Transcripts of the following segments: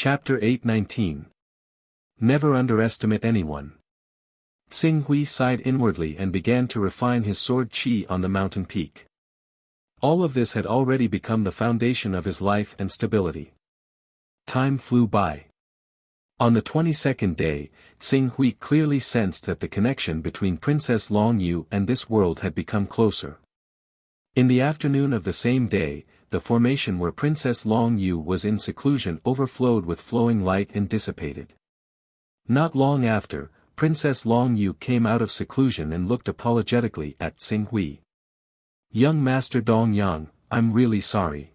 Chapter 8:19. Never underestimate anyone. Xing Hui sighed inwardly and began to refine his sword qi on the mountain peak. All of this had already become the foundation of his life and stability. Time flew by. On the 22nd day, Xing Hui clearly sensed that the connection between Princess Long Yu and this world had become closer. In the afternoon of the same day, the formation where Princess Long Yu was in seclusion overflowed with flowing light and dissipated. Not long after, Princess Long Yu came out of seclusion and looked apologetically at Xing Hui. "Young Master Dong Yang, I'm really sorry.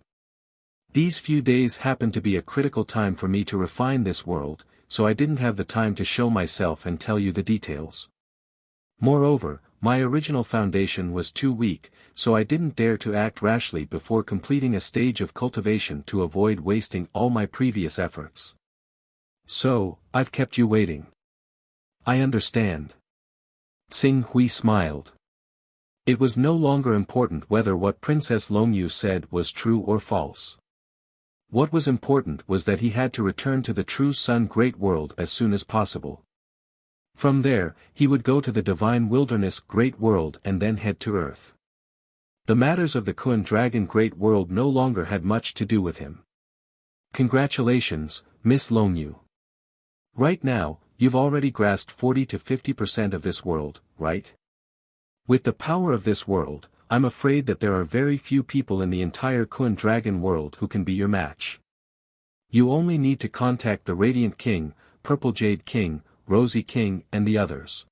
These few days happened to be a critical time for me to refine this world, so I didn't have the time to show myself and tell you the details. Moreover, my original foundation was too weak, so I didn't dare to act rashly before completing a stage of cultivation to avoid wasting all my previous efforts. So, I've kept you waiting." "I understand." Xing Hui smiled. It was no longer important whether what Princess Long Yu said was true or false. What was important was that he had to return to the True Sun Great World as soon as possible. From there, he would go to the Divine Wilderness Great World and then head to Earth. The matters of the Kun Dragon Great World no longer had much to do with him. "Congratulations, Miss Long Yu. Right now, you've already grasped 40 to 50% of this world, right? With the power of this world, I'm afraid that there are very few people in the entire Kun Dragon world who can be your match. You only need to contact the Radiant King, Purple Jade King, Rosy King and the others.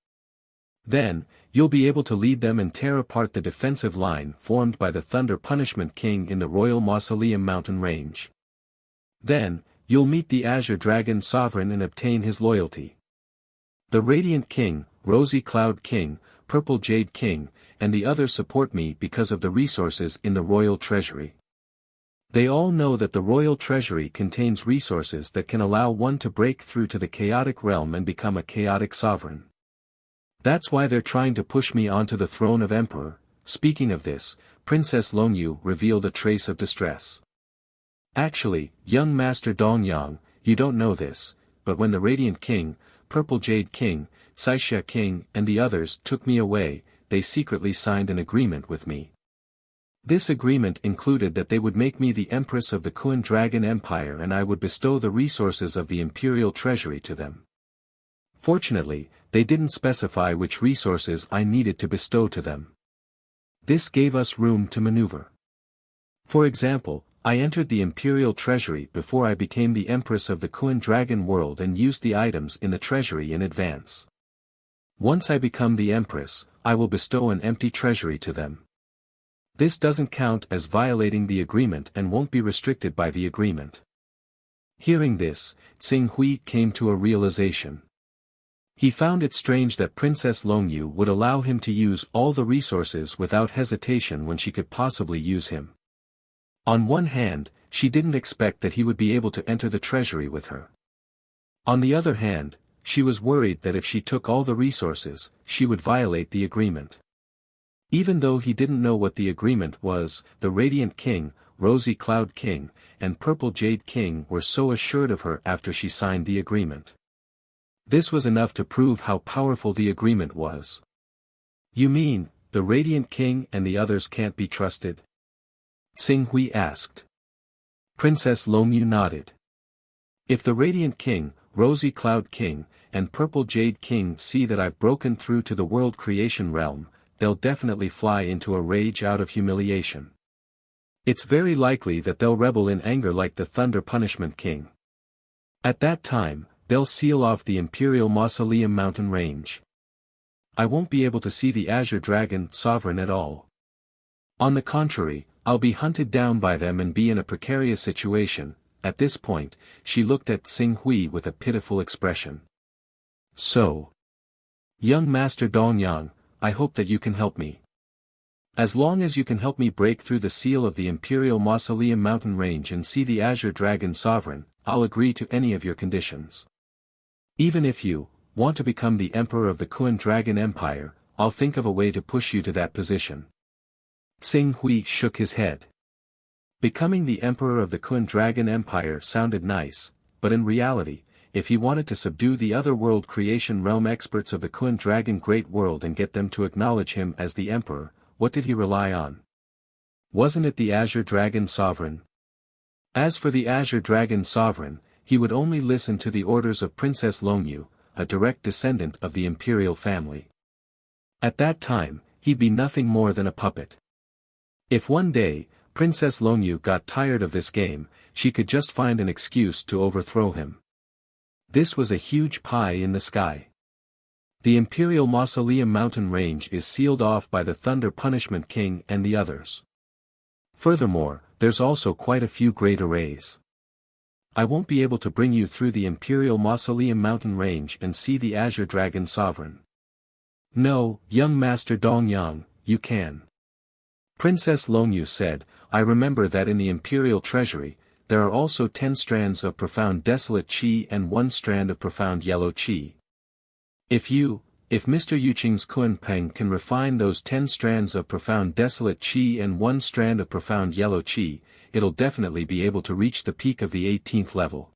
Then, you'll be able to lead them and tear apart the defensive line formed by the Thunder Punishment King in the Royal Mausoleum mountain range. Then, you'll meet the Azure Dragon Sovereign and obtain his loyalty. The Radiant King, Rosy Cloud King, Purple Jade King, and the others support me because of the resources in the Royal Treasury. They all know that the Royal Treasury contains resources that can allow one to break through to the chaotic realm and become a chaotic sovereign. That's why they're trying to push me onto the throne of Emperor." Speaking of this, Princess Long Yu revealed a trace of distress. "Actually, young Master Dong Yang, you don't know this, but when the Radiant King, Purple Jade King, Saixia King and the others took me away, they secretly signed an agreement with me. This agreement included that they would make me the Empress of the Kun Dragon Empire and I would bestow the resources of the Imperial Treasury to them. Fortunately, they didn't specify which resources I needed to bestow to them. This gave us room to maneuver. For example, I entered the Imperial Treasury before I became the Empress of the Kun Dragon world and used the items in the treasury in advance. Once I become the Empress, I will bestow an empty treasury to them. This doesn't count as violating the agreement and won't be restricted by the agreement." Hearing this, Xing Hui came to a realization. He found it strange that Princess Long Yu would allow him to use all the resources without hesitation when she could possibly use him. On one hand, she didn't expect that he would be able to enter the treasury with her. On the other hand, she was worried that if she took all the resources, she would violate the agreement. Even though he didn't know what the agreement was, the Radiant King, Rosy Cloud King, and Purple Jade King were so assured of her after she signed the agreement. This was enough to prove how powerful the agreement was. "You mean, the Radiant King and the others can't be trusted?" Xing Hui asked. Princess Long Yu nodded. "If the Radiant King, Rosy Cloud King, and Purple Jade King see that I've broken through to the world creation realm, they'll definitely fly into a rage out of humiliation. It's very likely that they'll rebel in anger like the Thunder Punishment King. At that time, they'll seal off the Imperial Mausoleum mountain range. I won't be able to see the Azure Dragon Sovereign at all. On the contrary, I'll be hunted down by them and be in a precarious situation." At this point, she looked at Xing Hui with a pitiful expression. "So, young Master Dong Yang, I hope that you can help me. As long as you can help me break through the seal of the Imperial Mausoleum mountain range and see the Azure Dragon Sovereign, I'll agree to any of your conditions. Even if you want to become the Emperor of the Kun Dragon Empire, I'll think of a way to push you to that position." Xing Hui shook his head. Becoming the Emperor of the Kun Dragon Empire sounded nice, but in reality, if he wanted to subdue the other world creation realm experts of the Kun Dragon Great World and get them to acknowledge him as the emperor, what did he rely on? Wasn't it the Azure Dragon Sovereign? As for the Azure Dragon Sovereign, he would only listen to the orders of Princess Longyu, a direct descendant of the imperial family. At that time, he'd be nothing more than a puppet. If one day, Princess Longyu got tired of this game, she could just find an excuse to overthrow him. This was a huge pie in the sky. The Imperial Mausoleum mountain range is sealed off by the Thunder Punishment King and the others. Furthermore, there's also quite a few great arrays. I won't be able to bring you through the Imperial Mausoleum mountain range and see the Azure Dragon Sovereign. No, young Master Dongyang, you can. Princess Longyu said, I remember that in the Imperial Treasury, there are also 10 strands of profound desolate qi and 1 strand of profound yellow qi. If Mr. Yuqing's Kunpeng can refine those 10 strands of profound desolate qi and 1 strand of profound yellow qi, it'll definitely be able to reach the peak of the 18th level.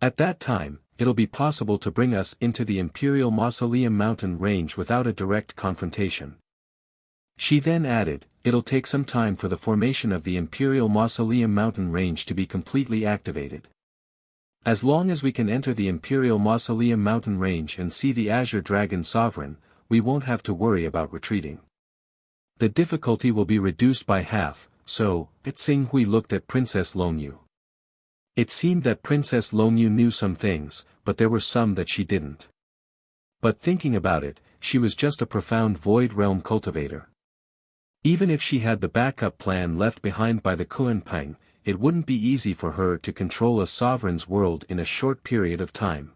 At that time, it'll be possible to bring us into the Imperial Mausoleum mountain range without a direct confrontation. She then added, it'll take some time for the formation of the Imperial Mausoleum mountain range to be completely activated. As long as we can enter the Imperial Mausoleum mountain range and see the Azure Dragon Sovereign, we won't have to worry about retreating. The difficulty will be reduced by half, so, Tsing Hui looked at Princess Longyu. It seemed that Princess Longyu knew some things, but there were some that she didn't. But thinking about it, she was just a profound void realm cultivator. Even if she had the backup plan left behind by the Kunpeng, it wouldn't be easy for her to control a sovereign's world in a short period of time.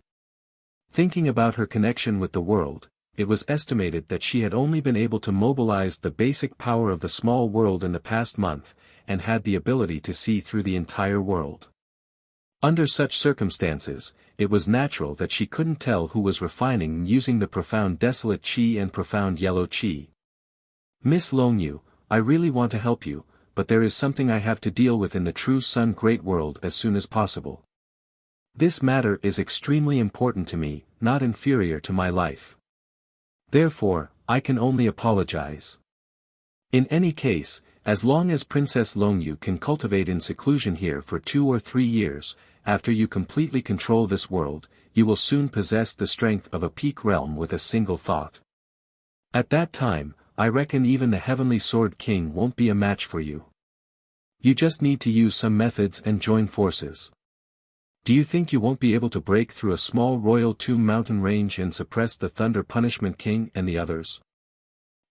Thinking about her connection with the world, it was estimated that she had only been able to mobilize the basic power of the small world in the past month, and had the ability to see through the entire world. Under such circumstances, it was natural that she couldn't tell who was refining using the profound desolate qi and profound yellow qi. Miss Longyu, I really want to help you, but there is something I have to deal with in the True Sun Great World as soon as possible. This matter is extremely important to me, not inferior to my life. Therefore, I can only apologize. In any case, as long as Princess Longyu can cultivate in seclusion here for 2 or 3 years, after you completely control this world, you will soon possess the strength of a peak realm with a single thought. At that time, I reckon even the Heavenly Sword King won't be a match for you. You just need to use some methods and join forces. Do you think you won't be able to break through a small royal tomb mountain range and suppress the Thunder Punishment King and the others?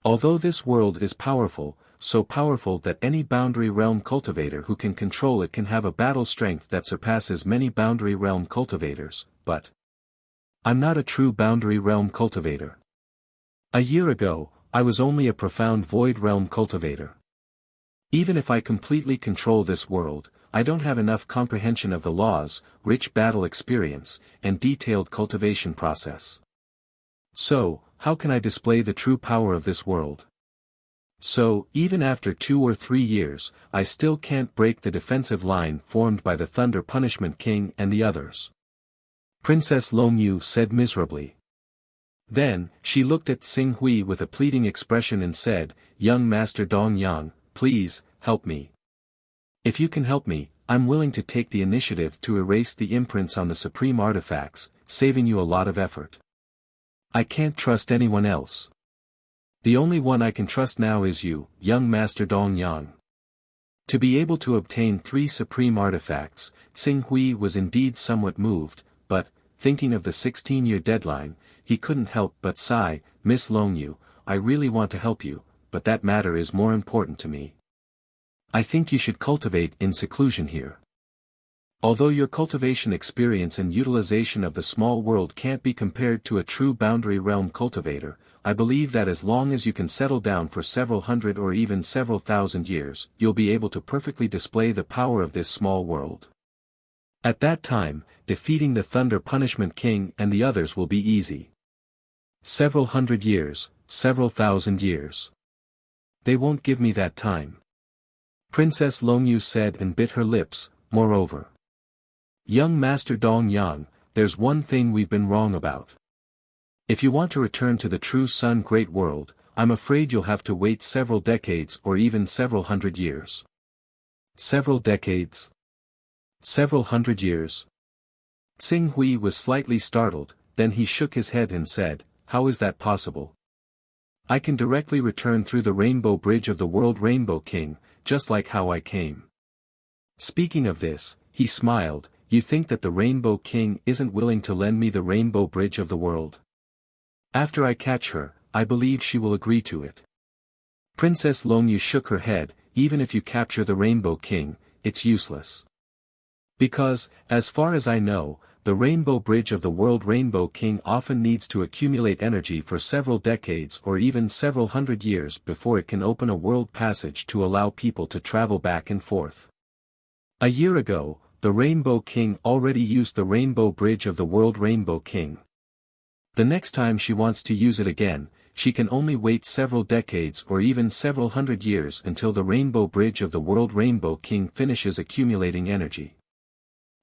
Although this world is powerful, so powerful that any boundary realm cultivator who can control it can have a battle strength that surpasses many boundary realm cultivators, but I'm not a true boundary realm cultivator. A year ago, I was only a profound void realm cultivator. Even if I completely control this world, I don't have enough comprehension of the laws, rich battle experience, and detailed cultivation process. So, how can I display the true power of this world? So, even after 2 or 3 years, I still can't break the defensive line formed by the Thunder Punishment King and the others. Princess Longyu said miserably. Then, she looked at Tsing Hui with a pleading expression and said, Young Master Dongyang, please, help me. If you can help me, I'm willing to take the initiative to erase the imprints on the supreme artifacts, saving you a lot of effort. I can't trust anyone else. The only one I can trust now is you, young Master Dongyang. To be able to obtain 3 supreme artifacts, Tsing Hui was indeed somewhat moved, but, thinking of the 16-year deadline, he couldn't help but sigh, Miss Longyu, I really want to help you, but that matter is more important to me. I think you should cultivate in seclusion here. Although your cultivation experience and utilization of the small world can't be compared to a true boundary realm cultivator, I believe that as long as you can settle down for several hundred or even several thousand years, you'll be able to perfectly display the power of this small world. At that time, defeating the Thunder Punishment King and the others will be easy. Several hundred years, several thousand years. They won't give me that time. Princess Longyu said and bit her lips, moreover. Young Master Dong Yang, there's one thing we've been wrong about. If you want to return to the true Sun Great World, I'm afraid you'll have to wait several decades or even several hundred years. Several decades? Several hundred years? Xing Hui was slightly startled, then he shook his head and said, "How is that possible? I can directly return through the Rainbow Bridge of the World Rainbow King, just like how I came." Speaking of this, he smiled, "You think that the Rainbow King isn't willing to lend me the Rainbow Bridge of the World? After I catch her, I believe she will agree to it." Princess Longyu shook her head, "Even if you capture the Rainbow King, it's useless. Because, as far as I know, the Rainbow Bridge of the World Rainbow King often needs to accumulate energy for several decades or even several hundred years before it can open a world passage to allow people to travel back and forth. A year ago, the Rainbow King already used the Rainbow Bridge of the World Rainbow King. The next time she wants to use it again, she can only wait several decades or even several hundred years until the Rainbow Bridge of the World Rainbow King finishes accumulating energy.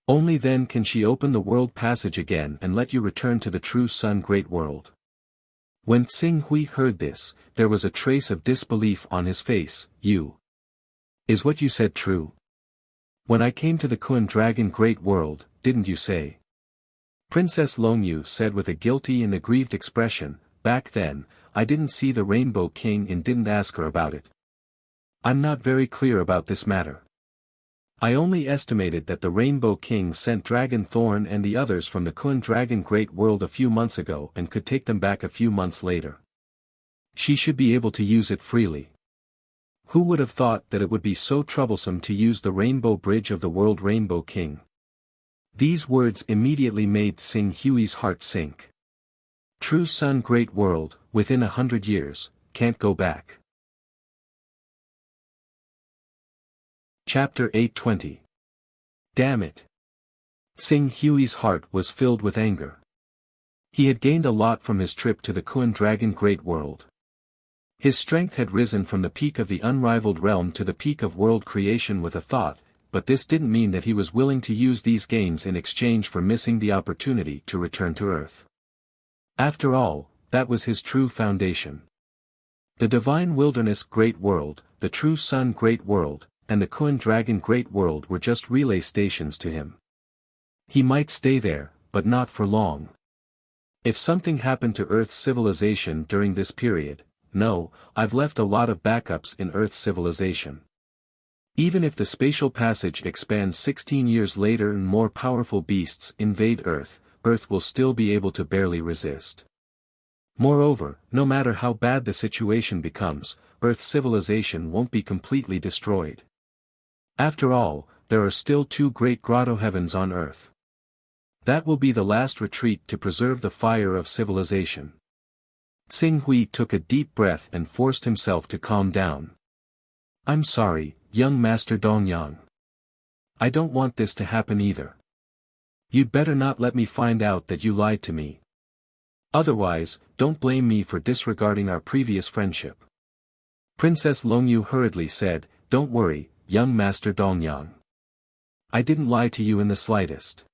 Only then can she open the world passage again and let you return to the true Sun Great World." When Xing Hui heard this, there was a trace of disbelief on his face. Is what you said true? When I came to the Kun Dragon Great World, didn't you say?" Princess Longyu said with a guilty and aggrieved expression, "Back then, I didn't see the Rainbow King and didn't ask her about it. I'm not very clear about this matter. I only estimated that the Rainbow King sent Dragon Thorn and the others from the Kun Dragon Great World a few months ago and could take them back a few months later. She should be able to use it freely. Who would have thought that it would be so troublesome to use the Rainbow Bridge of the World Rainbow King?" These words immediately made Xing Hui's heart sink. True Sun Great World, within 100 years, can't go back. Chapter 820. Damn it! Xing Hui's heart was filled with anger. He had gained a lot from his trip to the Kun Dragon Great World. His strength had risen from the peak of the unrivaled realm to the peak of world creation with a thought, but this didn't mean that he was willing to use these gains in exchange for missing the opportunity to return to Earth. After all, that was his true foundation. The Divine Wilderness Great World, the True Sun Great World, and the Kun Dragon Great World were just relay stations to him. He might stay there, but not for long. If something happened to Earth's civilization during this period, no, I've left a lot of backups in Earth's civilization. Even if the spatial passage expands 16 years later and more powerful beasts invade Earth, Earth will still be able to barely resist. Moreover, no matter how bad the situation becomes, Earth's civilization won't be completely destroyed. After all, there are still 2 great grotto heavens on Earth. That will be the last retreat to preserve the fire of civilization. Xing Hui took a deep breath and forced himself to calm down. "I'm sorry, young Master Dongyang. I don't want this to happen either. You'd better not let me find out that you lied to me. Otherwise, don't blame me for disregarding our previous friendship." Princess Longyu hurriedly said, "Don't worry, young Master Dongyang. I didn't lie to you in the slightest.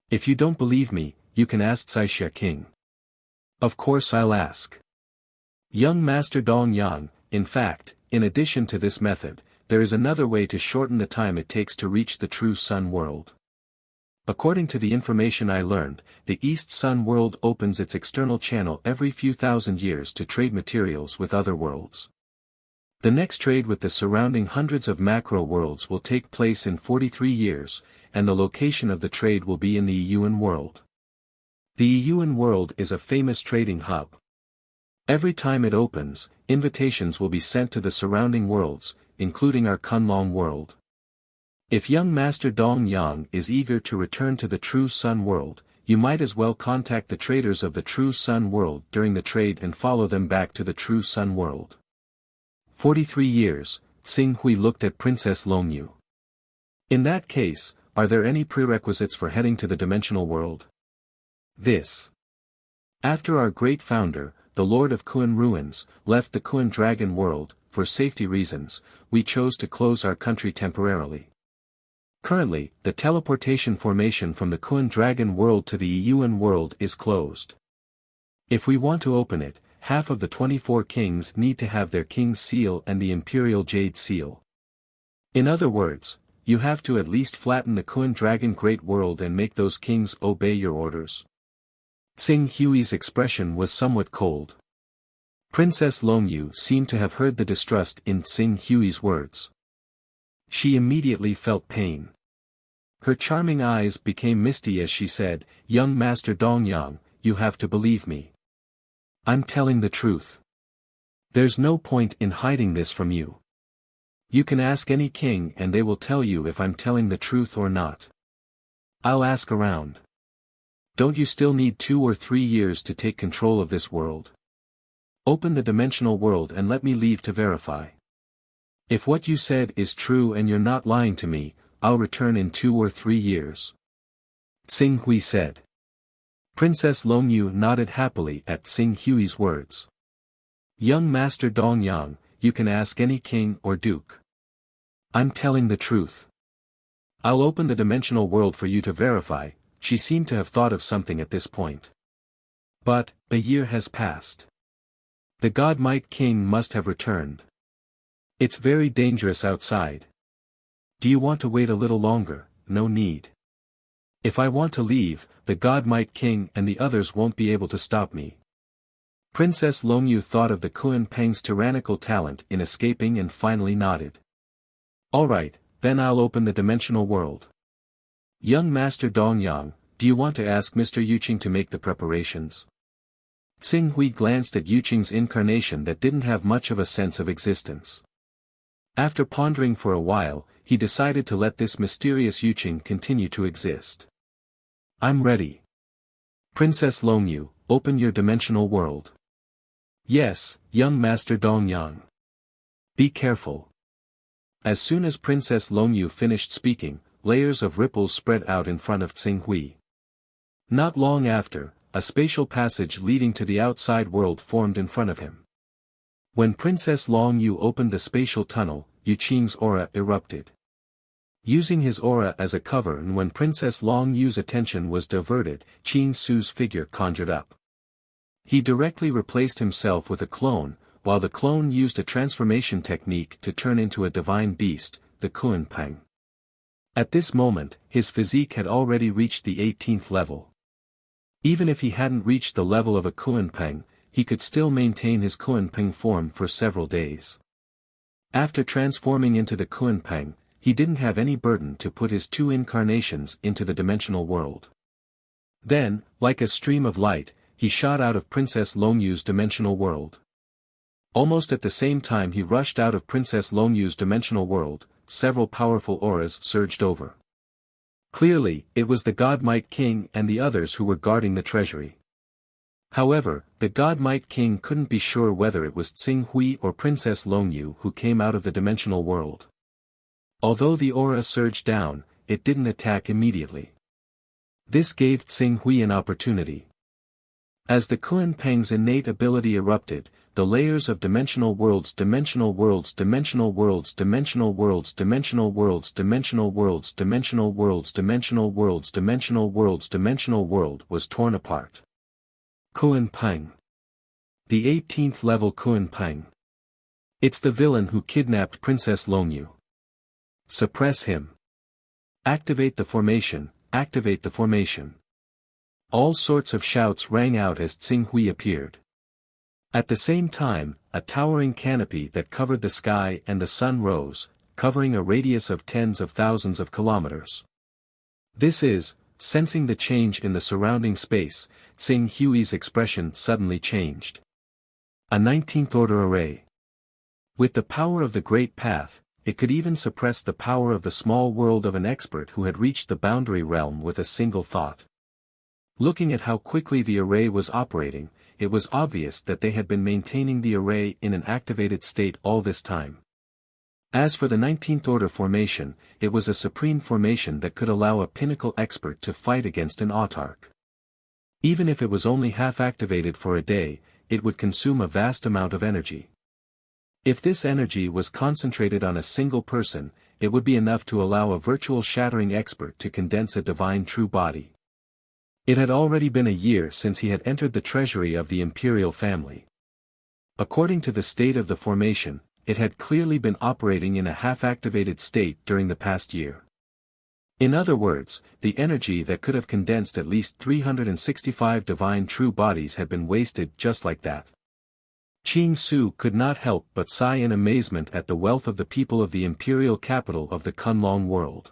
If you don't believe me, you can ask Caixia King." "Of course I'll ask." Young Master Dongyang, in fact, in addition to this method, there is another way to shorten the time it takes to reach the true Sun world. According to the information I learned, the East Sun world opens its external channel every few thousand years to trade materials with other worlds. The next trade with the surrounding hundreds of macro worlds will take place in 43 years, and the location of the trade will be in the Yuan world. The Yuan world is a famous trading hub. Every time it opens, invitations will be sent to the surrounding worlds, including our Kunlong world. If young Master Dong Yang is eager to return to the True Sun world, you might as well contact the traders of the True Sun world during the trade and follow them back to the True Sun world. 43 years, Xing Hui looked at Princess Longyu. In that case, are there any prerequisites for heading to the dimensional world? This. After our great founder, the Lord of Kun Ruins, left the Kun Dragon world, for safety reasons, we chose to close our country temporarily. Currently, the teleportation formation from the Kun Dragon world to the Yuan world is closed. If we want to open it, half of the 24 kings need to have their king's seal and the imperial jade seal. In other words, you have to at least flatten the Kun Dragon Great World and make those kings obey your orders. Tsing Hui's expression was somewhat cold. Princess Longyu seemed to have heard the distrust in Tsing Hui's words. She immediately felt pain. Her charming eyes became misty as she said, "Young Master Dongyang, you have to believe me. I'm telling the truth. There's no point in hiding this from you. You can ask any king and they will tell you if I'm telling the truth or not. I'll ask around. Don't you still need 2 or 3 years to take control of this world? Open the dimensional world and let me leave to verify. If what you said is true and you're not lying to me, I'll return in 2 or 3 years." Tsing Hui said. Princess Longyu nodded happily at Tsing Hui's words. "Young Master Dongyang, you can ask any king or duke. I'm telling the truth. I'll open the dimensional world for you to verify." She seemed to have thought of something at this point. But, a year has passed. The God Might King must have returned. It's very dangerous outside. Do you want to wait a little longer? No need. If I want to leave, the God Might King and the others won't be able to stop me. Princess Longyu thought of the Kun Peng's tyrannical talent in escaping and finally nodded. "Alright, then I'll open the dimensional world. Young Master Dongyang, do you want to ask Mr. Yuqing to make the preparations?" Tsing Hui glanced at Yuqing's incarnation that didn't have much of a sense of existence. After pondering for a while, he decided to let this mysterious Yuqing continue to exist. "I'm ready. Princess Longyu, open your dimensional world." "Yes, young Master Dongyang. Be careful." As soon as Princess Longyu finished speaking, layers of ripples spread out in front of Tsing Hui. Not long after, a spatial passage leading to the outside world formed in front of him. When Princess Longyu opened the spatial tunnel, Yuqing's aura erupted. Using his aura as a cover, and when Princess Longyu's attention was diverted, Qing Su's figure conjured up. He directly replaced himself with a clone, while the clone used a transformation technique to turn into a divine beast, the Kun Peng. At this moment, his physique had already reached the 18th level. Even if he hadn't reached the level of a Kun Peng, he could still maintain his Kun Peng form for several days. After transforming into the Kun Peng, he didn't have any burden to put his 2 incarnations into the dimensional world. Then, like a stream of light, he shot out of Princess Longyu's dimensional world. Almost at the same time he rushed out of Princess Longyu's dimensional world, several powerful auras surged over. Clearly, it was the God Might King and the others who were guarding the treasury. However, the God Might King couldn't be sure whether it was Tsing Hui or Princess Longyu who came out of the dimensional world. Although the aura surged down, it didn't attack immediately. This gave Tsing Hui an opportunity. As the Kun Peng's innate ability erupted, the layers of dimensional worlds, dimensional worlds, dimensional worlds, dimensional worlds, dimensional worlds, dimensional worlds, dimensional worlds, dimensional worlds, dimensional worlds, dimensional world was torn apart. Kun Peng. The 18th level Kun Peng. It's the villain who kidnapped Princess Longyu. Suppress him. Activate the formation, activate the formation. All sorts of shouts rang out as Tsing Hui appeared. At the same time, a towering canopy that covered the sky and the sun rose, covering a radius of tens of thousands of kilometers. This is, sensing the change in the surrounding space, Tsing Hui's expression suddenly changed. A 19th order array. With the power of the Great Path, it could even suppress the power of the small world of an expert who had reached the boundary realm with a single thought. Looking at how quickly the array was operating, it was obvious that they had been maintaining the array in an activated state all this time. As for the 19th order formation, it was a supreme formation that could allow a pinnacle expert to fight against an autarch. Even if it was only half activated for a day, it would consume a vast amount of energy. If this energy was concentrated on a single person, it would be enough to allow a virtual shattering expert to condense a divine true body. It had already been a year since he had entered the treasury of the imperial family. According to the state of the formation, it had clearly been operating in a half-activated state during the past year. In other words, the energy that could have condensed at least 365 divine true bodies had been wasted just like that. Qing Su could not help but sigh in amazement at the wealth of the people of the imperial capital of the Kunlong world.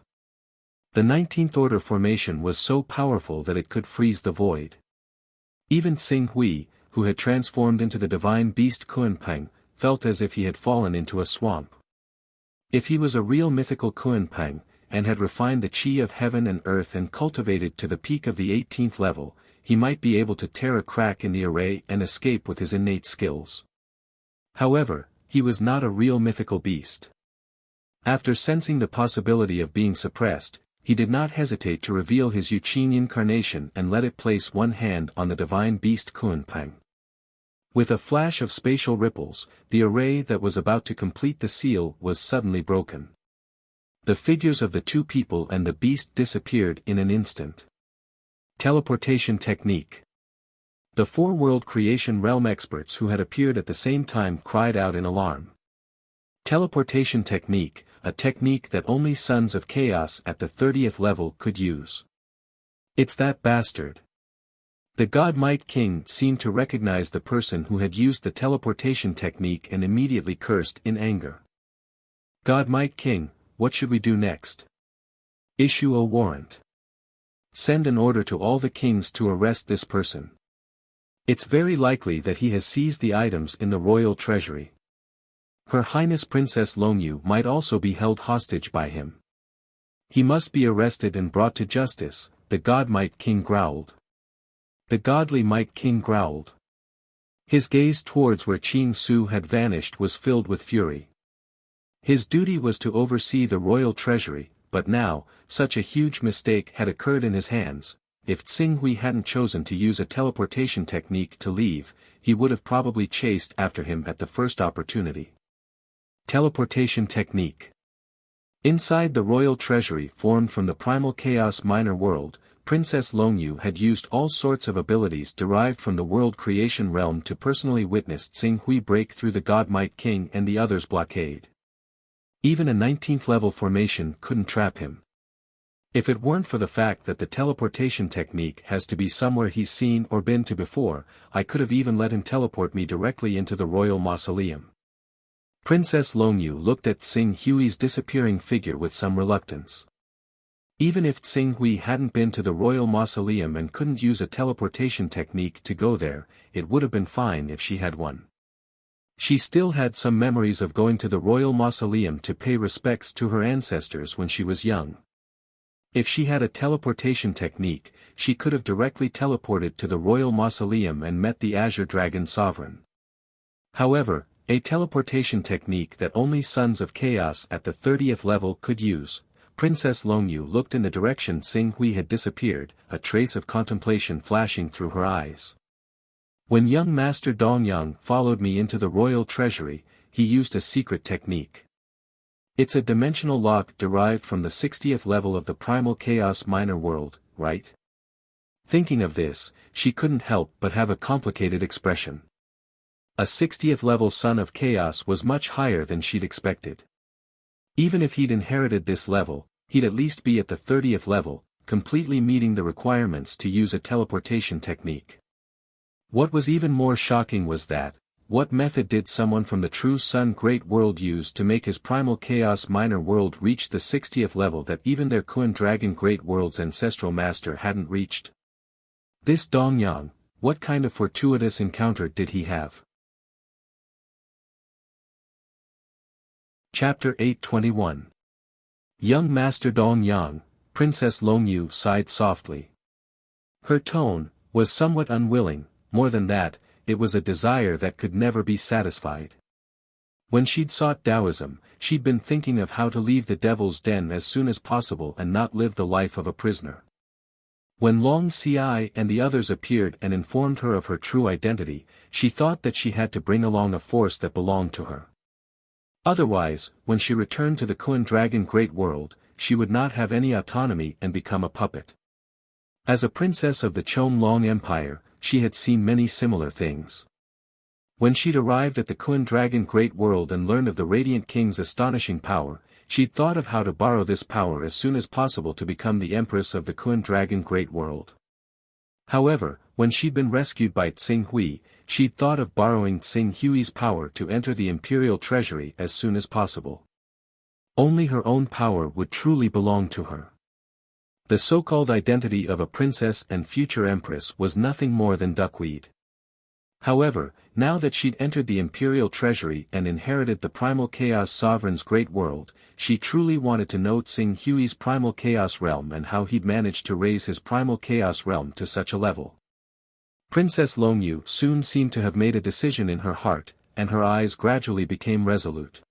The 19th Order formation was so powerful that it could freeze the void. Even Xing Hui, who had transformed into the divine beast Kunpeng, felt as if he had fallen into a swamp. If he was a real mythical Kunpeng, and had refined the qi of heaven and earth and cultivated to the peak of the 18th level, he might be able to tear a crack in the array and escape with his innate skills. However, he was not a real mythical beast. After sensing the possibility of being suppressed, he did not hesitate to reveal his Yuqing incarnation and let it place one hand on the divine beast Kunpeng. With a flash of spatial ripples, the array that was about to complete the seal was suddenly broken. The figures of the two people and the beast disappeared in an instant. Teleportation technique. The four world creation realm experts who had appeared at the same time cried out in alarm. Teleportation technique, a technique that only sons of chaos at the 30th level could use. It's that bastard. The God Might King seemed to recognize the person who had used the teleportation technique and immediately cursed in anger. God Might King, what should we do next? Issue a warrant. Send an order to all the kings to arrest this person. It's very likely that he has seized the items in the royal treasury. Her Highness Princess Longyu might also be held hostage by him. He must be arrested and brought to justice, the God Might King growled. The godly Might King growled. His gaze towards where Qing Su had vanished was filled with fury. His duty was to oversee the royal treasury, but now, such a huge mistake had occurred in his hands. If Xing Hui hadn't chosen to use a teleportation technique to leave, he would have probably chased after him at the first opportunity. Teleportation technique. Inside the royal treasury formed from the primal chaos minor world, Princess Longyu had used all sorts of abilities derived from the world creation realm to personally witness Xing Hui break through the God Might King and the others' blockade. Even a 19th level formation couldn't trap him. If it weren't for the fact that the teleportation technique has to be somewhere he's seen or been to before, I could have even let him teleport me directly into the royal mausoleum. Princess Longyu looked at Xing Hui's disappearing figure with some reluctance. Even if Xing Hui hadn't been to the royal mausoleum and couldn't use a teleportation technique to go there, it would have been fine if she had one. She still had some memories of going to the royal mausoleum to pay respects to her ancestors when she was young. If she had a teleportation technique, she could have directly teleported to the royal mausoleum and met the Azure Dragon Sovereign. However, a teleportation technique that only Sons of Chaos at the 30th level could use. Princess Longyu looked in the direction Xing Hui had disappeared, a trace of contemplation flashing through her eyes. When young Master Dongyang followed me into the royal treasury, he used a secret technique. It's a dimensional lock derived from the 60th level of the primal chaos minor world, right? Thinking of this, she couldn't help but have a complicated expression. A 60th level Son of Chaos was much higher than she'd expected. Even if he'd inherited this level, he'd at least be at the 30th level, completely meeting the requirements to use a teleportation technique. What was even more shocking was that, what method did someone from the True Sun Great World use to make his primal chaos minor world reach the 60th level that even their Kun Dragon Great World's ancestral master hadn't reached? This Dongyang, what kind of fortuitous encounter did he have? Chapter 821. Young Master Dongyang, Princess Longyu sighed softly. Her tone was somewhat unwilling. More than that, it was a desire that could never be satisfied. When she'd sought Taoism, she'd been thinking of how to leave the devil's den as soon as possible and not live the life of a prisoner. When Long Xiai and the others appeared and informed her of her true identity, she thought that she had to bring along a force that belonged to her. Otherwise, when she returned to the Kun Dragon Great World, she would not have any autonomy and become a puppet. As a princess of the Chonlong Empire, she had seen many similar things. When she'd arrived at the Kun Dragon Great World and learned of the Radiant King's astonishing power, she'd thought of how to borrow this power as soon as possible to become the Empress of the Kun Dragon Great World. However, when she'd been rescued by Tsing Hui, she'd thought of borrowing Tsing Hui's power to enter the imperial treasury as soon as possible. Only her own power would truly belong to her. The so-called identity of a princess and future empress was nothing more than duckweed. However, now that she'd entered the imperial treasury and inherited the Primal Chaos Sovereign's great world, she truly wanted to know Tsing Hui's Primal Chaos realm and how he'd managed to raise his Primal Chaos realm to such a level. Princess Longyu soon seemed to have made a decision in her heart, and her eyes gradually became resolute.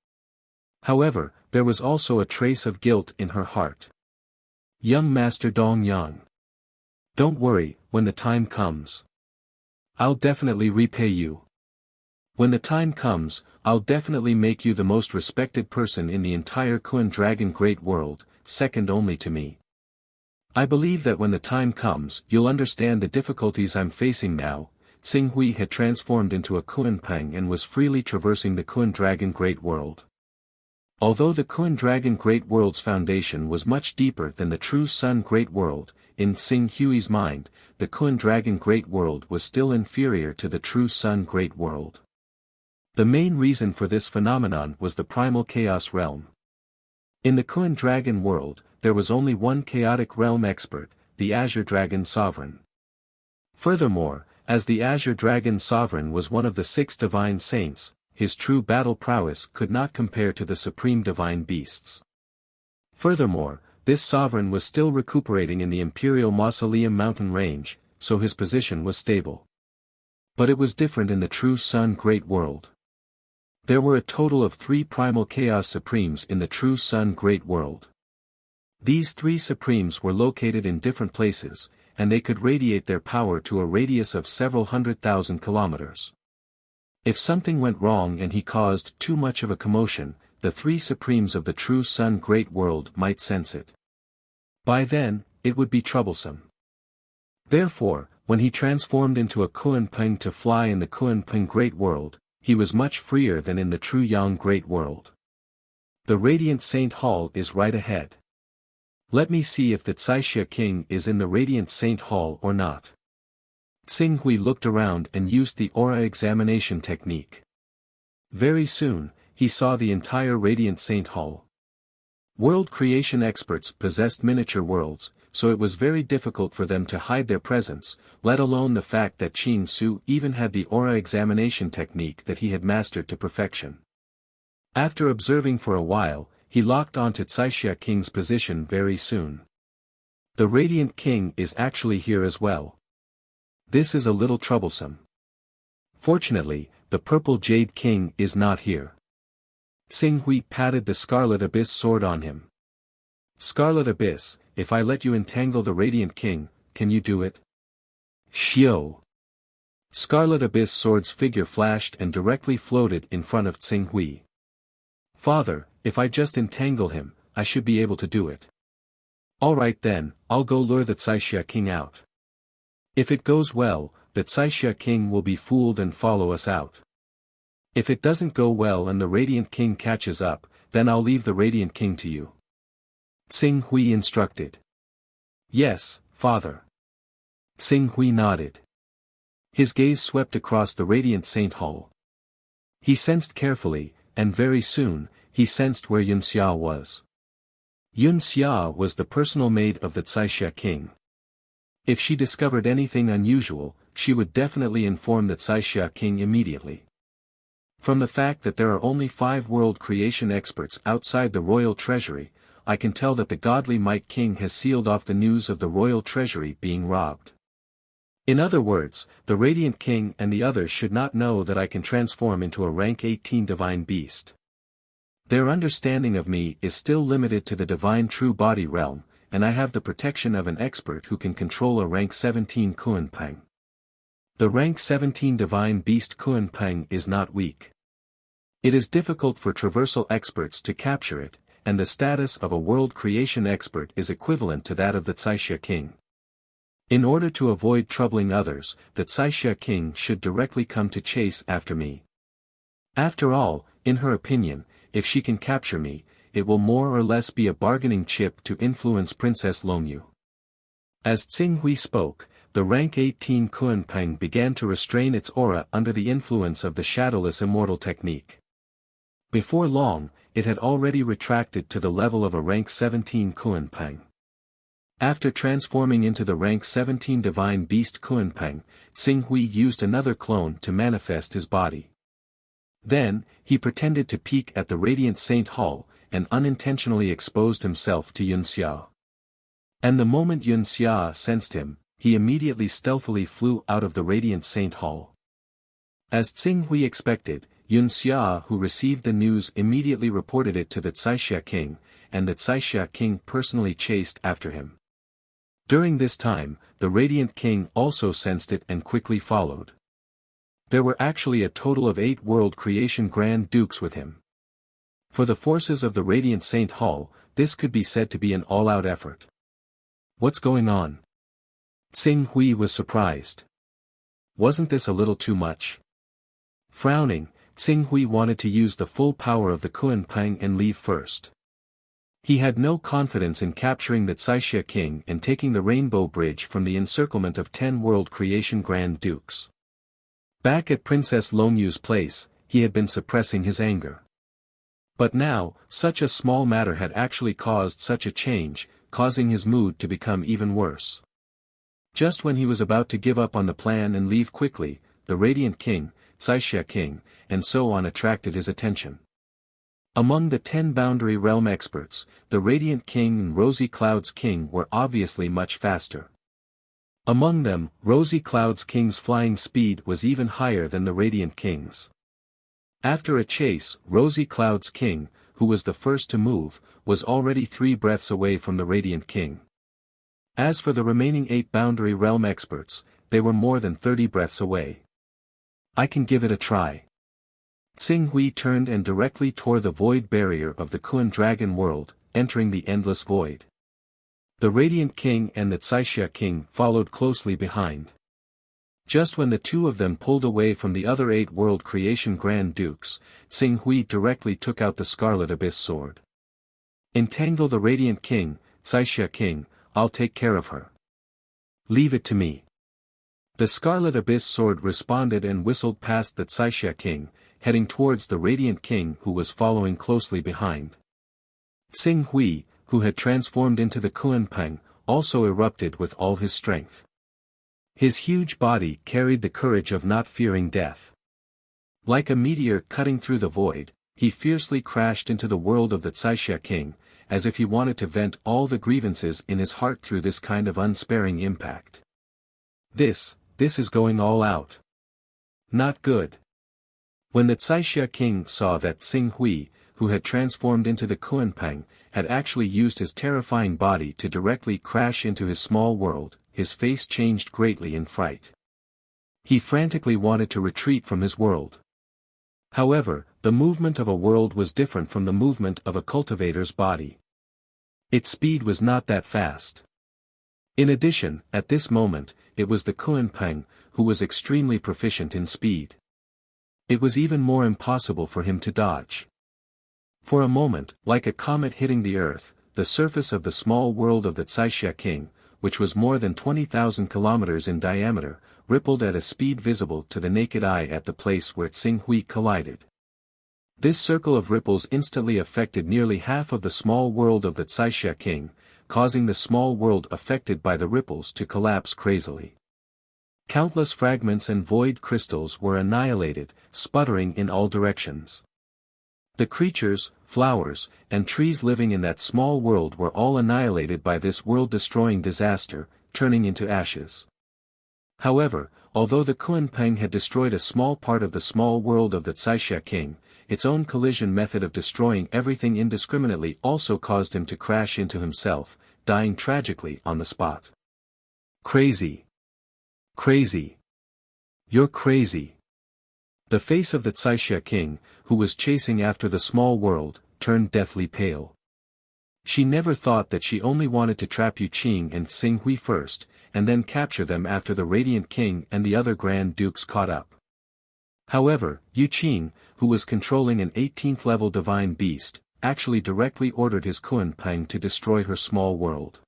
However, there was also a trace of guilt in her heart. Young Master Dong Yang. Don't worry, when the time comes, I'll definitely repay you. When the time comes, I'll definitely make you the most respected person in the entire Kun Dragon Great World, second only to me. I believe that when the time comes, you'll understand the difficulties I'm facing now. Tsing Hui had transformed into a Kun Peng and was freely traversing the Kun Dragon Great World. Although the Kun Dragon Great World's foundation was much deeper than the True Sun Great World, in Tsing Hui's mind, the Kun Dragon Great World was still inferior to the True Sun Great World. The main reason for this phenomenon was the Primal Chaos Realm. In the Kun Dragon World, there was only one chaotic realm expert, the Azure Dragon Sovereign. Furthermore, as the Azure Dragon Sovereign was one of the 6 divine saints, his true battle prowess could not compare to the supreme divine beasts. Furthermore, this sovereign was still recuperating in the Imperial Mausoleum mountain range, so his position was stable. But it was different in the True Sun Great World. There were a total of 3 Primal Chaos Supremes in the True Sun Great World. These 3 Supremes were located in different places, and they could radiate their power to a radius of several 100,000 kilometers. If something went wrong and he caused too much of a commotion, the 3 Supremes of the True Sun Great World might sense it. By then, it would be troublesome. Therefore, when he transformed into a Kun Peng to fly in the Kun Peng Great World, he was much freer than in the True Yang Great World. The Radiant Saint Hall is right ahead. Let me see if the Caixia King is in the Radiant Saint Hall or not. Tsing Hui looked around and used the aura examination technique. Very soon, he saw the entire Radiant Saint Hall. World creation experts possessed miniature worlds, so it was very difficult for them to hide their presence, let alone the fact that Qing Su even had the aura examination technique that he had mastered to perfection. After observing for a while, he locked onto Caixia King's position very soon. The Radiant King is actually here as well. This is a little troublesome. Fortunately, the Purple Jade King is not here. Tsing Hui patted the Scarlet Abyss sword on him. Scarlet Abyss, if I let you entangle the Radiant King, can you do it? Xiao. Scarlet Abyss sword's figure flashed and directly floated in front of Tsing Hui. Father, if I just entangle him, I should be able to do it. Alright then, I'll go lure the Caixia King out. If it goes well, the Caixia King will be fooled and follow us out. If it doesn't go well and the Radiant King catches up, then I'll leave the Radiant King to you. Tsing Hui instructed. Yes, father. Tsing Hui nodded. His gaze swept across the Radiant Saint Hall. He sensed carefully, and very soon, he sensed where Yuxia was. Yuxia was the personal maid of the Caixia King. If she discovered anything unusual, she would definitely inform the Caixia King immediately. From the fact that there are only 5 world creation experts outside the royal treasury, I can tell that the godly Might King has sealed off the news of the royal treasury being robbed. In other words, the Radiant King and the others should not know that I can transform into a rank 18 divine beast. Their understanding of me is still limited to the divine true body realm, and I have the protection of an expert who can control a rank 17 Kun Peng. The rank 17 divine beast Kun Peng is not weak. It is difficult for traversal experts to capture it, and the status of a world creation expert is equivalent to that of the Caixia king. In order to avoid troubling others, the Caixia king should directly come to chase after me. After all, in her opinion, if she can capture me, it will more or less be a bargaining chip to influence Princess Longyu. As Tsing Hui spoke, the rank 18 Kunpeng began to restrain its aura under the influence of the shadowless immortal technique. Before long, it had already retracted to the level of a rank 17 Kunpeng. After transforming into the rank 17 divine beast Kunpeng, Tsing Hui used another clone to manifest his body. Then, he pretended to peek at the radiant Saint Hall, and unintentionally exposed himself to Wuxia. And the moment Wuxia sensed him, he immediately stealthily flew out of the radiant Saint Hall. As Tsing Hui expected, Wuxia, who received the news, immediately reported it to the Caixia king, and the Caixia king personally chased after him. During this time, the radiant king also sensed it and quickly followed. There were actually a total of 8 world creation Grand Dukes with him. For the forces of the radiant Saint Hall, this could be said to be an all-out effort. What's going on? Tsing Hui was surprised. Wasn't this a little too much? Frowning, Tsing Hui wanted to use the full power of the Kunpeng and leave first. He had no confidence in capturing the Caixia king and taking the Rainbow Bridge from the encirclement of 10 world creation Grand Dukes. Back at Princess Longyu's place, he had been suppressing his anger. But now, such a small matter had actually caused such a change, causing his mood to become even worse. Just when he was about to give up on the plan and leave quickly, the Radiant King, Caixia King, and so on attracted his attention. Among the 10 Boundary Realm experts, the Radiant King and Rosy Cloud's King were obviously much faster. Among them, Rosy Cloud's King's flying speed was even higher than the Radiant King's. After a chase, Rosy Cloud's King, who was the first to move, was already 3 breaths away from the Radiant King. As for the remaining 8 Boundary Realm experts, they were more than 30 breaths away. I can give it a try. Tsing Hui turned and directly tore the void barrier of the Kun Dragon world, entering the endless void. The Radiant King and the Caixia King followed closely behind. Just when the 2 of them pulled away from the other 8 world creation Grand Dukes, Tsing Hui directly took out the Scarlet Abyss sword. Entangle the Radiant King, Caixia King, I'll take care of her. Leave it to me. The Scarlet Abyss sword responded and whistled past the Caixia King, heading towards the Radiant King who was following closely behind. Tsing Hui, who had transformed into the Kunpeng, also erupted with all his strength. His huge body carried the courage of not fearing death. Like a meteor cutting through the void, he fiercely crashed into the world of the Caixia King, as if he wanted to vent all the grievances in his heart through this kind of unsparing impact. This is going all out. Not good. When the Caixia King saw that Tsing Hui, who had transformed into the Kunpeng, had actually used his terrifying body to directly crash into his small world, his face changed greatly in fright. He frantically wanted to retreat from his world. However, the movement of a world was different from the movement of a cultivator's body. Its speed was not that fast. In addition, at this moment, it was the Kunpeng, who was extremely proficient in speed. It was even more impossible for him to dodge. For a moment, like a comet hitting the earth, the surface of the small world of the Caixia King, which was more than 20,000 kilometers in diameter, rippled at a speed visible to the naked eye at the place where Tsing Hui collided. This circle of ripples instantly affected nearly half of the small world of the Caixia King, causing the small world affected by the ripples to collapse crazily. Countless fragments and void crystals were annihilated, sputtering in all directions. The creatures, flowers, and trees living in that small world were all annihilated by this world-destroying disaster, turning into ashes. However, although the Kunpeng had destroyed a small part of the small world of the Caixia King, its own collision method of destroying everything indiscriminately also caused him to crash into himself, dying tragically on the spot. Crazy. Crazy. You're crazy. The face of the Caixia king, who was chasing after the small world, turned deathly pale. She never thought that she only wanted to trap Yu Qing and Xing Hui first, and then capture them after the Radiant King and the other Grand Dukes caught up. However, Yu Qing, who was controlling an 18th-level divine beast, actually directly ordered his Kunpeng to destroy her small world.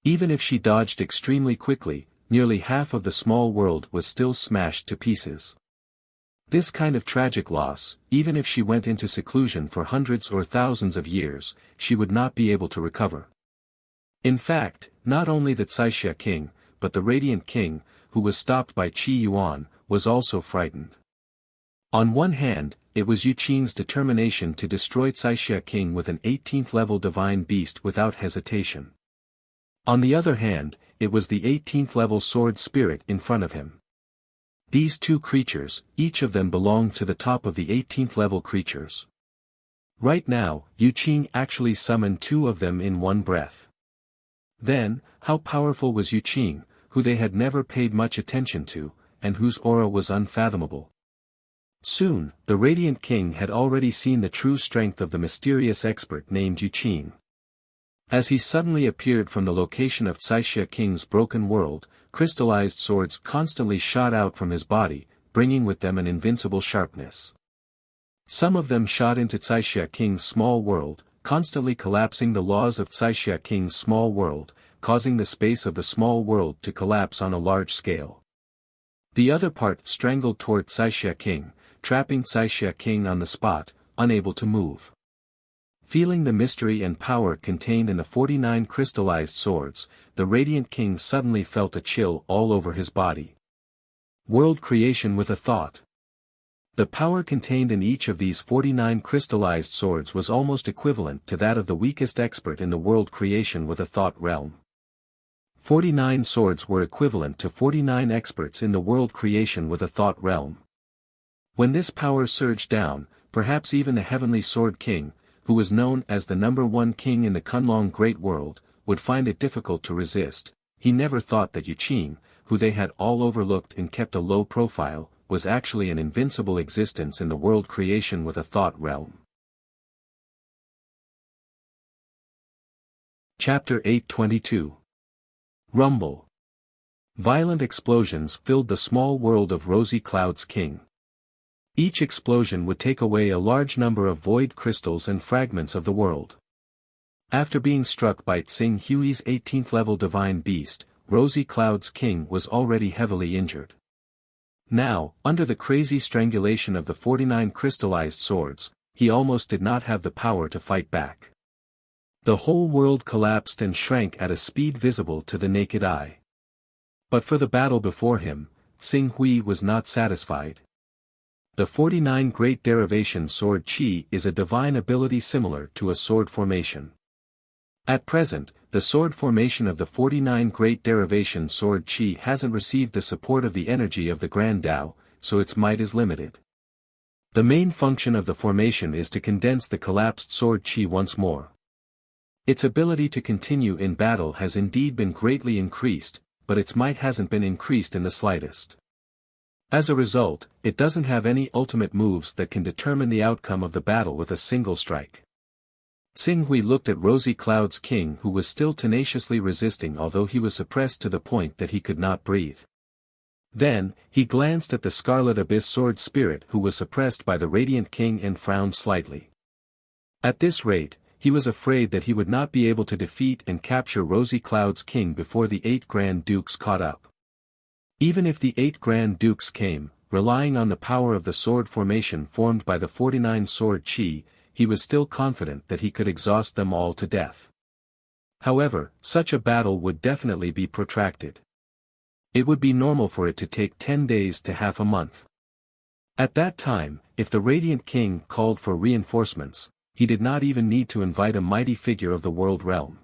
Even if she dodged extremely quickly, nearly half of the small world was still smashed to pieces. This kind of tragic loss, even if she went into seclusion for hundreds or thousands of years, she would not be able to recover. In fact, not only the Caixia king, but the Radiant King, who was stopped by Qi Yuan, was also frightened. On one hand, it was Yu Qing's determination to destroy Caixia king with an 18th-level divine beast without hesitation. On the other hand, it was the 18th-level sword spirit in front of him. These two creatures, each of them belonged to the top of the 18th-level creatures. Right now, Yu Qing actually summoned two of them in one breath. Then, how powerful was Yu Qing, who they had never paid much attention to, and whose aura was unfathomable? Soon, the Radiant King had already seen the true strength of the mysterious expert named Yu Qing. As he suddenly appeared from the location of Caixia King's broken world, crystallized swords constantly shot out from his body, bringing with them an invincible sharpness. Some of them shot into Caixia King's small world, constantly collapsing the laws of Caixia King's small world, causing the space of the small world to collapse on a large scale. The other part strangled toward Caixia King, trapping Caixia King on the spot, unable to move. Feeling the mystery and power contained in the 49 crystallized swords, the Radiant King suddenly felt a chill all over his body. World creation with a thought. The power contained in each of these 49 crystallized swords was almost equivalent to that of the weakest expert in the world creation with a thought realm. 49 swords were equivalent to 49 experts in the world creation with a thought realm. When this power surged down, perhaps even the Heavenly Sword King, who was known as the #1 king in the Kunlong Great World, would find it difficult to resist. He never thought that Yu Qing, who they had all overlooked and kept a low profile, was actually an invincible existence in the world creation with a thought realm. Chapter 822. Rumble. Violent explosions filled the small world of Rosy Cloud's king. Each explosion would take away a large number of void crystals and fragments of the world. After being struck by Xing Hui's 18th-level divine beast, Rosy Cloud's king was already heavily injured. Now, under the crazy strangulation of the 49 crystallized swords, he almost did not have the power to fight back. The whole world collapsed and shrank at a speed visible to the naked eye. But for the battle before him, Xing Hui was not satisfied. The 49 Great Derivation Sword Qi is a divine ability similar to a sword formation. At present, the sword formation of the 49 Great Derivation Sword Qi hasn't received the support of the energy of the Grand Tao, so its might is limited. The main function of the formation is to condense the collapsed sword Qi once more. Its ability to continue in battle has indeed been greatly increased, but its might hasn't been increased in the slightest. As a result, it doesn't have any ultimate moves that can determine the outcome of the battle with a single strike. Xing Hui looked at Rosy Cloud's king, who was still tenaciously resisting although he was suppressed to the point that he could not breathe. Then, he glanced at the Scarlet Abyss Sword Spirit who was suppressed by the Radiant King and frowned slightly. At this rate, he was afraid that he would not be able to defeat and capture Rosy Cloud's king before the 8 Grand Dukes caught up. Even if the 8 Grand Dukes came, relying on the power of the sword formation formed by the 49 Sword Qi, he was still confident that he could exhaust them all to death. However, such a battle would definitely be protracted. It would be normal for it to take 10 days to half a month. At that time, if the Radiant King called for reinforcements, he did not even need to invite a mighty figure of the world realm.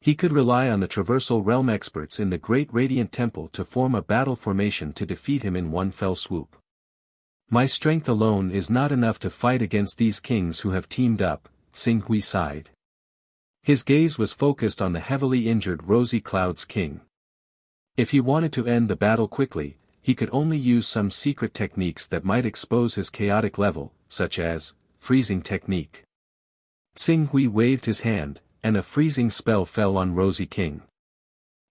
He could rely on the traversal realm experts in the Great Radiant Temple to form a battle formation to defeat him in one fell swoop. My strength alone is not enough to fight against these kings who have teamed up, Xing Hui sighed. His gaze was focused on the heavily injured Rosy Cloud's king. If he wanted to end the battle quickly, he could only use some secret techniques that might expose his chaotic level, such as freezing technique. Xing Hui waved his hand, and a freezing spell fell on Rosy King.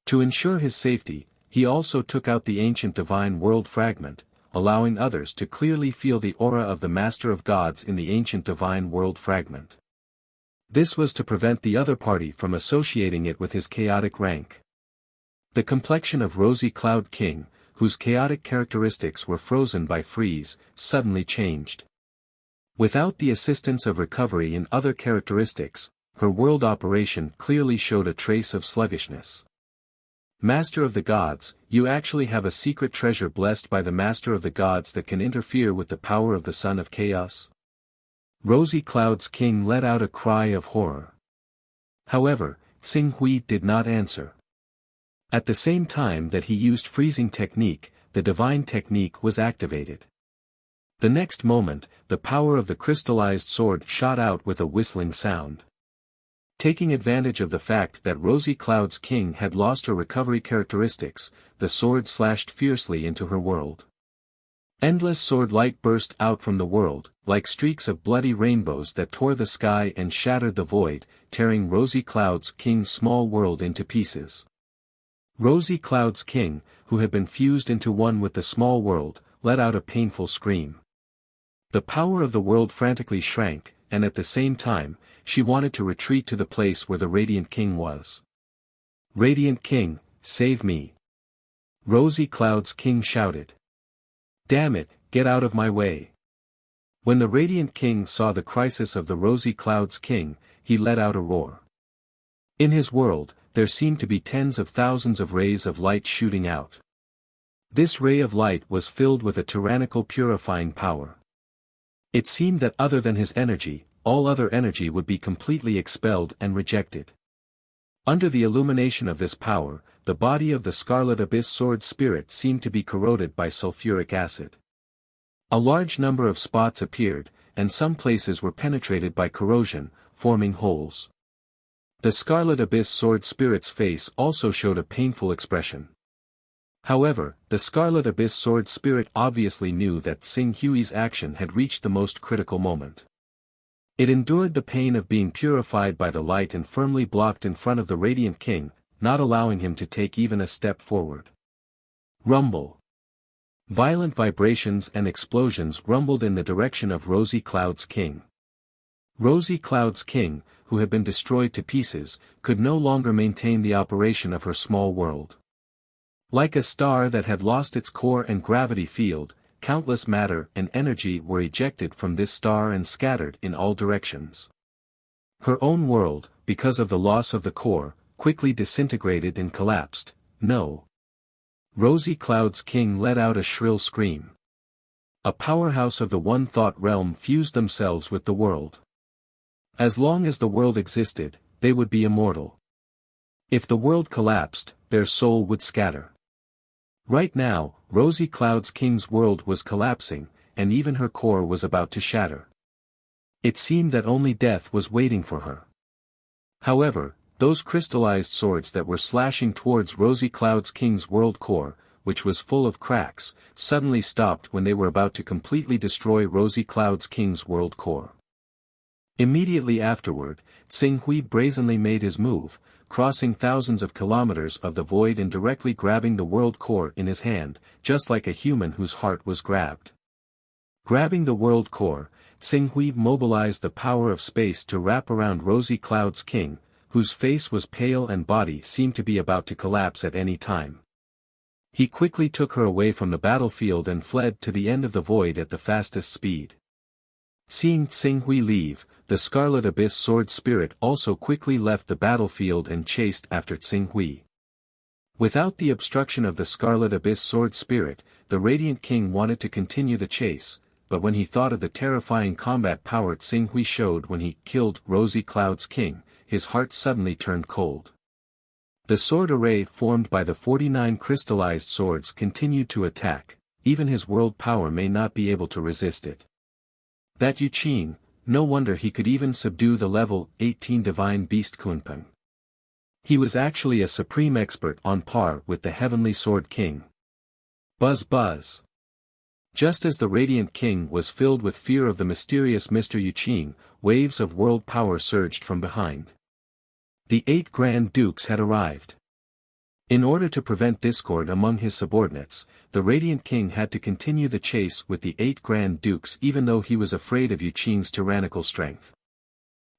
To ensure his safety, he also took out the ancient divine world fragment, allowing others to clearly feel the aura of the Master of Gods in the ancient divine world fragment. This was to prevent the other party from associating it with his chaotic rank. The complexion of Rosy Cloud King, whose chaotic characteristics were frozen by freeze, suddenly changed. Without the assistance of recovery in other characteristics, her world operation clearly showed a trace of sluggishness. Master of the Gods, you actually have a secret treasure blessed by the Master of the Gods that can interfere with the power of the Son of Chaos? Rosy Cloud's king let out a cry of horror. However, Xing Hui did not answer. At the same time that he used freezing technique, the divine technique was activated. The next moment, the power of the crystallized sword shot out with a whistling sound. Taking advantage of the fact that Rosy Cloud's king had lost her recovery characteristics, the sword slashed fiercely into her world. Endless sword light burst out from the world, like streaks of bloody rainbows that tore the sky and shattered the void, tearing Rosy Cloud's king's small world into pieces. Rosy Cloud's king, who had been fused into one with the small world, let out a painful scream. The power of the world frantically shrank, and at the same time, she wanted to retreat to the place where the Radiant King was. Radiant King, save me! Rosy Cloud's king shouted. Damn it, get out of my way! When the Radiant King saw the crisis of the Rosy Cloud's king, he let out a roar. In his world, there seemed to be tens of thousands of rays of light shooting out. This ray of light was filled with a tyrannical purifying power. It seemed that other than his energy, all other energy would be completely expelled and rejected. Under the illumination of this power, the body of the Scarlet Abyss Sword Spirit seemed to be corroded by sulfuric acid. A large number of spots appeared, and some places were penetrated by corrosion, forming holes. The Scarlet Abyss Sword Spirit's face also showed a painful expression. However, the Scarlet Abyss Sword Spirit obviously knew that Xing Hui's action had reached the most critical moment. It endured the pain of being purified by the light and firmly blocked in front of the Radiant King, not allowing him to take even a step forward. Rumble. Violent vibrations and explosions rumbled in the direction of Rosy Cloud's king. Rosy Cloud's king, who had been destroyed to pieces, could no longer maintain the operation of her small world. Like a star that had lost its core and gravity field, countless matter and energy were ejected from this star and scattered in all directions. Her own world, because of the loss of the core, quickly disintegrated and collapsed. No. Rosy Cloud's king let out a shrill scream. A powerhouse of the One Thought realm fused themselves with the world. As long as the world existed, they would be immortal. If the world collapsed, their soul would scatter. Right now, Rosy Cloud's king's world was collapsing, and even her core was about to shatter. It seemed that only death was waiting for her. However, those crystallized swords that were slashing towards Rosy Cloud's king's world core, which was full of cracks, suddenly stopped when they were about to completely destroy Rosy Cloud's king's world core. Immediately afterward, Xing Hui brazenly made his move, crossing thousands of kilometers of the void and directly grabbing the world core in his hand, just like a human whose heart was grabbed. Grabbing the world core, Xing Hui mobilized the power of space to wrap around Rosy Cloud's king, whose face was pale and body seemed to be about to collapse at any time. He quickly took her away from the battlefield and fled to the end of the void at the fastest speed. Seeing Xing Hui leave, the Scarlet Abyss Sword Spirit also quickly left the battlefield and chased after Xing Hui. Without the obstruction of the Scarlet Abyss Sword Spirit, the Radiant King wanted to continue the chase, but when he thought of the terrifying combat power Xing Hui showed when he killed Rosy Cloud's king, his heart suddenly turned cold. The sword array formed by the 49 crystallized swords continued to attack, even his world power may not be able to resist it. That Yu Qing, no wonder he could even subdue the level 18 divine beast Kunpeng. He was actually a supreme expert on par with the Heavenly Sword King. Buzz buzz. Just as the Radiant King was filled with fear of the mysterious Mr. Yuqing, waves of world power surged from behind. The 8 Grand Dukes had arrived. In order to prevent discord among his subordinates, the Radiant King had to continue the chase with the 8 Grand Dukes even though he was afraid of Yuqing's tyrannical strength.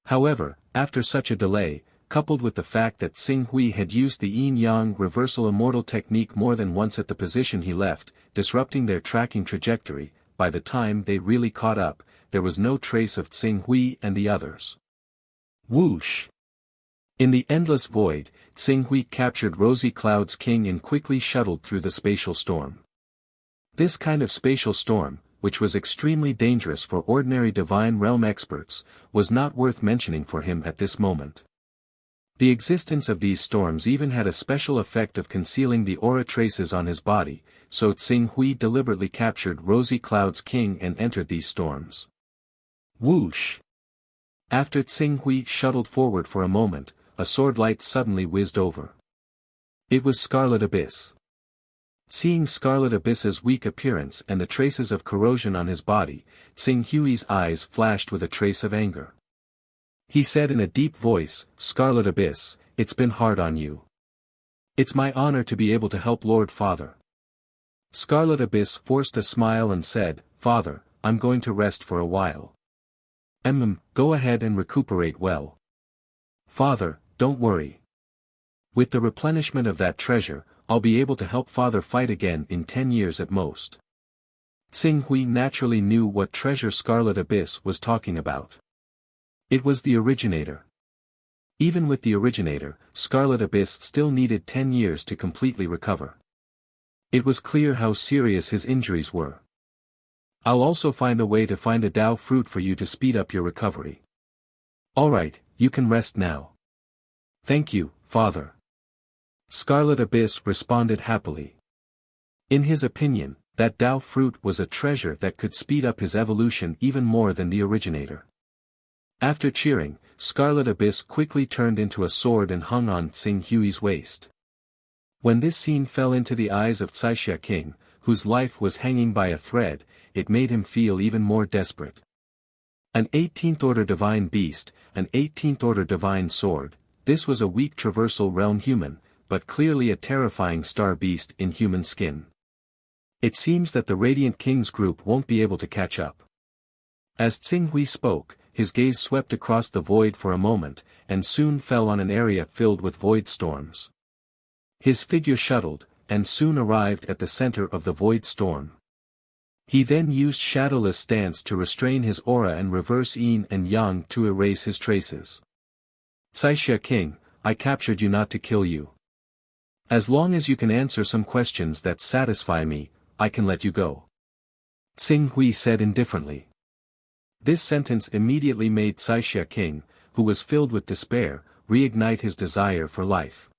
However, after such a delay, coupled with the fact that Xing Hui had used the yin-yang reversal immortal technique more than once at the position he left, disrupting their tracking trajectory, by the time they really caught up, there was no trace of Xing Hui and the others. Whoosh! In the endless void, Xing Hui captured Rosy Cloud's king and quickly shuttled through the spatial storm. This kind of spatial storm, which was extremely dangerous for ordinary divine realm experts, was not worth mentioning for him at this moment. The existence of these storms even had a special effect of concealing the aura traces on his body, so Xing Hui deliberately captured Rosy Cloud's king and entered these storms. Whoosh! After Xing Hui shuttled forward for a moment, a sword light suddenly whizzed over. It was Scarlet Abyss. Seeing Scarlet Abyss's weak appearance and the traces of corrosion on his body, Xing Hui's eyes flashed with a trace of anger. He said in a deep voice, "Scarlet Abyss, it's been hard on you. It's my honor to be able to help Lord Father." Scarlet Abyss forced a smile and said, "Father, I'm going to rest for a while." Go ahead and recuperate well. Father, don't worry. With the replenishment of that treasure, I'll be able to help Father fight again in 10 years at most. Xing Hui naturally knew what treasure Scarlet Abyss was talking about. It was the originator. Even with the originator, Scarlet Abyss still needed 10 years to completely recover. It was clear how serious his injuries were. I'll also find a way to find a Dao fruit for you to speed up your recovery. Alright, you can rest now. Thank you, Father. Scarlet Abyss responded happily. In his opinion, that Dao fruit was a treasure that could speed up his evolution even more than the originator. After cheering, Scarlet Abyss quickly turned into a sword and hung on Xing Hui's waist. When this scene fell into the eyes of Caixia King, whose life was hanging by a thread, it made him feel even more desperate. An 18th order divine beast, an 18th order divine sword, this was a weak traversal realm human, but clearly a terrifying star beast in human skin. It seems that the Radiant King's group won't be able to catch up. As Xing Hui spoke, his gaze swept across the void for a moment, and soon fell on an area filled with void storms. His figure shuttled, and soon arrived at the center of the void storm. He then used shadowless stance to restrain his aura and reverse yin and yang to erase his traces. Caixia King, I captured you not to kill you. As long as you can answer some questions that satisfy me, I can let you go. Xing Hui said indifferently. This sentence immediately made Caixia King, who was filled with despair, reignite his desire for life.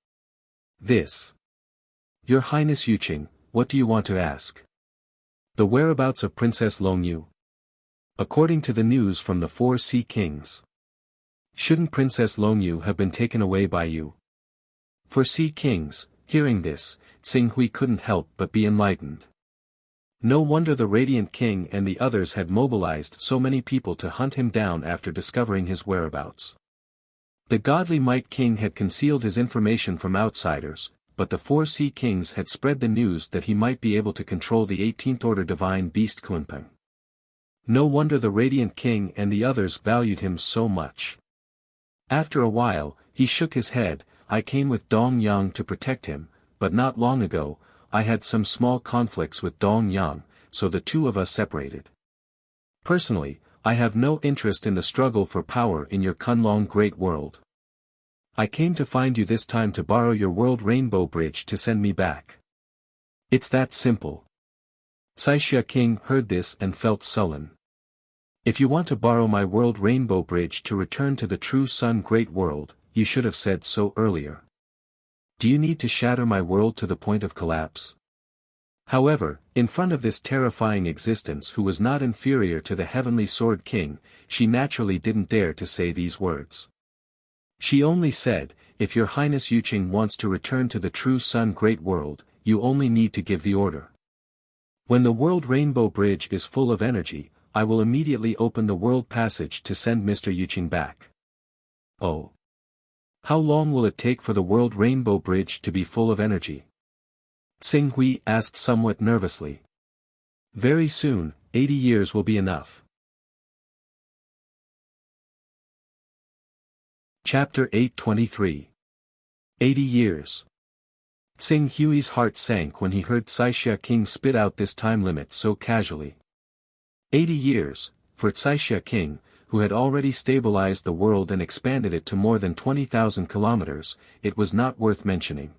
Your Highness Yuqing, what do you want to ask? The whereabouts of Princess Longyu? According to the news from the 4 Sea Kings. Shouldn't Princess Longyu have been taken away by you? For Sea Kings, hearing this, Xing Hui couldn't help but be enlightened. No wonder the Radiant King and the others had mobilized so many people to hunt him down after discovering his whereabouts. The godly Might King had concealed his information from outsiders, but the 4 Sea Kings had spread the news that he might be able to control the 18th order divine beast Kunpeng. No wonder the Radiant King and the others valued him so much. After a while, he shook his head. I came with Dong Yang to protect him, but not long ago, I had some small conflicts with Dong Yang, so the two of us separated. Personally, I have no interest in the struggle for power in your Kunlong Great World. I came to find you this time to borrow your World Rainbow Bridge to send me back. It's that simple. Caixia King heard this and felt sullen. If you want to borrow my World Rainbow Bridge to return to the True Sun Great World, you should have said so earlier. Do you need to shatter my world to the point of collapse? However, in front of this terrifying existence who was not inferior to the Heavenly Sword King, she naturally didn't dare to say these words. She only said, if your Highness Yuqing wants to return to the True Sun Great World, you only need to give the order. When the World Rainbow Bridge is full of energy, I will immediately open the World Passage to send Mr. Yuqing back. Oh. How long will it take for the World Rainbow Bridge to be full of energy? Xing Hui asked somewhat nervously. Very soon, 80 years will be enough. Chapter 823. 80 years. Xing Hui's heart sank when he heard Caixia King spit out this time limit so casually. 80 years, for Caixia King, who had already stabilized the world and expanded it to more than 20,000 kilometers, it was not worth mentioning.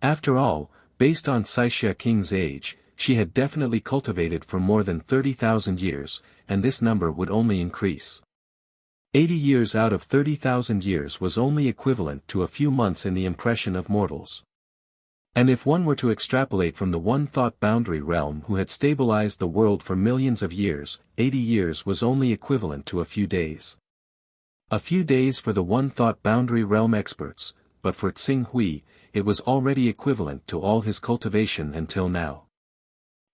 After all, based on Caixia King's age, she had definitely cultivated for more than 30,000 years, and this number would only increase. 80 years out of 30,000 years was only equivalent to a few months in the impression of mortals. And if one were to extrapolate from the one-thought boundary realm who had stabilized the world for millions of years, 80 years was only equivalent to a few days. A few days for the one-thought boundary realm experts, but for Xing Hui, it was already equivalent to all his cultivation until now.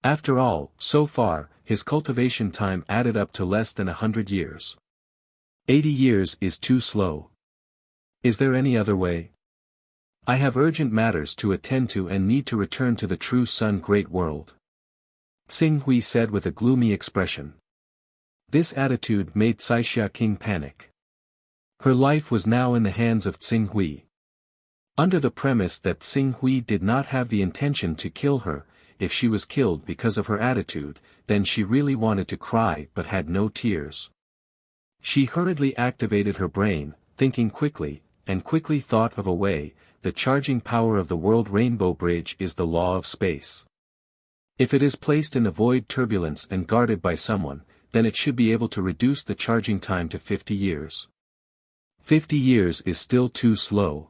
After all, so far, his cultivation time added up to less than 100 years. 80 years is too slow. Is there any other way? I have urgent matters to attend to and need to return to the true Sun Great World. Xing Hui said with a gloomy expression. This attitude made Caixia King panic. Her life was now in the hands of Xing Hui. Under the premise that Xing Hui did not have the intention to kill her, if she was killed because of her attitude, then she really wanted to cry but had no tears. She hurriedly activated her brain, thinking quickly, and quickly thought of a way. The charging power of the World Rainbow Bridge is the law of space. If it is placed in a void turbulence and guarded by someone, then it should be able to reduce the charging time to 50 years. 50 years is still too slow.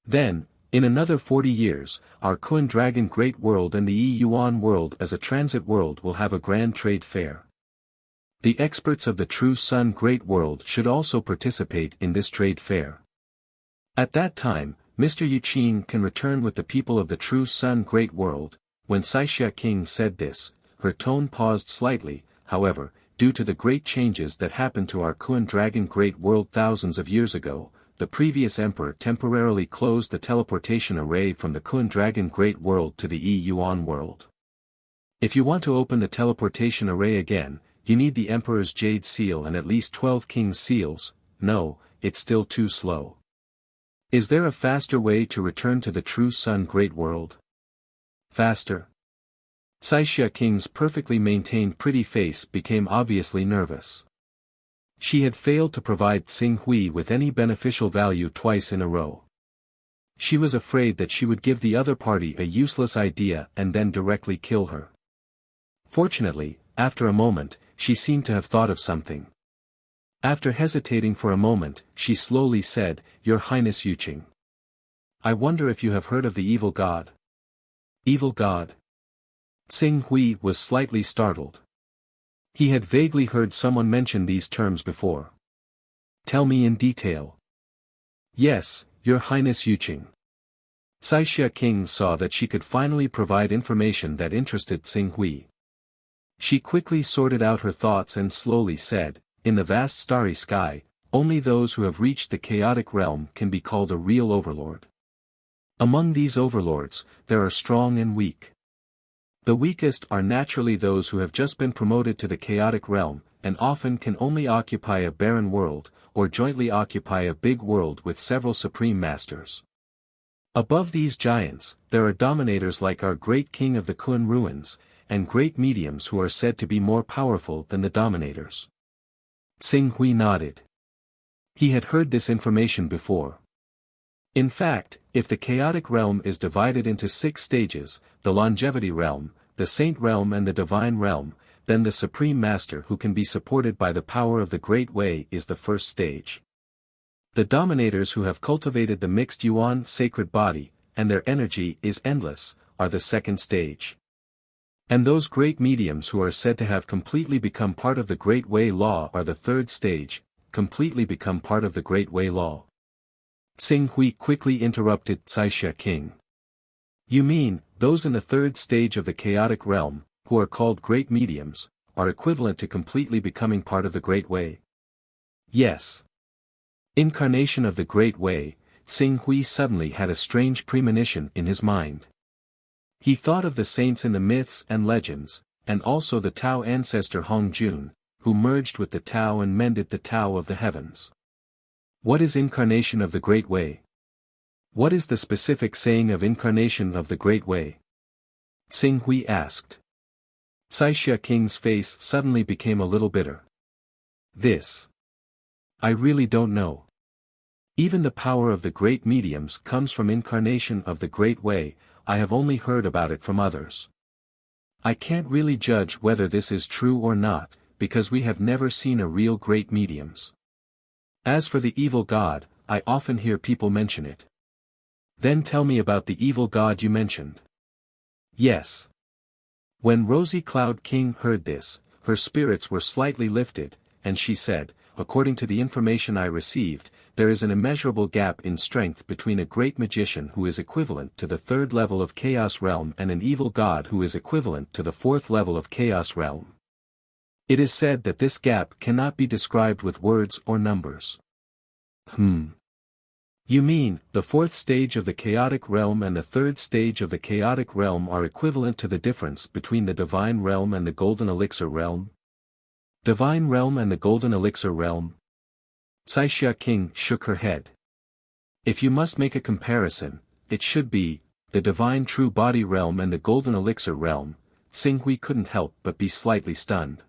Then, in another 40 years, our Kun Dragon Great World and the Hunyuan world as a transit world will have a grand trade fair. The experts of the true Sun Great World should also participate in this trade fair. At that time, Mr. Yuqing can return with the people of the true Sun Great World. When Caixia King said this, her tone paused slightly. However, due to the great changes that happened to our Kun Dragon Great World thousands of years ago, the previous emperor temporarily closed the teleportation array from the Kun Dragon Great World to the Yuan world. If you want to open the teleportation array again, you need the Emperor's Jade Seal and at least 12 King's Seals. No, it's still too slow. Is there a faster way to return to the true Sun Great World? Faster? Caixia King's perfectly maintained pretty face became obviously nervous. She had failed to provide Xing Hui with any beneficial value twice in a row. She was afraid that she would give the other party a useless idea and then directly kill her. Fortunately, after a moment, she seemed to have thought of something. After hesitating for a moment, she slowly said, Your Highness Yuqing. I wonder if you have heard of the evil god. Evil god? Xing Hui was slightly startled. He had vaguely heard someone mention these terms before. Tell me in detail. Yes, Your Highness Yuqing. Caixia King saw that she could finally provide information that interested Xing Hui. She quickly sorted out her thoughts and slowly said, In the vast starry sky, only those who have reached the chaotic realm can be called a real overlord. Among these overlords, there are strong and weak. The weakest are naturally those who have just been promoted to the chaotic realm, and often can only occupy a barren world, or jointly occupy a big world with several supreme masters. Above these giants, there are dominators like our great king of the Kun ruins, and great mediums who are said to be more powerful than the dominators. Xing Hui nodded. He had heard this information before. In fact, if the chaotic realm is divided into 6 stages, the longevity realm, the saint realm and the divine realm, then the supreme master who can be supported by the power of the Great Way is the first stage. The dominators who have cultivated the mixed Yuan sacred body, and their energy is endless, are the second stage. And those great mediums who are said to have completely become part of the Great Way Law are the third stage, completely become part of the Great Way Law. Xing Hui quickly interrupted Caixia King. You mean, those in the third stage of the chaotic realm, who are called great mediums, are equivalent to completely becoming part of the Great Way? Yes. Incarnation of the Great Way, Xing Hui suddenly had a strange premonition in his mind. He thought of the saints in the myths and legends, and also the Tao ancestor Hongjun, who merged with the Tao and mended the Tao of the heavens. What is incarnation of the Great Way? What is the specific saying of incarnation of the Great Way? Xing Hui asked. Caixia King's face suddenly became a little bitter. This. I really don't know. Even the power of the great mediums comes from incarnation of the Great Way. I have only heard about it from others. I can't really judge whether this is true or not, because we have never seen a real great mediums. As for the evil god, I often hear people mention it. Then tell me about the evil god you mentioned. Yes. When Rosy Cloud King heard this, her spirits were slightly lifted, and she said, according to the information I received, there is an immeasurable gap in strength between a great magician who is equivalent to the third level of Chaos Realm and an evil god who is equivalent to the fourth level of Chaos Realm. It is said that this gap cannot be described with words or numbers. You mean, the fourth stage of the chaotic realm and the third stage of the chaotic realm are equivalent to the difference between the divine realm and the golden elixir realm? Divine realm and the golden elixir realm? Caixia King shook her head. If you must make a comparison, it should be, the divine true body realm and the golden elixir realm. Xing Hui couldn't help but be slightly stunned.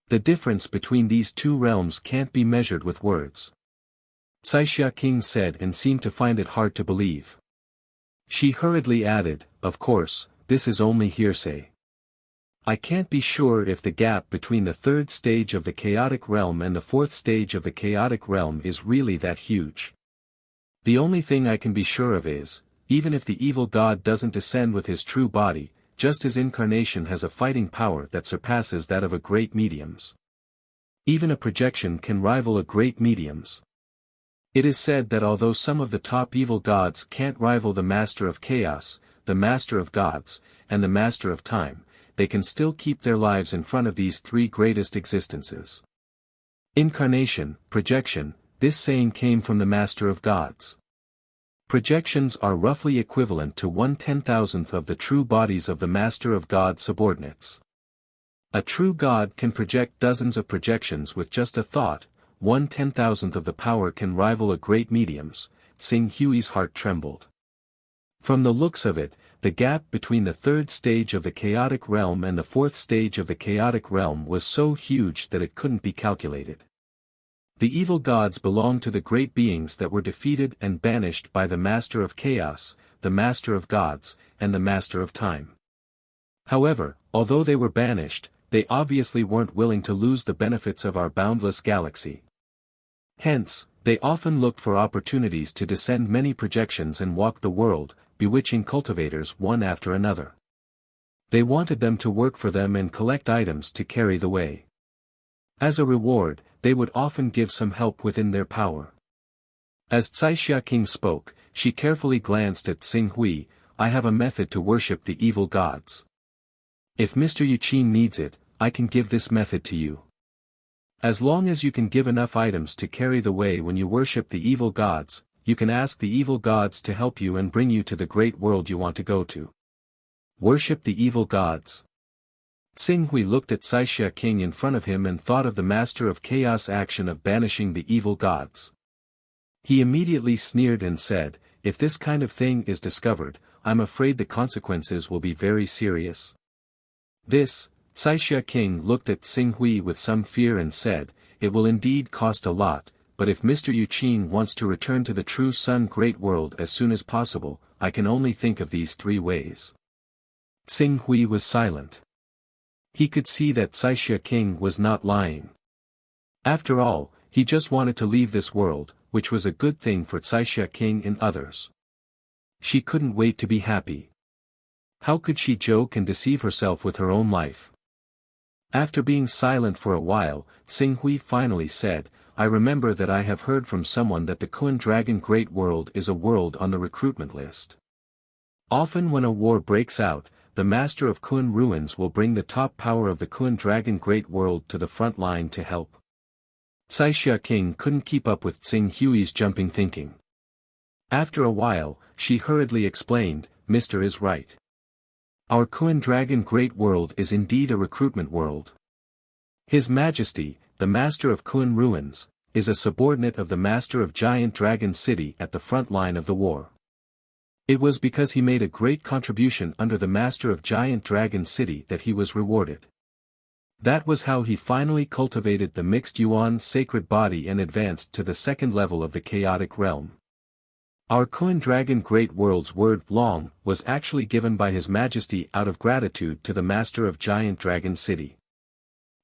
The difference between these two realms can't be measured with words. Caixia King said and seemed to find it hard to believe. She hurriedly added, of course, this is only hearsay. I can't be sure if the gap between the third stage of the chaotic realm and the fourth stage of the chaotic realm is really that huge. The only thing I can be sure of is, even if the evil god doesn't descend with his true body, just his incarnation has a fighting power that surpasses that of a great medium's. Even a projection can rival a great medium's. It is said that although some of the top evil gods can't rival the Master of Chaos, the Master of Gods, and the Master of Time, they can still keep their lives in front of these three greatest existences. Incarnation, projection, this saying came from the Master of Gods. Projections are roughly equivalent to 1/10,000th of the true bodies of the Master of God subordinates. A true god can project dozens of projections with just a thought. 1/10,000th of the power can rival a great medium's. Xing Hui's heart trembled. From the looks of it, the gap between the third stage of the chaotic realm and the fourth stage of the chaotic realm was so huge that it couldn't be calculated. The evil gods belonged to the great beings that were defeated and banished by the Master of Chaos, the Master of Gods, and the Master of Time. However, although they were banished, they obviously weren't willing to lose the benefits of our boundless galaxy. Hence, they often looked for opportunities to descend many projections and walk the world, bewitching cultivators one after another. They wanted them to work for them and collect items to carry the way. As a reward, they would often give some help within their power. As Caixia King spoke, she carefully glanced at Xing Hui. I have a method to worship the evil gods. If Mr. Yuqin needs it, I can give this method to you. As long as you can give enough items to carry the way when you worship the evil gods, you can ask the evil gods to help you and bring you to the great world you want to go to. Worship the evil gods. Xing Hui looked at Caixia King in front of him and thought of the Master of Chaos action of banishing the evil gods. He immediately sneered and said, if this kind of thing is discovered, I'm afraid the consequences will be very serious. This, Caixia King looked at Xing Hui with some fear and said, it will indeed cost a lot, but if Mr. Yuqin wants to return to the true Sun Great World as soon as possible, I can only think of these three ways. Xing Hui was silent. He could see that Caixia King was not lying. After all, he just wanted to leave this world, which was a good thing for Caixia King and others. She couldn't wait to be happy. How could she joke and deceive herself with her own life? After being silent for a while, Xing Hui finally said, I remember that I have heard from someone that the Kun Dragon Great World is a world on the recruitment list. Often when a war breaks out, the master of Kun ruins will bring the top power of the Kun Dragon Great World to the front line to help. Caixia King couldn't keep up with Tsing Hui's jumping thinking. After a while, she hurriedly explained, Mr. is right. Our Kun Dragon Great World is indeed a recruitment world. His Majesty, the Master of Kun Ruins, is a subordinate of the Master of Giant Dragon City at the front line of the war. It was because he made a great contribution under the Master of Giant Dragon City that he was rewarded. That was how he finally cultivated the mixed Yuan sacred body and advanced to the second level of the chaotic realm. Our Kun Dragon Great World's word long was actually given by His Majesty out of gratitude to the Master of Giant Dragon City.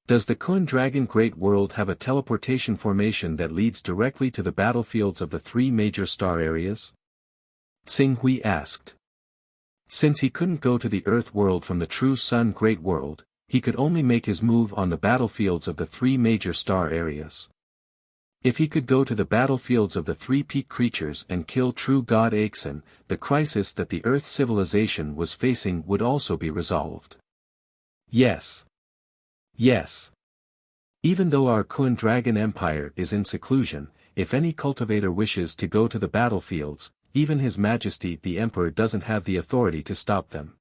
Does the Kun Dragon Great World have a teleportation formation that leads directly to the battlefields of the three major star areas? Tsing Hui asked. Since he couldn't go to the Earth world from the True Sun Great World, he could only make his move on the battlefields of the three major star areas. If he could go to the battlefields of the three peak creatures and kill True God Aixen, the crisis that the Earth civilization was facing would also be resolved. Yes. Yes. Even though our Kun Dragon Empire is in seclusion, if any cultivator wishes to go to the battlefields, even His Majesty the Emperor doesn't have the authority to stop them.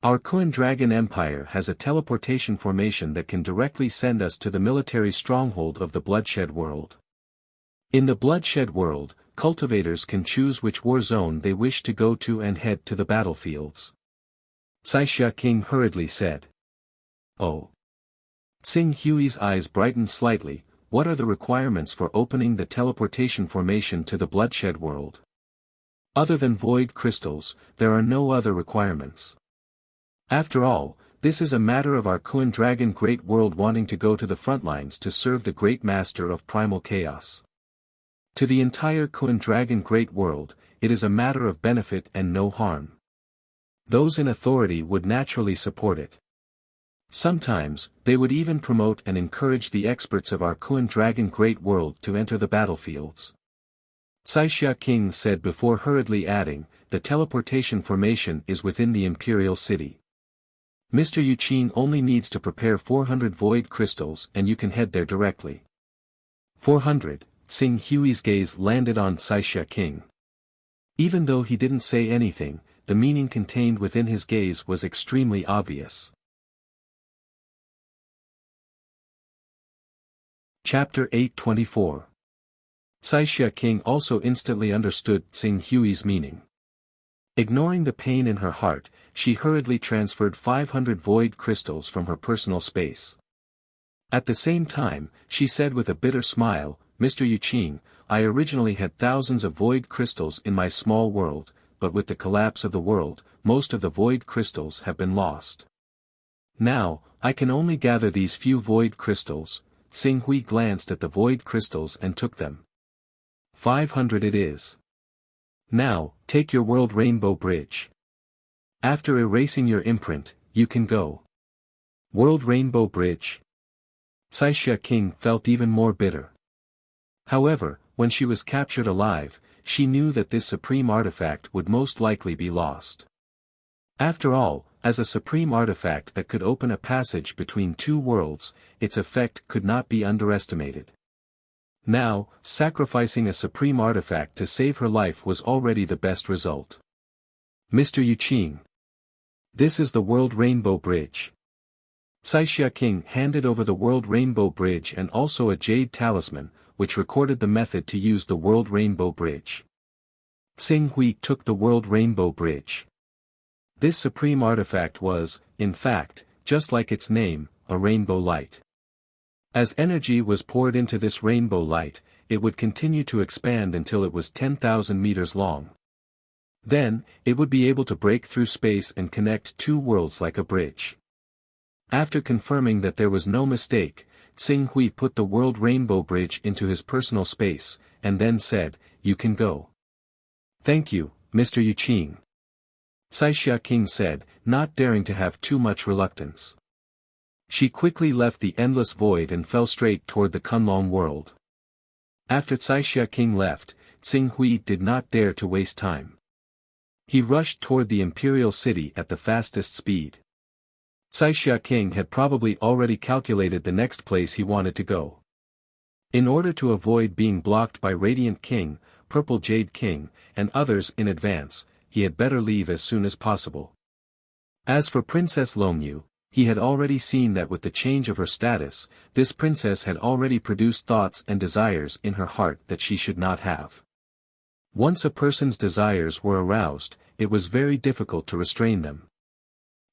Our Kun Dragon Empire has a teleportation formation that can directly send us to the military stronghold of the Bloodshed World. In the Bloodshed World, cultivators can choose which war zone they wish to go to and head to the battlefields. Caixia King hurriedly said. Oh. Tsing Hui's eyes brightened slightly. What are the requirements for opening the teleportation formation to the Bloodshed World? Other than void crystals, there are no other requirements. After all, this is a matter of our Kun Dragon Great World wanting to go to the front lines to serve the Great Master of Primal Chaos. To the entire Kun Dragon Great World, it is a matter of benefit and no harm. Those in authority would naturally support it. Sometimes, they would even promote and encourage the experts of our Kun Dragon Great World to enter the battlefields. Caixia King said before hurriedly adding, the teleportation formation is within the Imperial City. Mr. Yuqin only needs to prepare 400 void crystals and you can head there directly. 400, Tsing Hui's gaze landed on Caixia King. Even though he didn't say anything, the meaning contained within his gaze was extremely obvious. Chapter 824. Caixia King also instantly understood Tsing Hui's meaning. Ignoring the pain in her heart, she hurriedly transferred 500 void crystals from her personal space. At the same time, she said with a bitter smile, Mr. Yuqin, I originally had thousands of void crystals in my small world, but with the collapse of the world, most of the void crystals have been lost. Now, I can only gather these few void crystals. Tsing Hui glanced at the void crystals and took them. 500 it is. Now, take your World Rainbow Bridge. After erasing your imprint, you can go. World Rainbow Bridge. Caixia King felt even more bitter. However, when she was captured alive, she knew that this supreme artifact would most likely be lost. After all, as a supreme artifact that could open a passage between two worlds, its effect could not be underestimated. Now, sacrificing a supreme artifact to save her life was already the best result. Mr. Yuqin. This is the World Rainbow Bridge. Caixia King handed over the World Rainbow Bridge and also a jade talisman, which recorded the method to use the World Rainbow Bridge. Tsing Hui took the World Rainbow Bridge. This supreme artifact was, in fact, just like its name, a rainbow light. As energy was poured into this rainbow light, it would continue to expand until it was 10,000 meters long. Then, it would be able to break through space and connect two worlds like a bridge. After confirming that there was no mistake, Tsing Hui put the World Rainbow Bridge into his personal space, and then said, You can go. Thank you, Mr. Yuqin. Caixia King said, not daring to have too much reluctance. She quickly left the endless void and fell straight toward the Kunlong world. After Caixia King left, Tsing Hui did not dare to waste time. He rushed toward the imperial city at the fastest speed. Caixia King had probably already calculated the next place he wanted to go. In order to avoid being blocked by Radiant King, Purple Jade King, and others in advance, he had better leave as soon as possible. As for Princess Longyu, he had already seen that with the change of her status, this princess had already produced thoughts and desires in her heart that she should not have. Once a person's desires were aroused, it was very difficult to restrain them.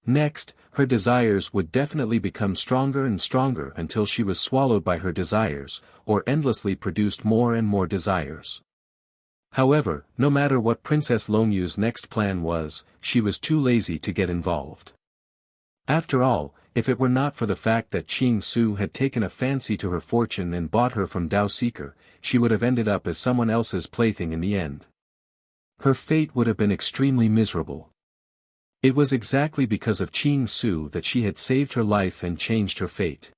Next, her desires would definitely become stronger and stronger until she was swallowed by her desires, or endlessly produced more and more desires. However, no matter what Princess Longyu's next plan was, she was too lazy to get involved. After all, if it were not for the fact that Qing Su had taken a fancy to her fortune and bought her from Dao Seeker, she would have ended up as someone else's plaything in the end. Her fate would have been extremely miserable. It was exactly because of Qing Su that she had saved her life and changed her fate.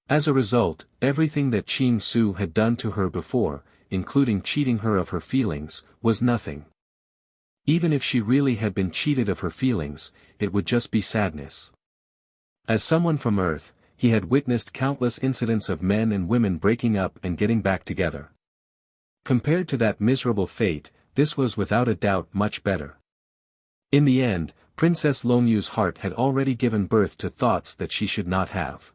As a result, everything that Qing Su had done to her before, including cheating her of her feelings, was nothing. Even if she really had been cheated of her feelings, it would just be sadness. As someone from Earth, he had witnessed countless incidents of men and women breaking up and getting back together. Compared to that miserable fate, this was without a doubt much better. In the end, Princess Longyu's heart had already given birth to thoughts that she should not have.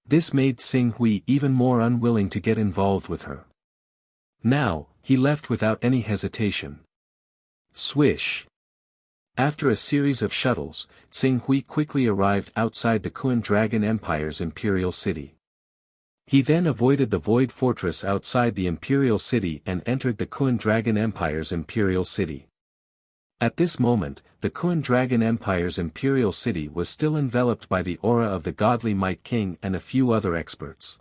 This made Xing Hui even more unwilling to get involved with her. Now, he left without any hesitation. Swish! After a series of shuttles, Xing Hui quickly arrived outside the Kun Dragon Empire's imperial city. He then avoided the Void Fortress outside the imperial city and entered the Kun Dragon Empire's imperial city. At this moment, the Kun Dragon Empire's imperial city was still enveloped by the aura of the godly Might King and a few other experts.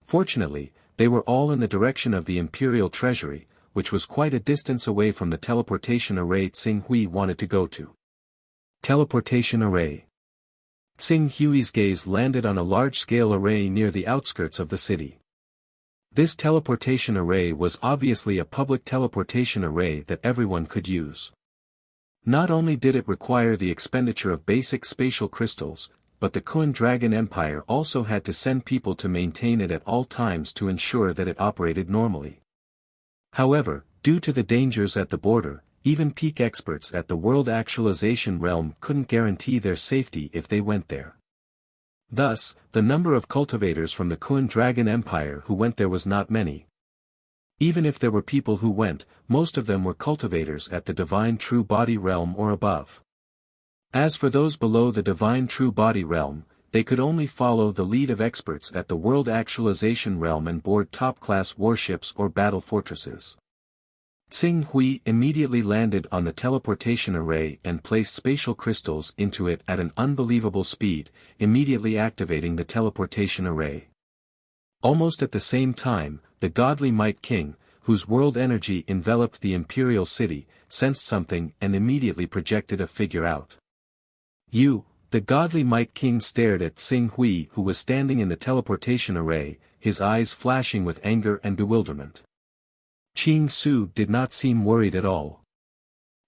Fortunately, they were all in the direction of the imperial treasury, which was quite a distance away from the teleportation array Xing Hui wanted to go to. Teleportation array. Xing Hui's gaze landed on a large-scale array near the outskirts of the city. This teleportation array was obviously a public teleportation array that everyone could use. Not only did it require the expenditure of basic spatial crystals, but the Kun Dragon Empire also had to send people to maintain it at all times to ensure that it operated normally. However, due to the dangers at the border, even peak experts at the World Actualization Realm couldn't guarantee their safety if they went there. Thus, the number of cultivators from the Kun Dragon Empire who went there was not many. Even if there were people who went, most of them were cultivators at the Divine True Body Realm or above. As for those below the Divine True Body Realm, they could only follow the lead of experts at the World Actualization Realm and board top-class warships or battle fortresses. Xing Hui immediately landed on the teleportation array and placed spatial crystals into it at an unbelievable speed, immediately activating the teleportation array. Almost at the same time, the godly Might King, whose world energy enveloped the imperial city, sensed something and immediately projected a figure out. The godly Might King stared at Xing Hui, who was standing in the teleportation array, his eyes flashing with anger and bewilderment. Qing Su did not seem worried at all.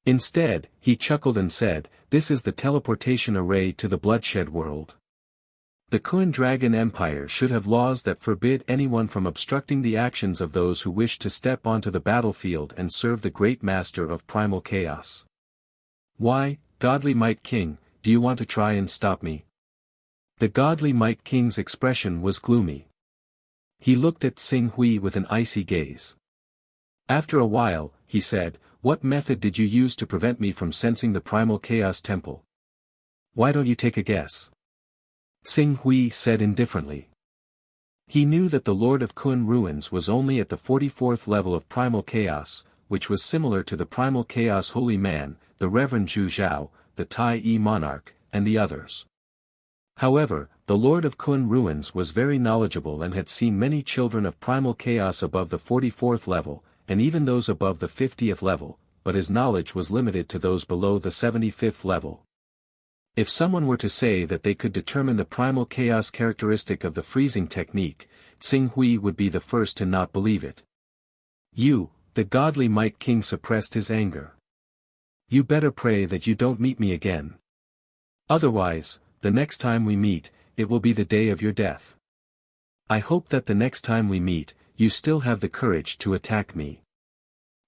Instead, he chuckled and said, "This is the teleportation array to the bloodshed world. The Kun Dragon Empire should have laws that forbid anyone from obstructing the actions of those who wish to step onto the battlefield and serve the great master of primal chaos. Why, godly Might King, do you want to try and stop me?" The godly Might King's expression was gloomy. He looked at Xing Hui with an icy gaze. After a while, he said, "What method did you use to prevent me from sensing the primal chaos temple? Why don't you take a guess?" Xing Hui said indifferently. He knew that the Lord of Kun Ruins was only at the 44th level of primal chaos, which was similar to the primal chaos holy man, the Reverend Zhu Zhao, the Tai Yi monarch, and the others. However, the Lord of Kun Ruins was very knowledgeable and had seen many children of primal chaos above the 44th level, and even those above the 50th level, but his knowledge was limited to those below the 75th level. If someone were to say that they could determine the primal chaos characteristic of the freezing technique, Xing Hui would be the first to not believe it. The godly Might King suppressed his anger. You better pray that you don't meet me again. Otherwise, the next time we meet, it will be the day of your death. I hope that the next time we meet, you still have the courage to attack me."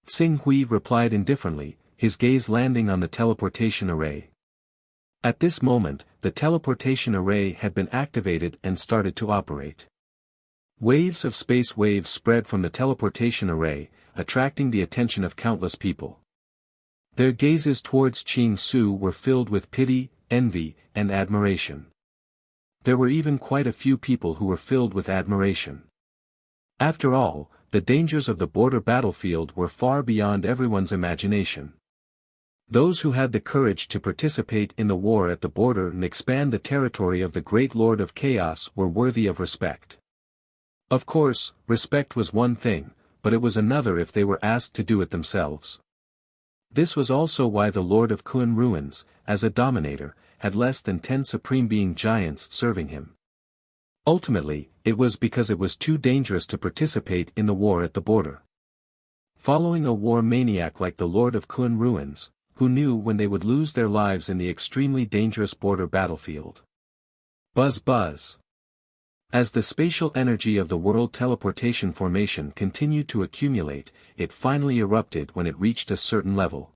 Xing Hui replied indifferently, his gaze landing on the teleportation array. At this moment, the teleportation array had been activated and started to operate. Waves of space waves spread from the teleportation array, attracting the attention of countless people. Their gazes towards Qing Su were filled with pity, envy, and admiration. There were even quite a few people who were filled with admiration. After all, the dangers of the border battlefield were far beyond everyone's imagination. Those who had the courage to participate in the war at the border and expand the territory of the Great Lord of Chaos were worthy of respect. Of course, respect was one thing, but it was another if they were asked to do it themselves. This was also why the Lord of Kun Ruins, as a dominator, had less than 10 supreme being giants serving him. Ultimately, it was because it was too dangerous to participate in the war at the border. Following a war maniac like the Lord of Kun Ruins, who knew when they would lose their lives in the extremely dangerous border battlefield. Buzz buzz. As the spatial energy of the world teleportation formation continued to accumulate, it finally erupted when it reached a certain level.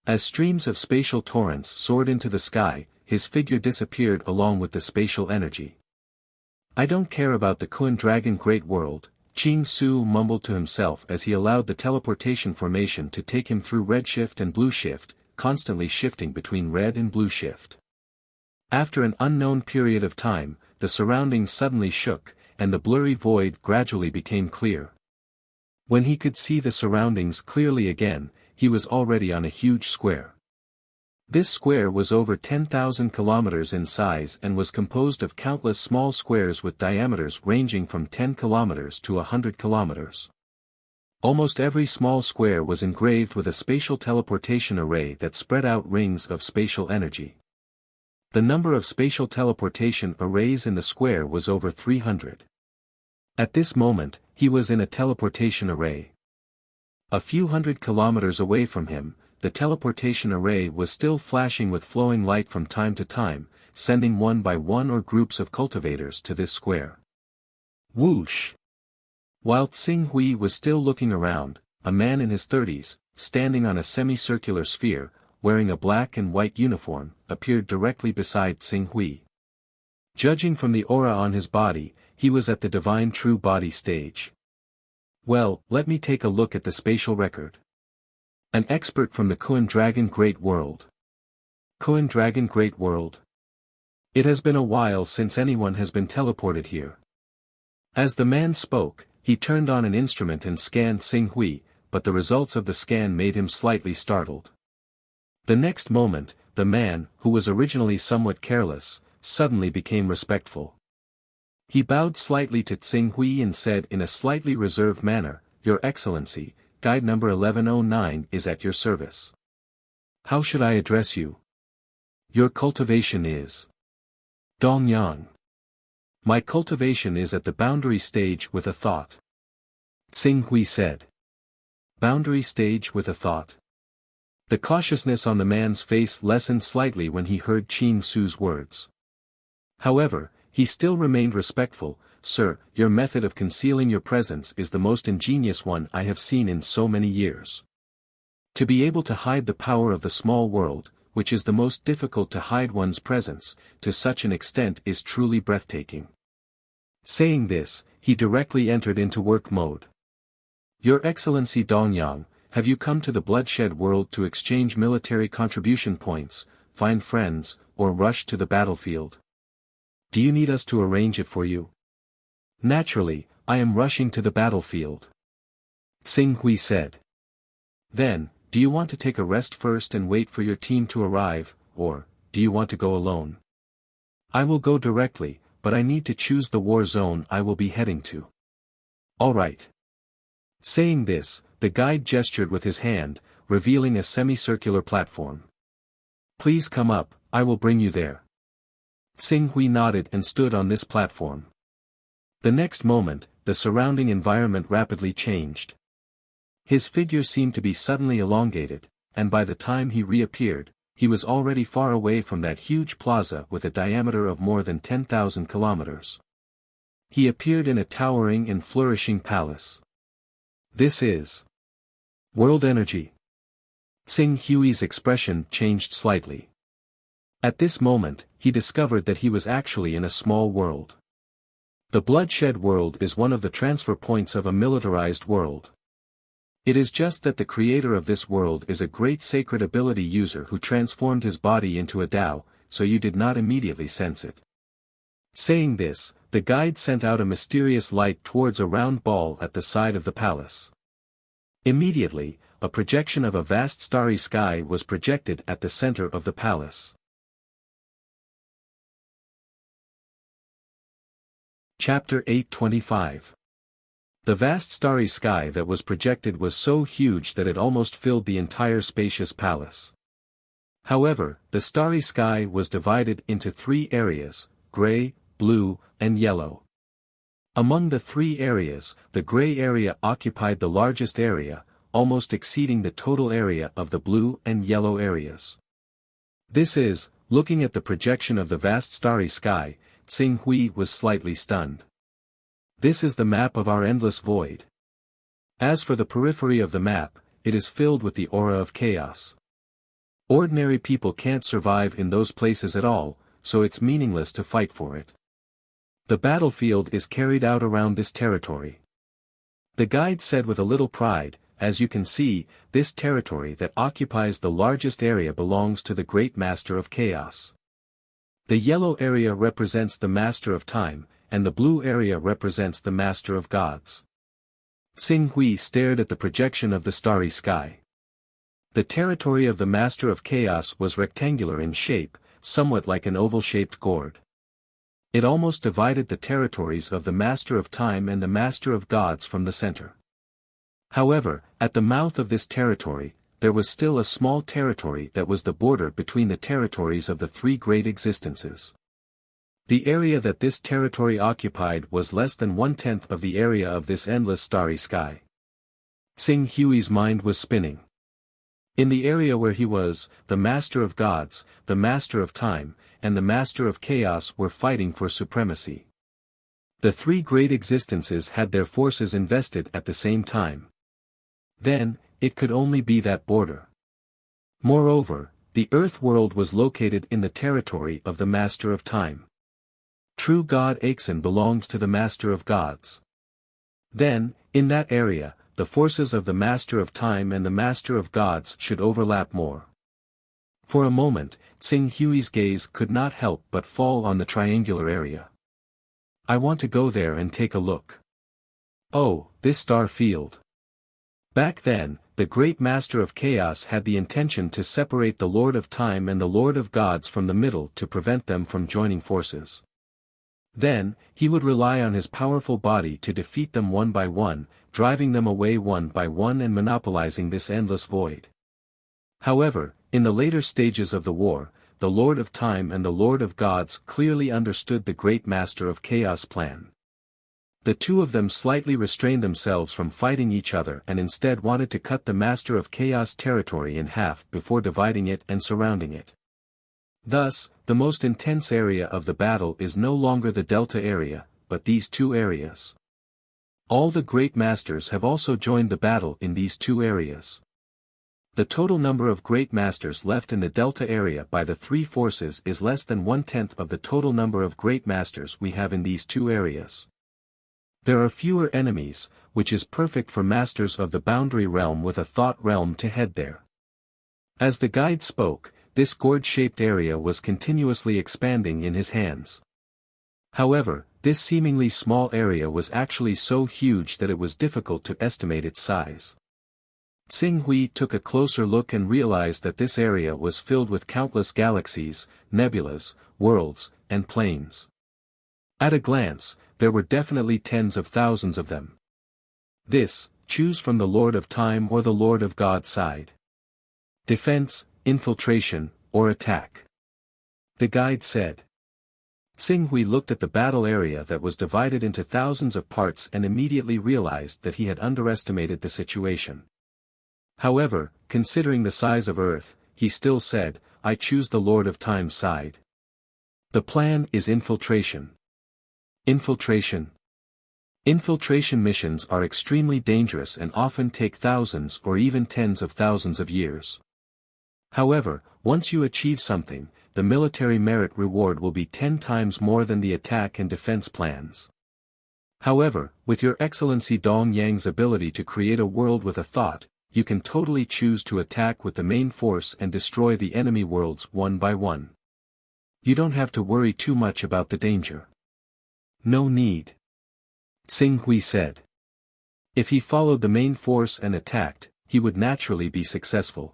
As streams of spatial torrents soared into the sky, his figure disappeared along with the spatial energy. "I don't care about the Kun Dragon Great World," Qing Su mumbled to himself as he allowed the teleportation formation to take him through red shift and blue shift, constantly shifting between red and blue shift. After an unknown period of time, the surroundings suddenly shook, and the blurry void gradually became clear. When he could see the surroundings clearly again, he was already on a huge square. This square was over 10,000 kilometers in size and was composed of countless small squares with diameters ranging from 10 kilometers to 100 kilometers. Almost every small square was engraved with a spatial teleportation array that spread out rings of spatial energy. The number of spatial teleportation arrays in the square was over 300. At this moment, he was in a teleportation array. A few hundred kilometers away from him, the teleportation array was still flashing with flowing light from time to time, sending one by one or groups of cultivators to this square. Whoosh! While Xing Hui was still looking around, a man in his 30s, standing on a semicircular sphere, wearing a black and white uniform, appeared directly beside Xing Hui. Judging from the aura on his body, he was at the Divine True Body stage. "Well, let me take a look at the spatial record." An expert from the Kun Dragon Great World. Kun Dragon Great World. It has been a while since anyone has been teleported here. As the man spoke, he turned on an instrument and scanned Xing Hui, but the results of the scan made him slightly startled. The next moment, the man, who was originally somewhat careless, suddenly became respectful. He bowed slightly to Xing Hui and said in a slightly reserved manner, "Your Excellency, guide number 1109 is at your service. How should I address you? Your cultivation is?" "Dongyang. My cultivation is at the boundary stage with a thought," Xing Hui said. Boundary stage with a thought. The cautiousness on the man's face lessened slightly when he heard Qing Su's words. However, he still remained respectful. "Sir, your method of concealing your presence is the most ingenious one I have seen in so many years. To be able to hide the power of the small world, which is the most difficult to hide one's presence, to such an extent is truly breathtaking." Saying this, he directly entered into work mode. "Your Excellency Dongyang, have you come to the bloodshed world to exchange military contribution points, find friends, or rush to the battlefield? Do you need us to arrange it for you?" "Naturally, I am rushing to the battlefield," Xing Hui said. "Then, do you want to take a rest first and wait for your team to arrive, or, do you want to go alone?" "I will go directly, but I need to choose the war zone I will be heading to." "All right." Saying this, the guide gestured with his hand, revealing a semicircular platform. "Please come up, I will bring you there." Xing Hui nodded and stood on this platform. The next moment, the surrounding environment rapidly changed. His figure seemed to be suddenly elongated, and by the time he reappeared, he was already far away from that huge plaza with a diameter of more than 10,000 kilometers. He appeared in a towering and flourishing palace. This is world energy. Xing Hui's expression changed slightly. At this moment, he discovered that he was actually in a small world. The bloodshed world is one of the transfer points of a militarized world. It is just that the creator of this world is a great sacred ability user who transformed his body into a Tao, so you did not immediately sense it. Saying this, the guide sent out a mysterious light towards a round ball at the side of the palace. Immediately, a projection of a vast starry sky was projected at the center of the palace. Chapter 825. The vast starry sky that was projected was so huge that it almost filled the entire spacious palace. However, the starry sky was divided into 3 areas, gray, blue, and yellow. Among the 3 areas, the gray area occupied the largest area, almost exceeding the total area of the blue and yellow areas. This is, looking at the projection of the vast starry sky, Xing Hui was slightly stunned. This is the map of our endless void. As for the periphery of the map, it is filled with the aura of chaos. Ordinary people can't survive in those places at all, so it's meaningless to fight for it. The battlefield is carried out around this territory. The guide said with a little pride, as you can see, this territory that occupies the largest area belongs to the great master of chaos. The yellow area represents the master of time, and the blue area represents the master of gods. Xing Hui stared at the projection of the starry sky. The territory of the master of chaos was rectangular in shape, somewhat like an oval-shaped gourd. It almost divided the territories of the master of time and the master of gods from the center. However, at the mouth of this territory, there was still a small territory that was the border between the territories of the 3 great existences. The area that this territory occupied was less than 1/10 of the area of this endless starry sky. Xing Hui's mind was spinning. In the area where he was, the master of gods, the master of time, and the master of chaos were fighting for supremacy. The 3 great existences had their forces invested at the same time. Then, it could only be that border. Moreover, the earth world was located in the territory of the master of time. True God Axon belonged to the master of gods. Then, in that area, the forces of the master of time and the master of gods should overlap more. For a moment, Xing Hui's gaze could not help but fall on the triangular area. I want to go there and take a look. Oh, this star field. Back then, the great master of chaos had the intention to separate the Lord of Time and the Lord of Gods from the middle to prevent them from joining forces. Then, he would rely on his powerful body to defeat them one by one, driving them away one by one and monopolizing this endless void. However, in the later stages of the war, the Lord of Time and the Lord of Gods clearly understood the great master of chaos plan. The 2 of them slightly restrained themselves from fighting each other and instead wanted to cut the master of chaos territory in half before dividing it and surrounding it. Thus, the most intense area of the battle is no longer the delta area, but these 2 areas. All the great masters have also joined the battle in these 2 areas. The total number of great masters left in the delta area by the 3 forces is less than 1/10 of the total number of great masters we have in these 2 areas. There are fewer enemies, which is perfect for masters of the boundary realm with a thought realm to head there. As the guide spoke, this gourd-shaped area was continuously expanding in his hands. However, this seemingly small area was actually so huge that it was difficult to estimate its size. Xing Hui took a closer look and realized that this area was filled with countless galaxies, nebulas, worlds, and planes. At a glance, there were definitely tens of thousands of them. This, choose from the Lord of Time or the Lord of God side. Defense, infiltration, or attack. The guide said. Xing Hui looked at the battle area that was divided into thousands of parts and immediately realized that he had underestimated the situation. However, considering the size of Earth, he still said, I choose the Lord of Time's side. The plan is infiltration. Infiltration. Infiltration missions are extremely dangerous and often take thousands or even tens of thousands of years. However, once you achieve something, the military merit reward will be 10 times more than the attack and defense plans. However, with your Excellency Dong Yang's ability to create a world with a thought, you can totally choose to attack with the main force and destroy the enemy worlds one by one. You don't have to worry too much about the danger. No need. Xing Hui said. If he followed the main force and attacked, he would naturally be successful.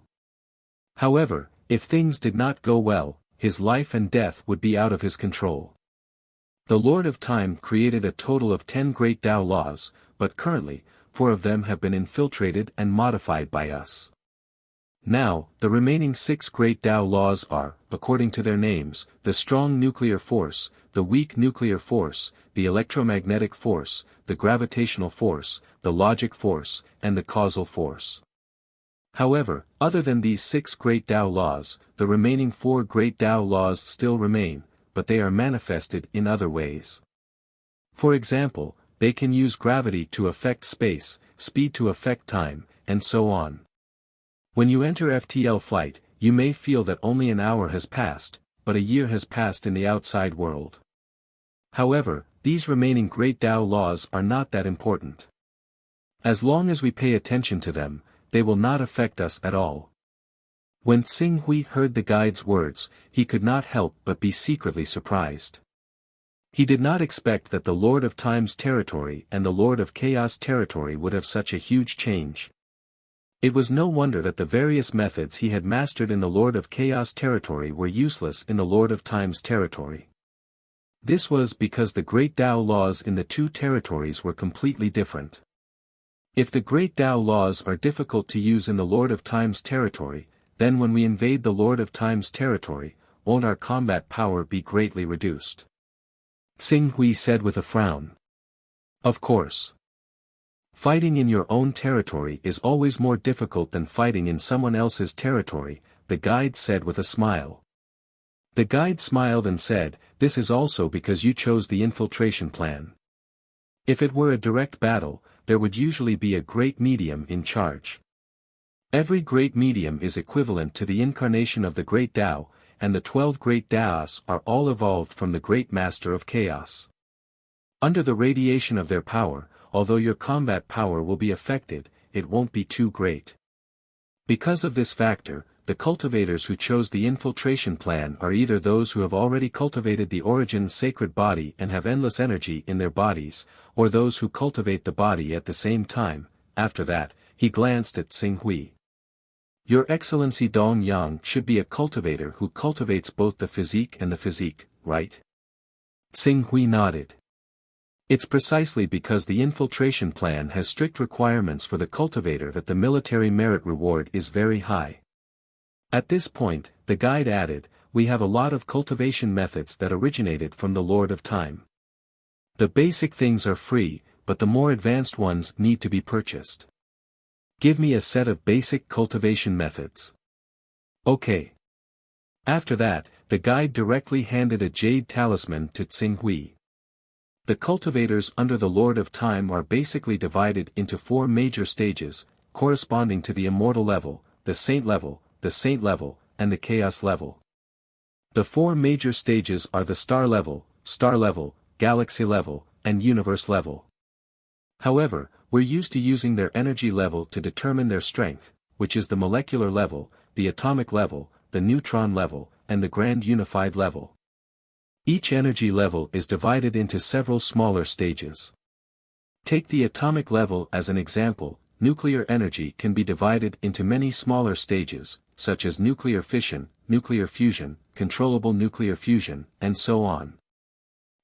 However, if things did not go well, his life and death would be out of his control. The Lord of Time created a total of 10 great Tao laws, but currently, 4 of them have been infiltrated and modified by us. Now, the remaining 6 great Tao laws are, according to their names, the strong nuclear force, the weak nuclear force, the electromagnetic force, the gravitational force, the logic force, and the causal force. However, other than these 6 great Tao laws, the remaining 4 great Tao laws still remain, but they are manifested in other ways. For example, they can use gravity to affect space, speed to affect time, and so on. When you enter FTL flight, you may feel that only an hour has passed, but a year has passed in the outside world. However, these remaining great Tao laws are not that important. As long as we pay attention to them, they will not affect us at all. When Xing Hui heard the guide's words, he could not help but be secretly surprised. He did not expect that the Lord of Time's territory and the Lord of Chaos territory would have such a huge change. It was no wonder that the various methods he had mastered in the Lord of Chaos territory were useless in the Lord of Time's territory. This was because the great Tao laws in the 2 territories were completely different. If the great Tao laws are difficult to use in the Lord of Time's territory, then when we invade the Lord of Time's territory, won't our combat power be greatly reduced? Xing Hui said with a frown. Of course. Fighting in your own territory is always more difficult than fighting in someone else's territory, the guide said with a smile. The guide smiled and said, this is also because you chose the infiltration plan. If it were a direct battle, there would usually be a great medium in charge. Every great medium is equivalent to the incarnation of the great Tao, and the 12 great Taos are all evolved from the great master of chaos. Under the radiation of their power, although your combat power will be affected, it won't be too great. Because of this factor, the cultivators who chose the infiltration plan are either those who have already cultivated the origin sacred body and have endless energy in their bodies, or those who cultivate the body at the same time. After that, he glanced at Xing Hui. Your Excellency Dong Yang should be a cultivator who cultivates both the physique and the physique, right? Xing Hui nodded. It's precisely because the infiltration plan has strict requirements for the cultivator that the military merit reward is very high. At this point, the guide added, we have a lot of cultivation methods that originated from the Lord of Time. The basic things are free, but the more advanced ones need to be purchased. Give me a set of basic cultivation methods. Okay. After that, the guide directly handed a jade talisman to Xing Hui. The cultivators under the Lord of Time are basically divided into 4 major stages, corresponding to the immortal level, the saint level, and the chaos level. The 4 major stages are the star level, galaxy level, and universe level. However, we're used to using their energy level to determine their strength, which is the molecular level, the atomic level, the neutron level, and the grand unified level. Each energy level is divided into several smaller stages. Take the atomic level as an example. Nuclear energy can be divided into many smaller stages, such as nuclear fission, nuclear fusion, controllable nuclear fusion, and so on.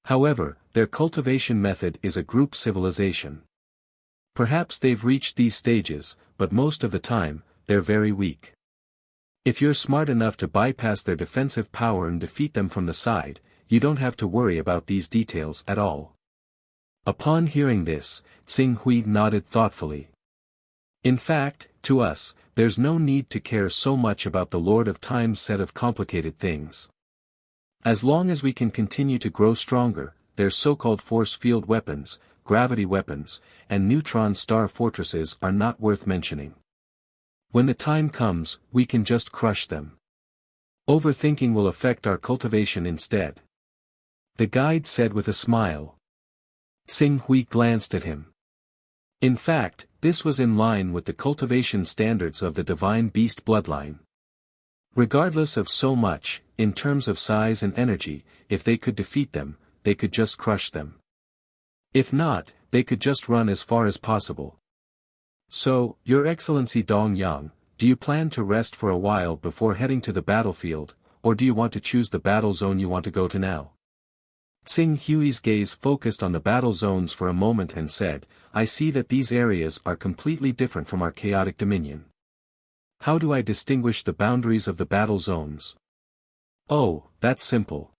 However, their cultivation method is a group civilization. Perhaps they've reached these stages, but most of the time, they're very weak. If you're smart enough to bypass their defensive power and defeat them from the side, you don't have to worry about these details at all. Upon hearing this, Xing Hui nodded thoughtfully. In fact, to us, There's no need to care so much about the Lord of Time's set of complicated things. As long as we can continue to grow stronger, their so-called force field weapons, gravity weapons, and neutron star fortresses are not worth mentioning. When the time comes, we can just crush them. Overthinking will affect our cultivation instead. The guide said with a smile. Xing Hui glanced at him. In fact, this was in line with the cultivation standards of the divine beast bloodline. Regardless of so much, in terms of size and energy, if they could defeat them, they could just crush them. If not, they could just run as far as possible. So, Your Excellency Dong Yang, do you plan to rest for a while before heading to the battlefield, or do you want to choose the battle zone you want to go to now? Xing Hui's gaze focused on the battle zones for a moment and said, I see that these areas are completely different from our chaotic dominion. How do I distinguish the boundaries of the battle zones? Oh, that's simple.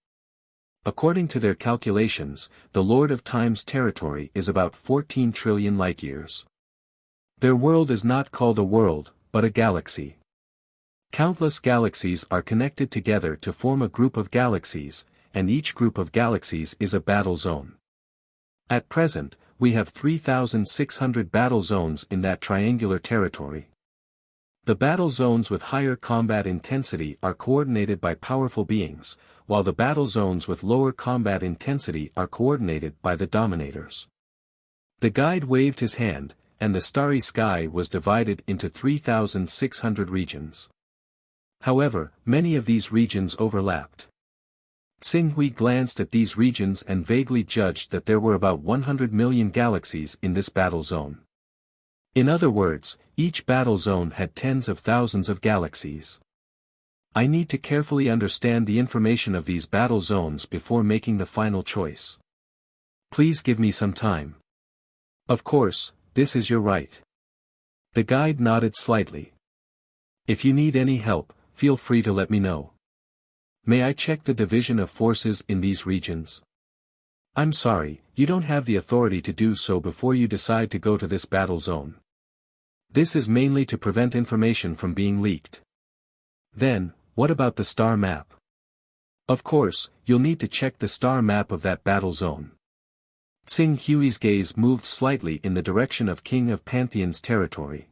According to their calculations, the Lord of Time's territory is about 14 trillion light-years. Their world is not called a world, but a galaxy. Countless galaxies are connected together to form a group of galaxies, and each group of galaxies is a battle zone. At present, we have 3,600 battle zones in that triangular territory. The battle zones with higher combat intensity are coordinated by powerful beings, while the battle zones with lower combat intensity are coordinated by the dominators. The guide waved his hand, and the starry sky was divided into 3,600 regions. However, many of these regions overlapped. Xing Hui glanced at these regions and vaguely judged that there were about 100 million galaxies in this battle zone. In other words, each battle zone had tens of thousands of galaxies. I need to carefully understand the information of these battle zones before making the final choice. Please give me some time. Of course, this is your right. The guide nodded slightly. If you need any help, feel free to let me know. May I check the division of forces in these regions? I'm sorry, you don't have the authority to do so before you decide to go to this battle zone. This is mainly to prevent information from being leaked. Then, what about the star map? Of course, you'll need to check the star map of that battle zone. Xing Hui's gaze moved slightly in the direction of King of Pantheon's territory.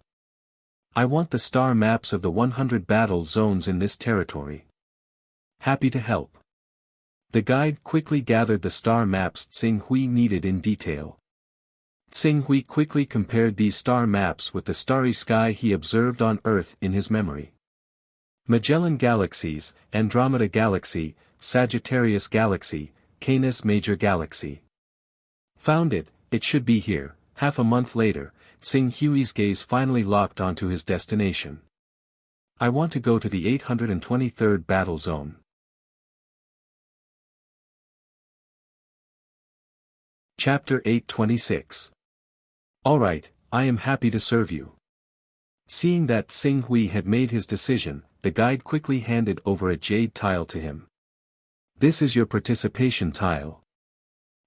I want the star maps of the 100 battle zones in this territory. Happy to help. The guide quickly gathered the star maps Xing Hui needed in detail. Xing Hui quickly compared these star maps with the starry sky he observed on Earth in his memory. Magellan Galaxies, Andromeda Galaxy, Sagittarius Galaxy, Canis Major Galaxy. Found it, it should be here. Half a month later, Xing Hui's gaze finally locked onto his destination. I want to go to the 823rd battle zone. Chapter 826. Alright, I am happy to serve you. Seeing that Xing Hui had made his decision, the guide quickly handed over a jade tile to him. This is your participation tile.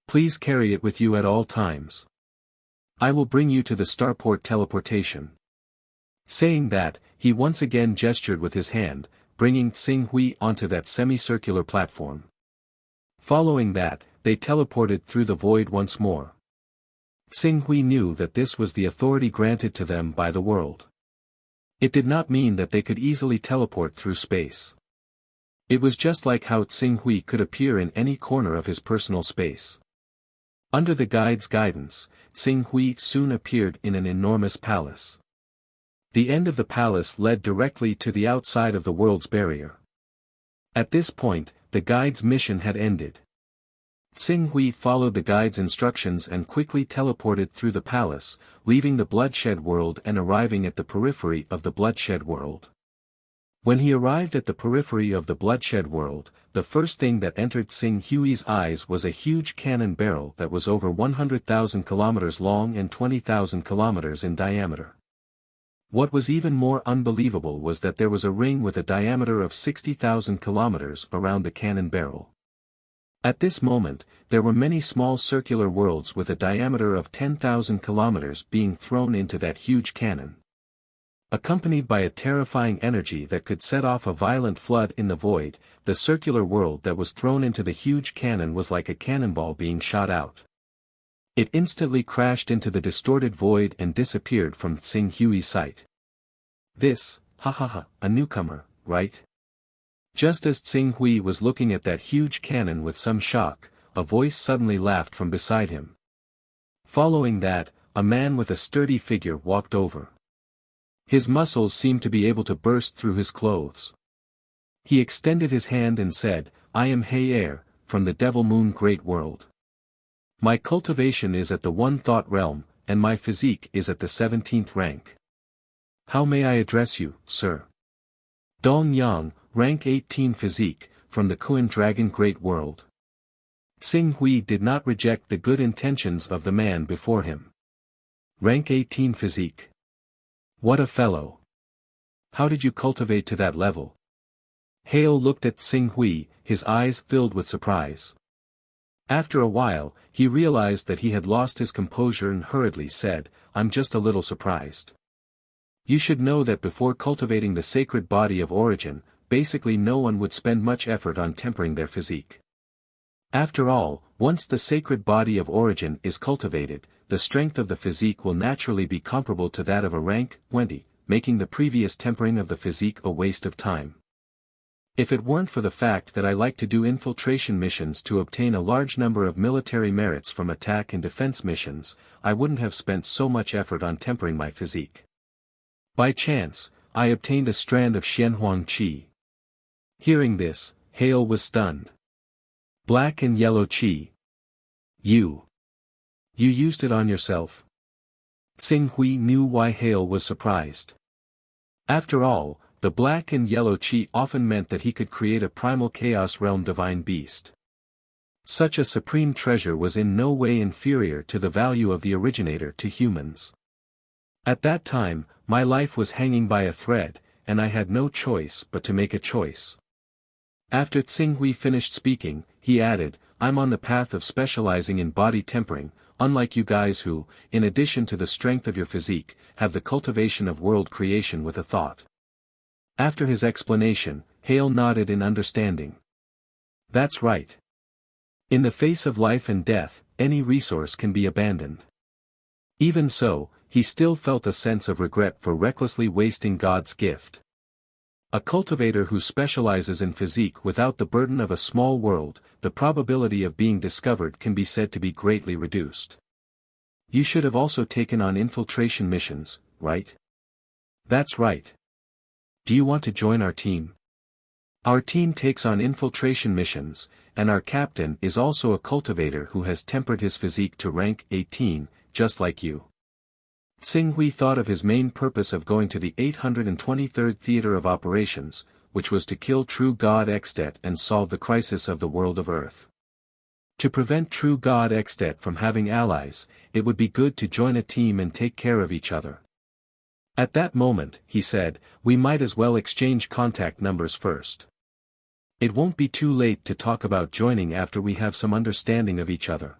Please carry it with you at all times. I will bring you to the starport teleportation. Saying that, he once again gestured with his hand, bringing Xing Hui onto that semicircular platform. Following that, they teleported through the void once more. Xing Hui knew that this was the authority granted to them by the world. It did not mean that they could easily teleport through space. It was just like how Xing Hui could appear in any corner of his personal space. Under the guide's guidance, Xing Hui soon appeared in an enormous palace. The end of the palace led directly to the outside of the world's barrier. At this point, the guide's mission had ended. Xing Hui followed the guide's instructions and quickly teleported through the palace, leaving the bloodshed world and arriving at the periphery of the bloodshed world. When he arrived at the periphery of the bloodshed world, the first thing that entered Xing Hui's eyes was a huge cannon barrel that was over 100,000 kilometers long and 20,000 kilometers in diameter. What was even more unbelievable was that there was a ring with a diameter of 60,000 kilometers around the cannon barrel. At this moment, there were many small circular worlds with a diameter of 10,000 kilometers being thrown into that huge cannon. Accompanied by a terrifying energy that could set off a violent flood in the void, the circular world that was thrown into the huge cannon was like a cannonball being shot out. It instantly crashed into the distorted void and disappeared from Tsing Hui's sight. This, a newcomer, right? Just as Tsing Hui was looking at that huge cannon with some shock, a voice suddenly laughed from beside him. Following that, a man with a sturdy figure walked over. His muscles seemed to be able to burst through his clothes. He extended his hand and said, "I am He Air, from the Devil Moon Great World. My cultivation is at the One Thought Realm, and my physique is at the 17th rank. How may I address you, sir?" Dong Yang, rank 18 physique, from the Kuan Dragon Great World. Tsing Hui did not reject the good intentions of the man before him. Rank 18 physique. What a fellow. How did you cultivate to that level? Hale looked at Tsing Hui, his eyes filled with surprise. After a while, he realized that he had lost his composure and hurriedly said, "I'm just a little surprised. You should know that before cultivating the sacred body of origin, basically no one would spend much effort on tempering their physique. After all, once the sacred body of origin is cultivated, the strength of the physique will naturally be comparable to that of a rank 20, making the previous tempering of the physique a waste of time. If it weren't for the fact that I like to do infiltration missions to obtain a large number of military merits from attack and defense missions, I wouldn't have spent so much effort on tempering my physique. By chance, I obtained a strand of Xianhuang Qi." Hearing this, Hale was stunned. Black and yellow Qi. You used it on yourself? Tsing Hui knew why Hale was surprised. After all, the black and yellow Qi often meant that he could create a primal chaos realm divine beast. Such a supreme treasure was in no way inferior to the value of the originator to humans. At that time, my life was hanging by a thread, and I had no choice but to make a choice. After Tsing Hui finished speaking, he added, "I'm on the path of specializing in body tempering, unlike you guys who, in addition to the strength of your physique, have the cultivation of world creation with a thought." After his explanation, Hale nodded in understanding. That's right. In the face of life and death, any resource can be abandoned. Even so, he still felt a sense of regret for recklessly wasting God's gift. A cultivator who specializes in physique without the burden of a small world, the probability of being discovered can be said to be greatly reduced. You should have also taken on infiltration missions, right? That's right. Do you want to join our team? Our team takes on infiltration missions, and our captain is also a cultivator who has tempered his physique to rank 18, just like you. Tsing Hui thought of his main purpose of going to the 823rd Theater of Operations, which was to kill True God Extet and solve the crisis of the world of Earth. To prevent True God Extet from having allies, it would be good to join a team and take care of each other. At that moment, he said, we might as well exchange contact numbers first. It won't be too late to talk about joining after we have some understanding of each other.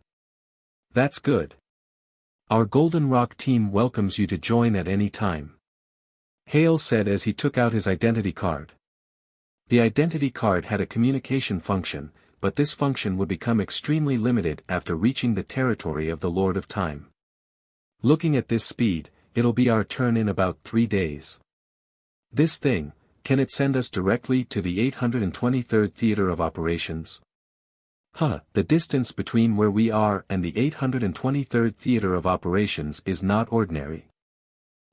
That's good. Our Golden Rock team welcomes you to join at any time. Hale said as he took out his identity card. The identity card had a communication function, but this function would become extremely limited after reaching the territory of the Lord of Time. Looking at this speed, it'll be our turn in about 3 days. This thing, can it send us directly to the 823rd Theater of Operations? The distance between where we are and the 823rd Theater of Operations is not ordinary.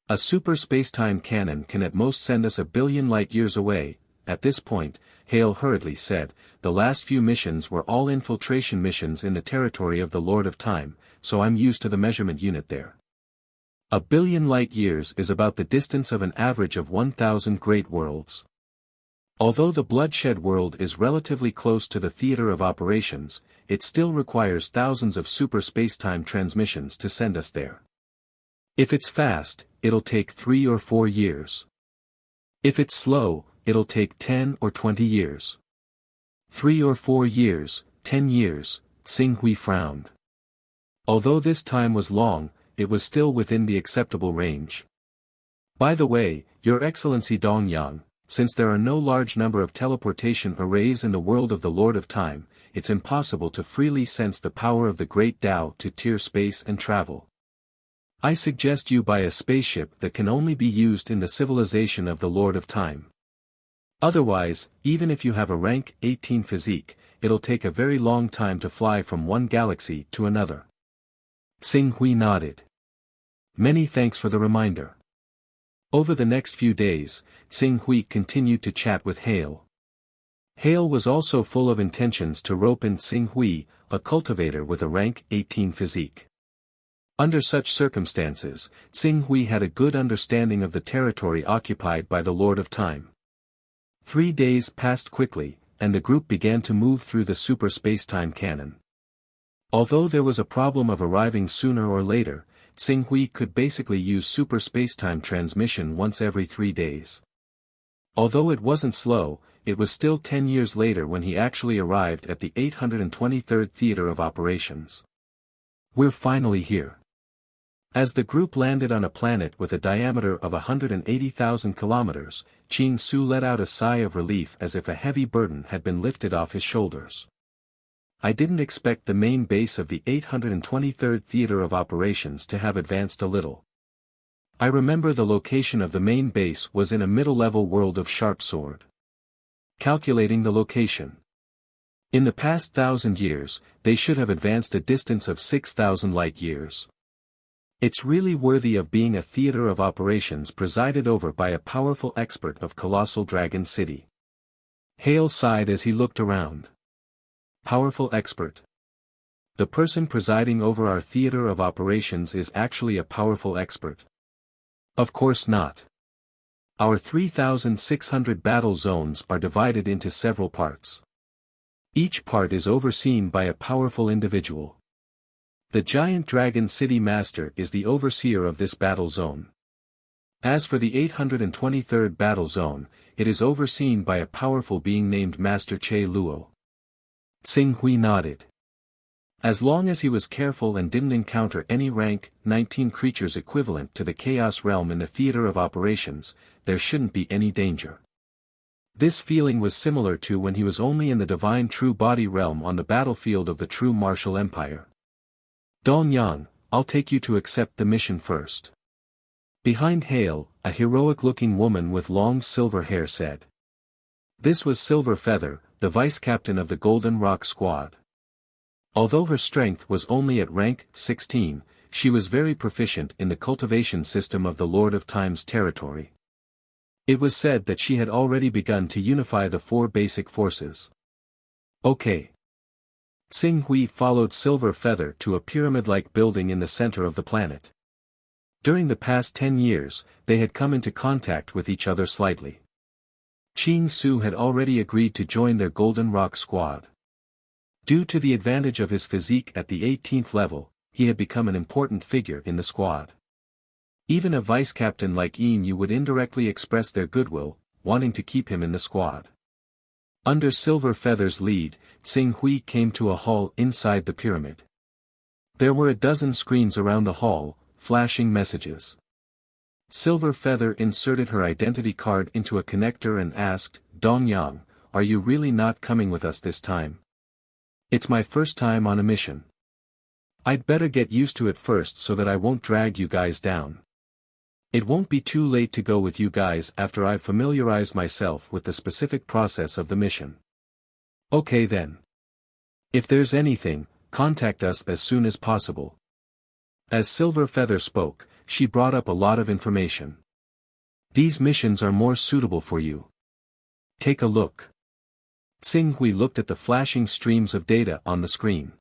A super spacetime cannon can at most send us 1 billion light-years away. At this point, Hale hurriedly said, the last few missions were all infiltration missions in the territory of the Lord of Time, so I'm used to the measurement unit there. 1 billion light-years is about the distance of an average of 1,000 great worlds. Although the bloodshed world is relatively close to the theater of operations, it still requires thousands of super spacetime transmissions to send us there. If it's fast, it'll take 3 or 4 years. If it's slow, it'll take 10 or 20 years. 3 or 4 years, 10 years, Tsing Hui frowned. Although this time was long, it was still within the acceptable range. By the way, Your Excellency Dongyang, since there are no large number of teleportation arrays in the world of the Lord of Time, it's impossible to freely sense the power of the great Tao to tear space and travel. I suggest you buy a spaceship that can only be used in the civilization of the Lord of Time. Otherwise, even if you have a rank 18 physique, it'll take a very long time to fly from one galaxy to another. Xing Hui nodded. Many thanks for the reminder. Over the next few days, Xing Hui continued to chat with Hale. Hale was also full of intentions to rope in Xing Hui, a cultivator with a rank 18 physique. Under such circumstances, Xing Hui had a good understanding of the territory occupied by the Lord of Time. 3 days passed quickly, and the group began to move through the super space-time canon. Although there was a problem of arriving sooner or later, Xing Hui could basically use super spacetime transmission once every 3 days. Although it wasn't slow, it was still 10 years later when he actually arrived at the 823rd Theater of Operations. We're finally here. As the group landed on a planet with a diameter of 180,000 kilometers, Qing Su let out a sigh of relief as if a heavy burden had been lifted off his shoulders. I didn't expect the main base of the 823rd Theater of Operations to have advanced a little. I remember the location of the main base was in a middle-level world of Sharp Sword. Calculating the location. In the past 1,000 years, they should have advanced a distance of 6,000 light-years. It's really worthy of being a theater of operations presided over by a powerful expert of Colossal Dragon City. Hale sighed as he looked around. Powerful expert. The person presiding over our theater of operations is actually a powerful expert. Of course not. Our 3,600 battle zones are divided into several parts. Each part is overseen by a powerful individual. The giant Dragon City Master is the overseer of this battle zone. As for the 823rd battle zone, it is overseen by a powerful being named Master Che Luo. Xing Hui nodded. As long as he was careful and didn't encounter any rank 19 creatures equivalent to the Chaos Realm in the theater of operations, there shouldn't be any danger. This feeling was similar to when he was only in the Divine True Body Realm on the battlefield of the True Martial Empire. Dongyang, I'll take you to accept the mission first. Behind Hale, a heroic-looking woman with long silver hair said. This was Silver Feather, the vice-captain of the Golden Rock Squad. Although her strength was only at rank 16, she was very proficient in the cultivation system of the Lord of Time's territory. It was said that she had already begun to unify the 4 basic forces. Okay. Xing Hui followed Silver Feather to a pyramid-like building in the center of the planet. During the past 10 years, they had come into contact with each other slightly. Qing Su had already agreed to join their Golden Rock Squad. Due to the advantage of his physique at the 18th level, he had become an important figure in the squad. Even a vice-captain like Yin Yu would indirectly express their goodwill, wanting to keep him in the squad. Under Silver Feather's lead, Xing Hui came to a hall inside the pyramid. There were a dozen screens around the hall, flashing messages. Silver Feather inserted her identity card into a connector and asked, Dongyang, are you really not coming with us this time? It's my first time on a mission. I'd better get used to it first so that I won't drag you guys down. It won't be too late to go with you guys after I've familiarized myself with the specific process of the mission. Okay then. If there's anything, contact us as soon as possible. As Silver Feather spoke, she brought up a lot of information. These missions are more suitable for you. Take a look. Xing Hui looked at the flashing streams of data on the screen.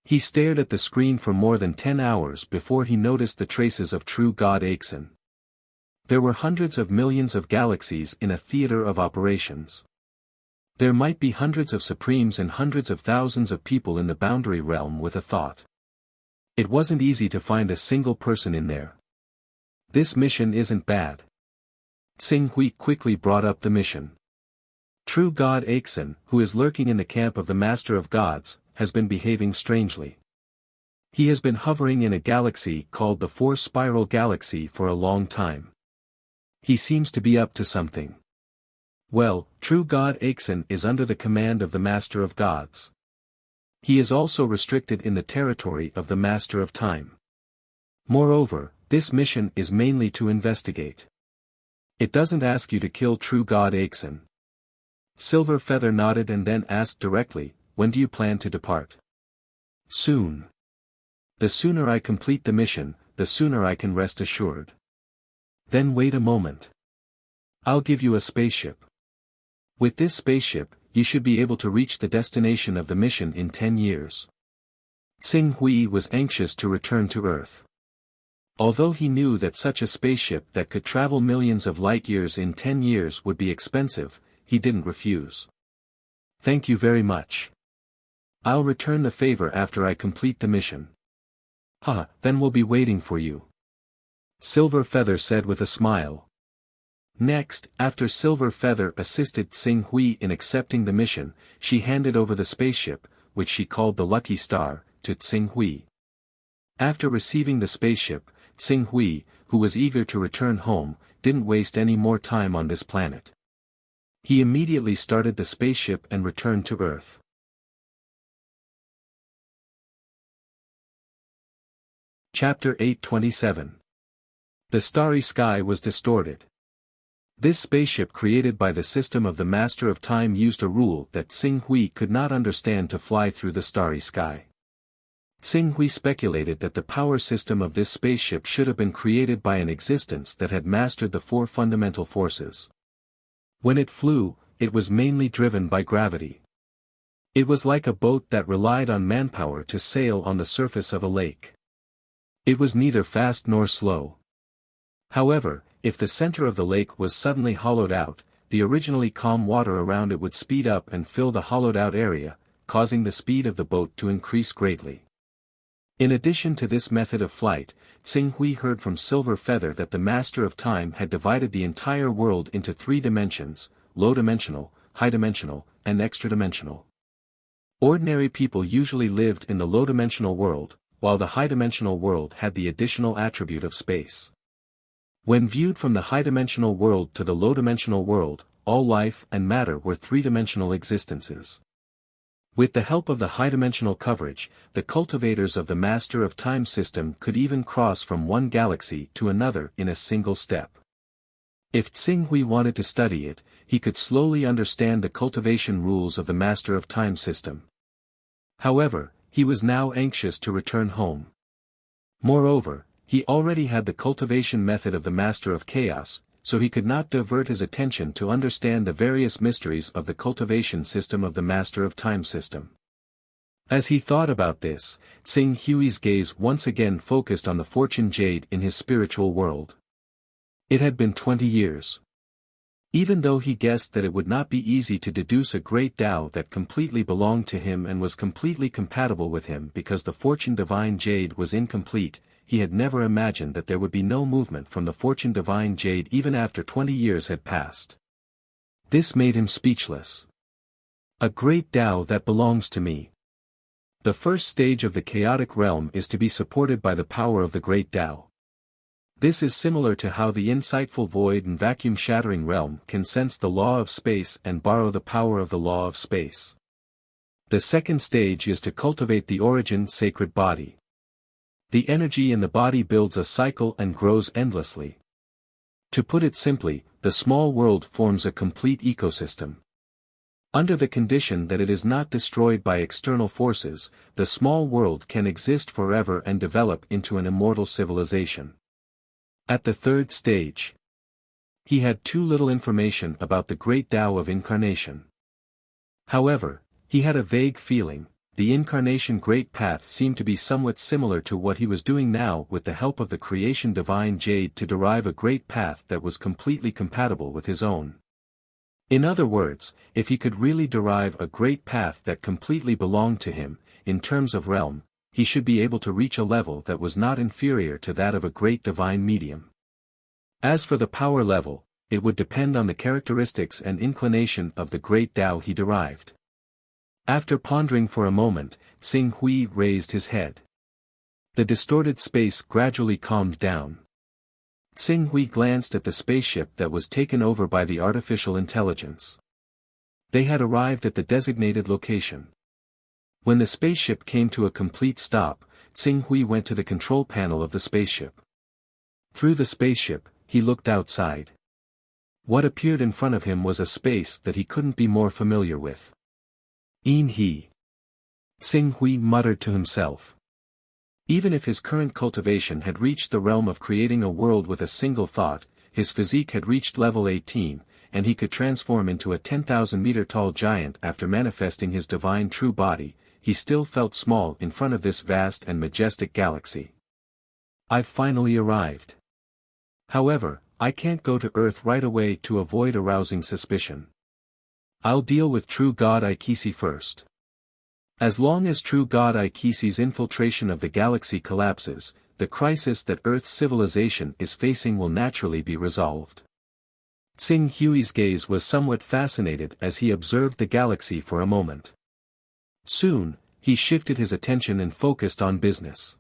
He stared at the screen for more than 10 hours before he noticed the traces of True God Aixin. There were hundreds of millions of galaxies in a theater of operations. There might be hundreds of supremes and hundreds of thousands of people in the boundary realm with a thought. It wasn't easy to find a single person in there. This mission isn't bad. Xing Hui quickly brought up the mission. True God Aixin, who is lurking in the camp of the Master of Gods, has been behaving strangely. He has been hovering in a galaxy called the Four Spiral Galaxy for a long time. He seems to be up to something. Well, true God Aixin is under the command of the Master of Gods. He is also restricted in the territory of the Master of Time. Moreover, this mission is mainly to investigate. It doesn't ask you to kill true God Aixin. Silver Feather nodded and then asked directly, when do you plan to depart? Soon. The sooner I complete the mission, the sooner I can rest assured. Then wait a moment. I'll give you a spaceship. With this spaceship, you should be able to reach the destination of the mission in 10 years. Xing Hui was anxious to return to Earth. Although he knew that such a spaceship that could travel millions of light-years in 10 years would be expensive, he didn't refuse. Thank you very much. I'll return the favor after I complete the mission. Then we'll be waiting for you. Silver Feather said with a smile. Next, after Silver Feather assisted Xing Hui in accepting the mission, she handed over the spaceship, which she called the Lucky Star, to Xing Hui. After receiving the spaceship, Xing Hui, who was eager to return home, didn't waste any more time on this planet. He immediately started the spaceship and returned to Earth. Chapter 827. The starry sky was distorted. This spaceship created by the system of the Master of Time used a rule that Xing Hui could not understand to fly through the starry sky. Xing Hui speculated that the power system of this spaceship should have been created by an existence that had mastered the four fundamental forces. When it flew, it was mainly driven by gravity. It was like a boat that relied on manpower to sail on the surface of a lake. It was neither fast nor slow. However, if the center of the lake was suddenly hollowed out, the originally calm water around it would speed up and fill the hollowed-out area, causing the speed of the boat to increase greatly. In addition to this method of flight, Xing Hui heard from Silver Feather that the Master of Time had divided the entire world into 3 dimensions, low-dimensional, high-dimensional, and extra-dimensional. Ordinary people usually lived in the low-dimensional world, while the high-dimensional world had the additional attribute of space. When viewed from the high-dimensional world to the low-dimensional world, all life and matter were 3-dimensional existences. With the help of the high-dimensional coverage, the cultivators of the Master of Time system could even cross from one galaxy to another in a single step. If Xing Hui wanted to study it, he could slowly understand the cultivation rules of the Master of Time system. However, he was now anxious to return home. Moreover, he already had the cultivation method of the Master of Chaos, so he could not divert his attention to understand the various mysteries of the cultivation system of the Master of Time system. As he thought about this, Xing Hui's gaze once again focused on the fortune jade in his spiritual world. It had been 20 years. Even though he guessed that it would not be easy to deduce a great Tao that completely belonged to him and was completely compatible with him because the fortune divine jade was incomplete, he had never imagined that there would be no movement from the fortune divine jade even after 20 years had passed. This made him speechless. A great Tao that belongs to me. The first stage of the chaotic realm is to be supported by the power of the great Tao. This is similar to how the insightful void and vacuum-shattering realm can sense the law of space and borrow the power of the law of space. The second stage is to cultivate the origin sacred body. The energy in the body builds a cycle and grows endlessly. To put it simply, the small world forms a complete ecosystem. Under the condition that it is not destroyed by external forces, the small world can exist forever and develop into an immortal civilization. At the third stage, he had too little information about the great Tao of incarnation. However, he had a vague feeling. The incarnation great path seemed to be somewhat similar to what he was doing now with the help of the creation divine jade to derive a great path that was completely compatible with his own. In other words, if he could really derive a great path that completely belonged to him, in terms of realm, he should be able to reach a level that was not inferior to that of a great divine medium. As for the power level, it would depend on the characteristics and inclination of the great Tao he derived. After pondering for a moment, Xing Hui raised his head. The distorted space gradually calmed down. Xing Hui glanced at the spaceship that was taken over by the artificial intelligence. They had arrived at the designated location. When the spaceship came to a complete stop, Xing Hui went to the control panel of the spaceship. Through the spaceship, he looked outside. What appeared in front of him was a space that he couldn't be more familiar with. He. Xing Hui muttered to himself. Even if his current cultivation had reached the realm of creating a world with a single thought, his physique had reached level 18, and he could transform into a 10,000-meter-tall giant after manifesting his divine true body. He still felt small in front of this vast and majestic galaxy. I've finally arrived. However, I can't go to Earth right away to avoid arousing suspicion. I'll deal with True God Ikisi first. As long as True God Ikisi's infiltration of the galaxy collapses, the crisis that Earth's civilization is facing will naturally be resolved. Xing Hui's gaze was somewhat fascinated as he observed the galaxy for a moment. Soon, he shifted his attention and focused on business.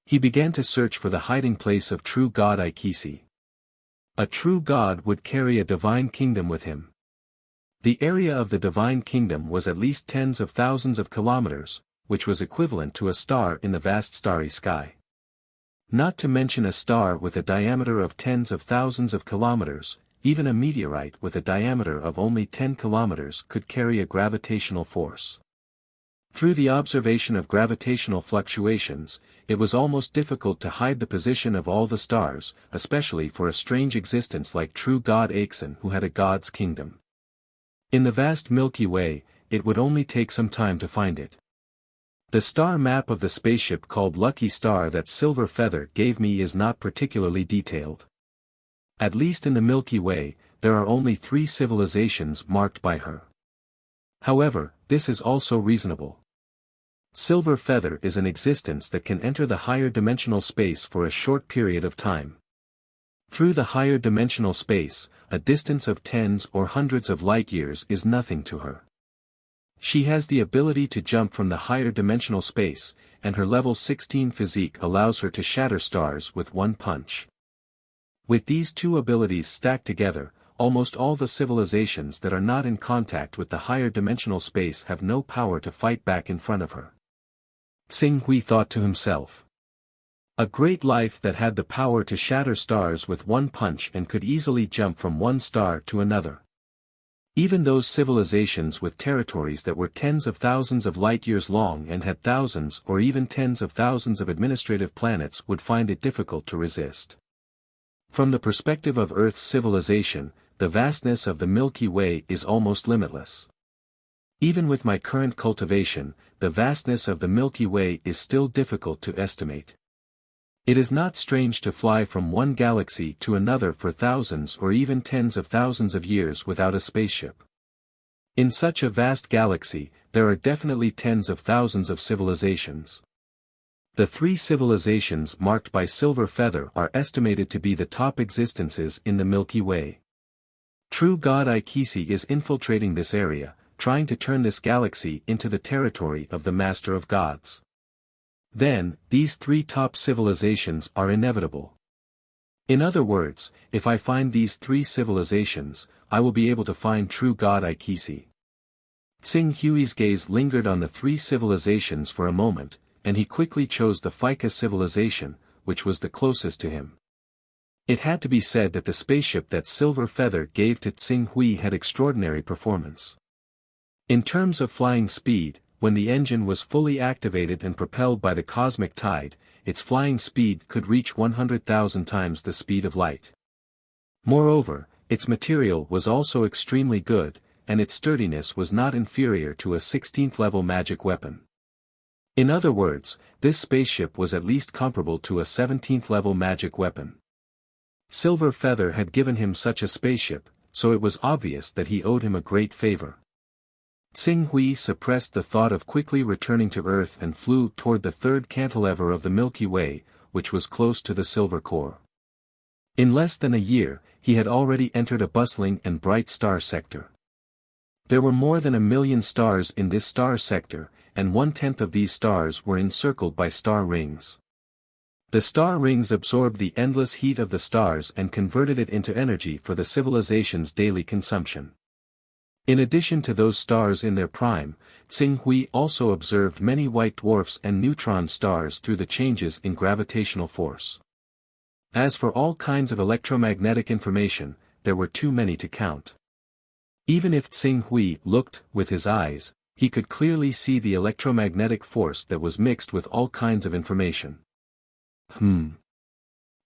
He began to search for the hiding place of True God Ikisi. A true god would carry a divine kingdom with him. The area of the divine kingdom was at least tens of thousands of kilometers, which was equivalent to a star in the vast starry sky. Not to mention a star with a diameter of tens of thousands of kilometers, even a meteorite with a diameter of only 10 kilometers could carry a gravitational force. Through the observation of gravitational fluctuations, it was almost difficult to hide the position of all the stars, especially for a strange existence like True God Aixin who had a god's kingdom. In the vast Milky Way, it would only take some time to find it. The star map of the spaceship called Lucky Star that Silver Feather gave me is not particularly detailed. At least in the Milky Way, there are only 3 civilizations marked by her. However, this is also reasonable. Silver Feather is an existence that can enter the higher dimensional space for a short period of time. Through the higher dimensional space, a distance of tens or hundreds of light years is nothing to her. She has the ability to jump from the higher dimensional space, and her level 16 physique allows her to shatter stars with one punch. With these two abilities stacked together, almost all the civilizations that are not in contact with the higher dimensional space have no power to fight back in front of her. Xing Hui thought to himself. A great life that had the power to shatter stars with one punch and could easily jump from one star to another. Even those civilizations with territories that were tens of thousands of light years long and had thousands or even tens of thousands of administrative planets would find it difficult to resist. From the perspective of Earth's civilization, the vastness of the Milky Way is almost limitless. Even with my current cultivation, the vastness of the Milky Way is still difficult to estimate. It is not strange to fly from one galaxy to another for thousands or even tens of thousands of years without a spaceship. In such a vast galaxy, there are definitely tens of thousands of civilizations. The 3 civilizations marked by Silver Feather are estimated to be the top existences in the Milky Way. True God Ikisi is infiltrating this area, trying to turn this galaxy into the territory of the Master of Gods. Then, these 3 top civilizations are inevitable. In other words, if I find these 3 civilizations, I will be able to find True God Ikisi. Xing Hui's gaze lingered on the 3 civilizations for a moment, and he quickly chose the Fika civilization, which was the closest to him. It had to be said that the spaceship that Silver Feather gave to Xing Hui had extraordinary performance. In terms of flying speed, when the engine was fully activated and propelled by the cosmic tide, its flying speed could reach 100,000 times the speed of light. Moreover, its material was also extremely good, and its sturdiness was not inferior to a 16th-level magic weapon. In other words, this spaceship was at least comparable to a 17th-level magic weapon. Silver Feather had given him such a spaceship, so it was obvious that he owed him a great favor. Xing Hui suppressed the thought of quickly returning to Earth and flew toward the 3rd cantilever of the Milky Way, which was close to the silver core. In less than a year, he had already entered a bustling and bright star sector. There were more than 1 million stars in this star sector, and 1/10 of these stars were encircled by star rings. The star rings absorbed the endless heat of the stars and converted it into energy for the civilization's daily consumption. In addition to those stars in their prime, Tsing-Hui also observed many white dwarfs and neutron stars through the changes in gravitational force. As for all kinds of electromagnetic information, there were too many to count. Even if Tsing-Hui looked with his eyes, he could clearly see the electromagnetic force that was mixed with all kinds of information.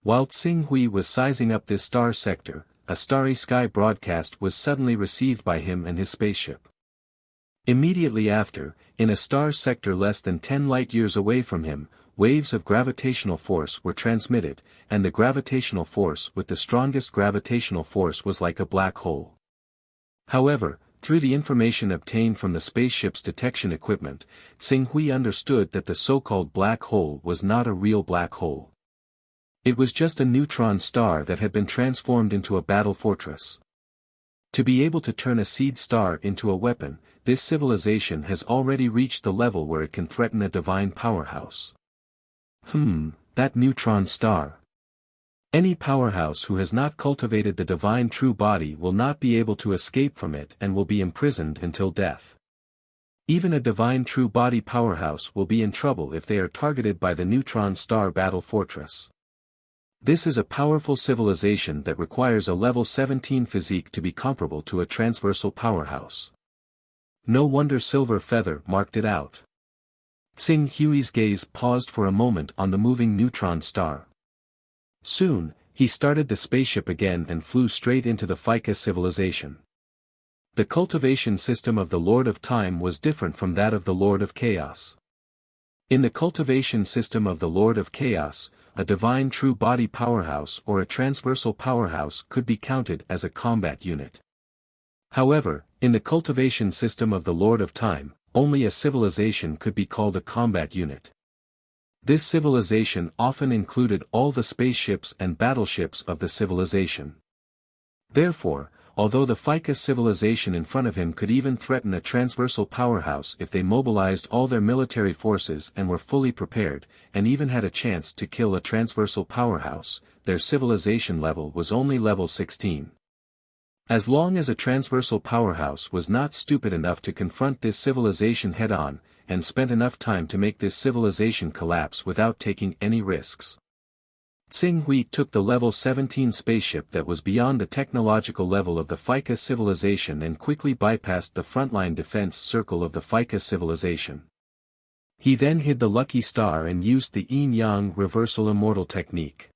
While Tsing-Hui was sizing up this star sector, a starry sky broadcast was suddenly received by him and his spaceship. Immediately after, in a star sector less than 10 light-years away from him, waves of gravitational force were transmitted, and the gravitational force with the strongest gravitational force was like a black hole. However, through the information obtained from the spaceship's detection equipment, Tsing-Hui understood that the so-called black hole was not a real black hole. It was just a neutron star that had been transformed into a battle fortress. To be able to turn a seed star into a weapon, this civilization has already reached the level where it can threaten a divine powerhouse. That neutron star. Any powerhouse who has not cultivated the divine true body will not be able to escape from it and will be imprisoned until death. Even a divine true body powerhouse will be in trouble if they are targeted by the neutron star battle fortress. This is a powerful civilization that requires a level 17 physique to be comparable to a transversal powerhouse. No wonder Silver Feather marked it out. Tsing-Hui's gaze paused for a moment on the moving neutron star. Soon, he started the spaceship again and flew straight into the Fika civilization. The cultivation system of the Lord of Time was different from that of the Lord of Chaos. In the cultivation system of the Lord of Chaos, a divine true body powerhouse or a transversal powerhouse could be counted as a combat unit. However, in the cultivation system of the Lord of Time, only a civilization could be called a combat unit. This civilization often included all the spaceships and battleships of the civilization. Therefore, although the Fika civilization in front of him could even threaten a transversal powerhouse if they mobilized all their military forces and were fully prepared, and even had a chance to kill a transversal powerhouse, their civilization level was only level 16. As long as a transversal powerhouse was not stupid enough to confront this civilization head-on, and spent enough time to make this civilization collapse without taking any risks. Tsing-Hui took the level 17 spaceship that was beyond the technological level of the Fika civilization and quickly bypassed the frontline defense circle of the Fika civilization. He then hid the lucky star and used the yin-yang reversal immortal technique.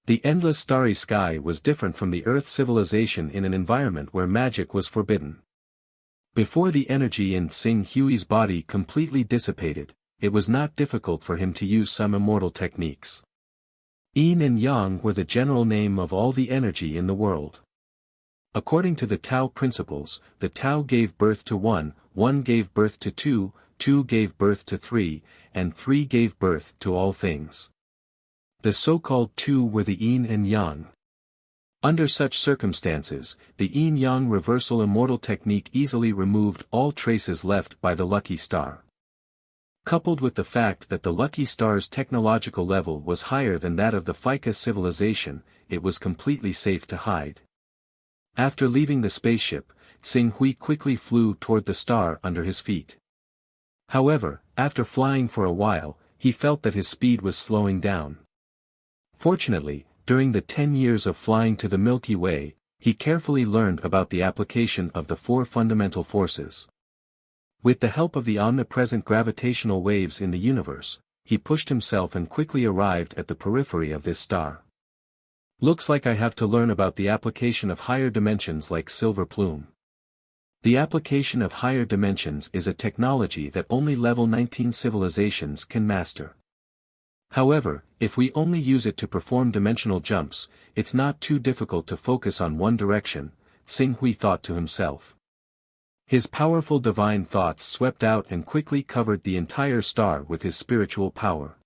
The endless starry sky was different from the Earth civilization in an environment where magic was forbidden. Before the energy in Tsing-Hui's body completely dissipated, it was not difficult for him to use some immortal techniques. Yin and Yang were the general name of all the energy in the world. According to the Tao principles, the Tao gave birth to 1, 1 gave birth to 2, 2 gave birth to 3, and 3 gave birth to all things. The so-called two were the Yin and Yang. Under such circumstances, the yin-yang reversal immortal technique easily removed all traces left by the lucky star. Coupled with the fact that the lucky star's technological level was higher than that of the Fika civilization, it was completely safe to hide. After leaving the spaceship, Tsing-Hui quickly flew toward the star under his feet. However, after flying for a while, he felt that his speed was slowing down. Fortunately, during the 10 years of flying to the Milky Way, he carefully learned about the application of the 4 fundamental forces. With the help of the omnipresent gravitational waves in the universe, he pushed himself and quickly arrived at the periphery of this star. Looks like I have to learn about the application of higher dimensions like Silver Plume. The application of higher dimensions is a technology that only level 19 civilizations can master. However, if we only use it to perform dimensional jumps, it's not too difficult to focus on one direction, Tsing-Hui thought to himself. His powerful divine thoughts swept out and quickly covered the entire star with his spiritual power.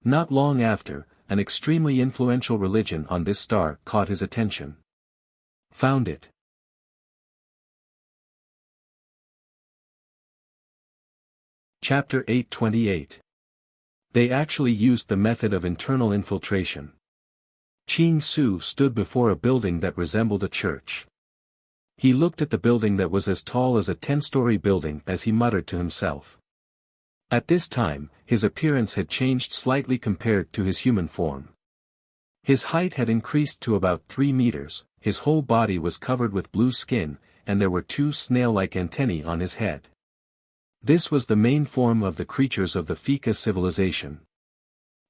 Not long after, an extremely influential religion on this star caught his attention. Found it. Chapter 828. They actually used the method of internal infiltration. Qing Su stood before a building that resembled a church. He looked at the building that was as tall as a 10-story building as he muttered to himself. At this time, his appearance had changed slightly compared to his human form. His height had increased to about 3 meters, his whole body was covered with blue skin, and there were 2 snail-like antennae on his head. This was the main form of the creatures of the Fika civilization.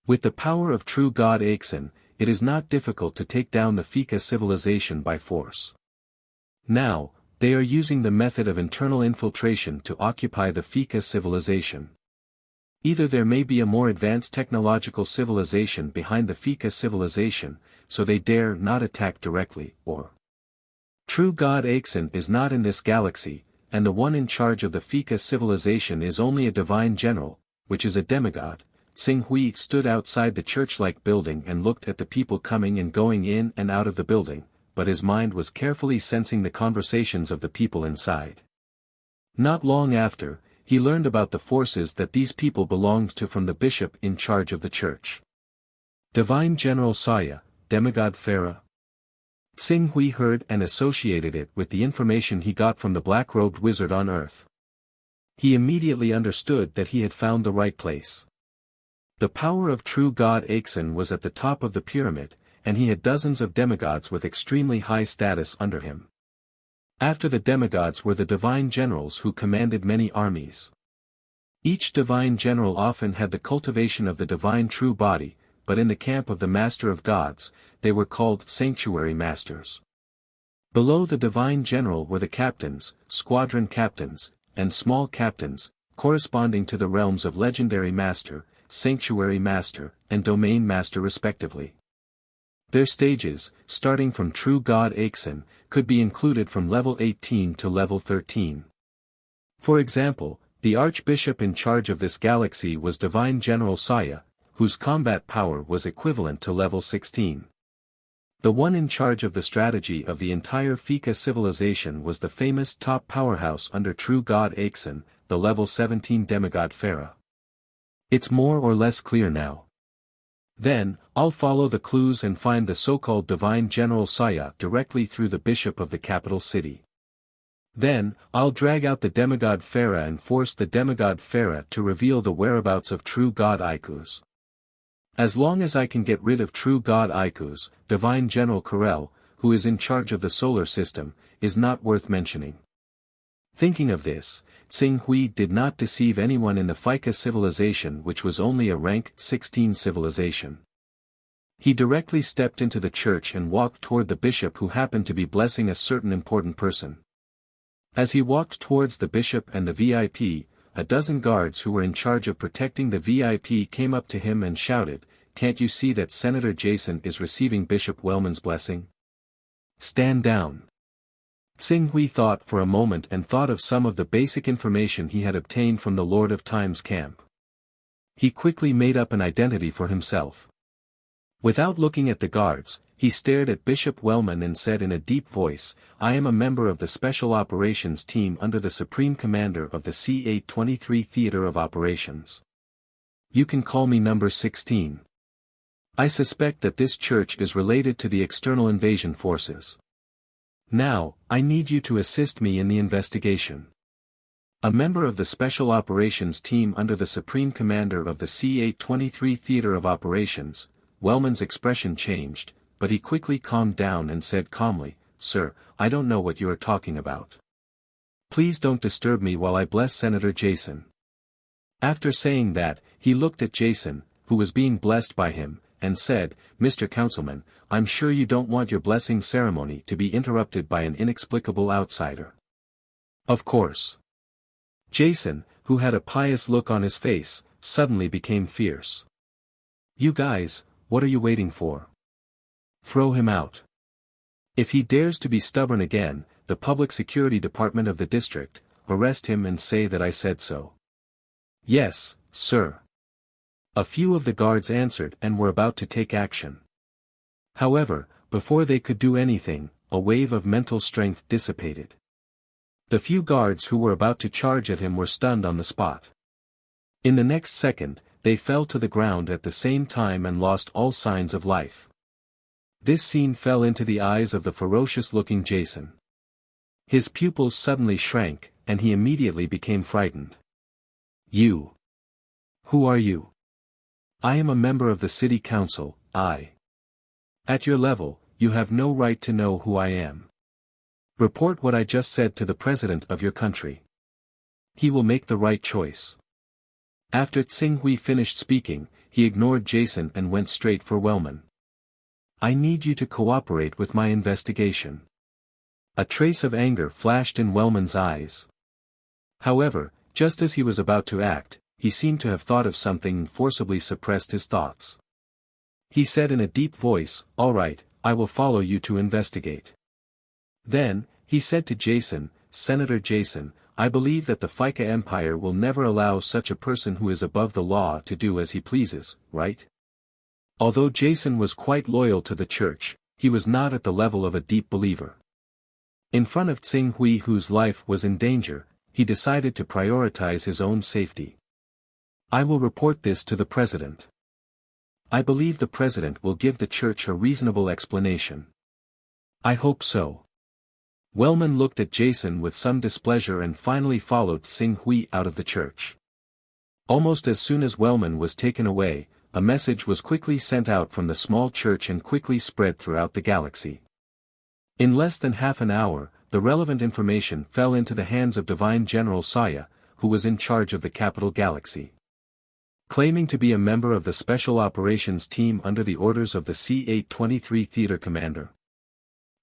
With the power of true God Aixin, it is not difficult to take down the Fika civilization by force. Now, they are using the method of internal infiltration to occupy the Fika civilization. Either there may be a more advanced technological civilization behind the Fika civilization, so they dare not attack directly, or true God Aixin is not in this galaxy, and the one in charge of the Fika civilization is only a divine general, which is a demigod. Xing Hui stood outside the church-like building and looked at the people coming and going in and out of the building, but his mind was carefully sensing the conversations of the people inside. Not long after, he learned about the forces that these people belonged to from the bishop in charge of the church. Divine General Saya, demigod Farah. Xing Hui heard and associated it with the information he got from the black-robed wizard on Earth. He immediately understood that he had found the right place. The power of true God Aixin was at the top of the pyramid, and he had dozens of demigods with extremely high status under him. After the demigods were the divine generals who commanded many armies. Each divine general often had the cultivation of the divine true body, but in the camp of the Master of Gods, they were called Sanctuary Masters. Below the divine general were the captains, squadron captains, and small captains, corresponding to the realms of Legendary Master, Sanctuary Master, and Domain Master respectively. Their stages, starting from True God Aixin, could be included from level 18 to level 13. For example, the Archbishop in charge of this galaxy was Divine General Saya, whose combat power was equivalent to level 16. The one in charge of the strategy of the entire Fika civilization was the famous top powerhouse under True God Aixin, the level 17 demigod Farah. It's more or less clear now. Then, I'll follow the clues and find the so-called Divine General Saya directly through the bishop of the capital city. Then, I'll drag out the demigod Farah and force the demigod Farah to reveal the whereabouts of True God Ikus. As long as I can get rid of True God Ikus, Divine General Karel, who is in charge of the solar system, is not worth mentioning. Thinking of this, Xing Hui did not deceive anyone in the Fika civilization, which was only a rank 16 civilization. He directly stepped into the church and walked toward the bishop, who happened to be blessing a certain important person. As he walked towards the bishop and the VIP, a dozen guards who were in charge of protecting the VIP came up to him and shouted, "Can't you see that Senator Jason is receiving Bishop Wellman's blessing? Stand down." Xing Hui thought for a moment and thought of some of the basic information he had obtained from the Lord of Time's camp. He quickly made up an identity for himself. Without looking at the guards, he stared at Bishop Wellman and said in a deep voice, "I am a member of the Special Operations Team under the Supreme Commander of the C-823 Theater of Operations. You can call me number 16. I suspect that this church is related to the external invasion forces. Now, I need you to assist me in the investigation." A member of the Special Operations Team under the Supreme Commander of the C-823 Theater of Operations, Wellman's expression changed, but he quickly calmed down and said calmly, "Sir, I don't know what you are talking about. Please don't disturb me while I bless Senator Jason." After saying that, he looked at Jason, who was being blessed by him, and said, "Mr. Councilman, I'm sure you don't want your blessing ceremony to be interrupted by an inexplicable outsider." "Of course." Jason, who had a pious look on his face, suddenly became fierce. "You guys, what are you waiting for? Throw him out. If he dares to be stubborn again, the Public Security Department of the district, arrest him and say that I said so." "Yes, sir." A few of the guards answered and were about to take action. However, before they could do anything, a wave of mental strength dissipated. The few guards who were about to charge at him were stunned on the spot. In the next second, they fell to the ground at the same time and lost all signs of life. This scene fell into the eyes of the ferocious-looking Jason. His pupils suddenly shrank, and he immediately became frightened. "You! Who are you?" "I am a member of the city council, At your level, you have no right to know who I am. Report what I just said to the president of your country. He will make the right choice." After Tsinghui finished speaking, he ignored Jason and went straight for Wellman. "I need you to cooperate with my investigation." A trace of anger flashed in Wellman's eyes. However, just as he was about to act, he seemed to have thought of something and forcibly suppressed his thoughts. He said in a deep voice, "All right, I will follow you to investigate." Then, he said to Jason, "Senator Jason, I believe that the Fika Empire will never allow such a person who is above the law to do as he pleases, right?" Although Jason was quite loyal to the church, he was not at the level of a deep believer. In front of Tsinghui, whose life was in danger, he decided to prioritize his own safety. "I will report this to the president. I believe the president will give the church a reasonable explanation." "I hope so." Wellman looked at Jason with some displeasure and finally followed Tsinghui out of the church. Almost as soon as Wellman was taken away, a message was quickly sent out from the small church and quickly spread throughout the galaxy. In less than half an hour, the relevant information fell into the hands of Divine General Saya, who was in charge of the capital galaxy. Claiming to be a member of the Special Operations Team under the orders of the C-823 Theater Commander.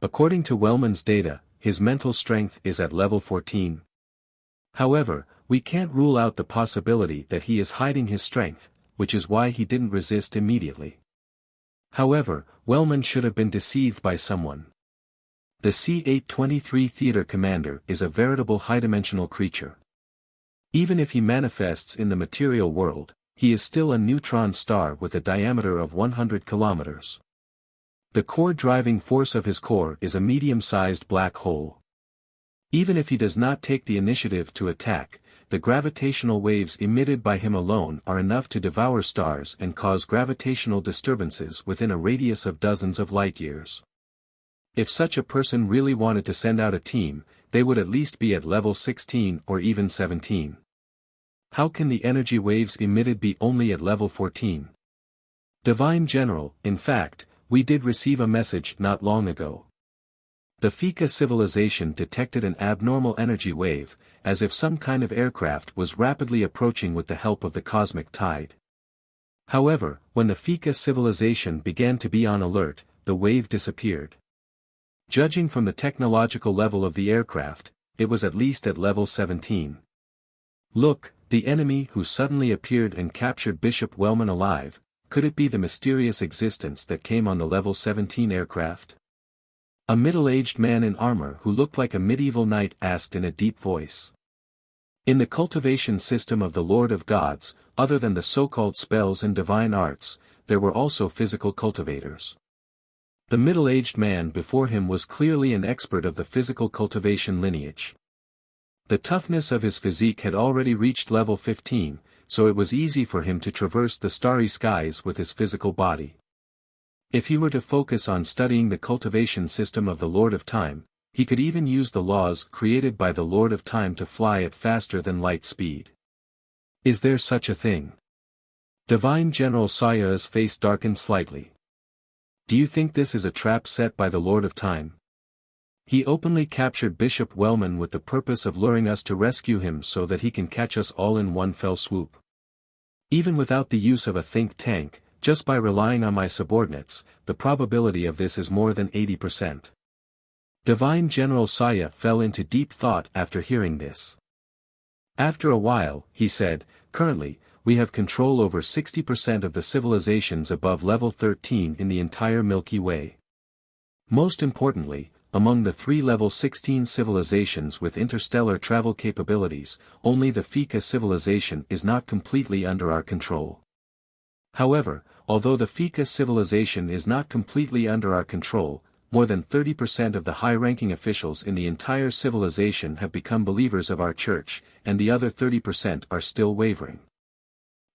According to Wellman's data, his mental strength is at level 14. However, we can't rule out the possibility that he is hiding his strength, which is why he didn't resist immediately. However, Wellman should have been deceived by someone. The C-823 Theater Commander is a veritable high-dimensional creature. Even if he manifests in the material world, he is still a neutron star with a diameter of 100 kilometers. The core driving force of his core is a medium-sized black hole. Even if he does not take the initiative to attack, the gravitational waves emitted by him alone are enough to devour stars and cause gravitational disturbances within a radius of dozens of light-years. If such a person really wanted to send out a team, they would at least be at level 16 or even 17. How can the energy waves emitted be only at level 14? Divine General, in fact, we did receive a message not long ago. The Fika civilization detected an abnormal energy wave, as if some kind of aircraft was rapidly approaching with the help of the cosmic tide. However, when the Fika civilization began to be on alert, the wave disappeared. Judging from the technological level of the aircraft, it was at least at level 17. Look, the enemy who suddenly appeared and captured Bishop Wellman alive, could it be the mysterious existence that came on the level 17 aircraft? A middle-aged man in armor who looked like a medieval knight asked in a deep voice. In the cultivation system of the Lord of Gods, other than the so-called spells and divine arts, there were also physical cultivators. The middle-aged man before him was clearly an expert of the physical cultivation lineage. The toughness of his physique had already reached level 15, so it was easy for him to traverse the starry skies with his physical body. If he were to focus on studying the cultivation system of the Lord of Time, he could even use the laws created by the Lord of Time to fly at faster than light speed. Is there such a thing? Divine General Saya's face darkened slightly. Do you think this is a trap set by the Lord of Time? He openly captured Bishop Wellman with the purpose of luring us to rescue him so that he can catch us all in one fell swoop. Even without the use of a think tank, just by relying on my subordinates, the probability of this is more than 80%. Divine General Saya fell into deep thought after hearing this. After a while, he said, "Currently, we have control over 60% of the civilizations above level 13 in the entire Milky Way. Most importantly, among the 3 level 16 civilizations with interstellar travel capabilities, only the Fika civilization is not completely under our control. However, although the Fika civilization is not completely under our control, more than 30% of the high-ranking officials in the entire civilization have become believers of our church, and the other 30% are still wavering.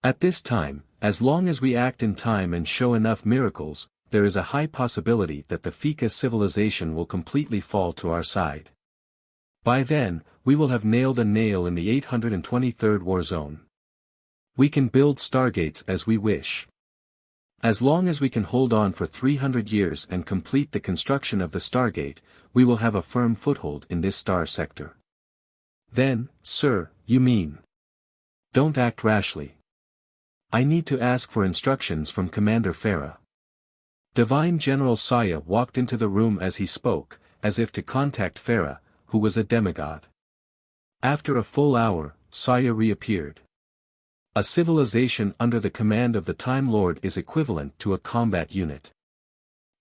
At this time, as long as we act in time and show enough miracles, there is a high possibility that the Fika civilization will completely fall to our side. By then, we will have nailed a nail in the 823rd war zone. We can build stargates as we wish. As long as we can hold on for 300 years and complete the construction of the stargate, we will have a firm foothold in this star sector. Then, sir, you mean? Don't act rashly. I need to ask for instructions from Commander Farah. Divine General Saya walked into the room as he spoke, as if to contact Farah, who was a demigod. After a full hour, Saya reappeared. A civilization under the command of the Time Lord is equivalent to a combat unit.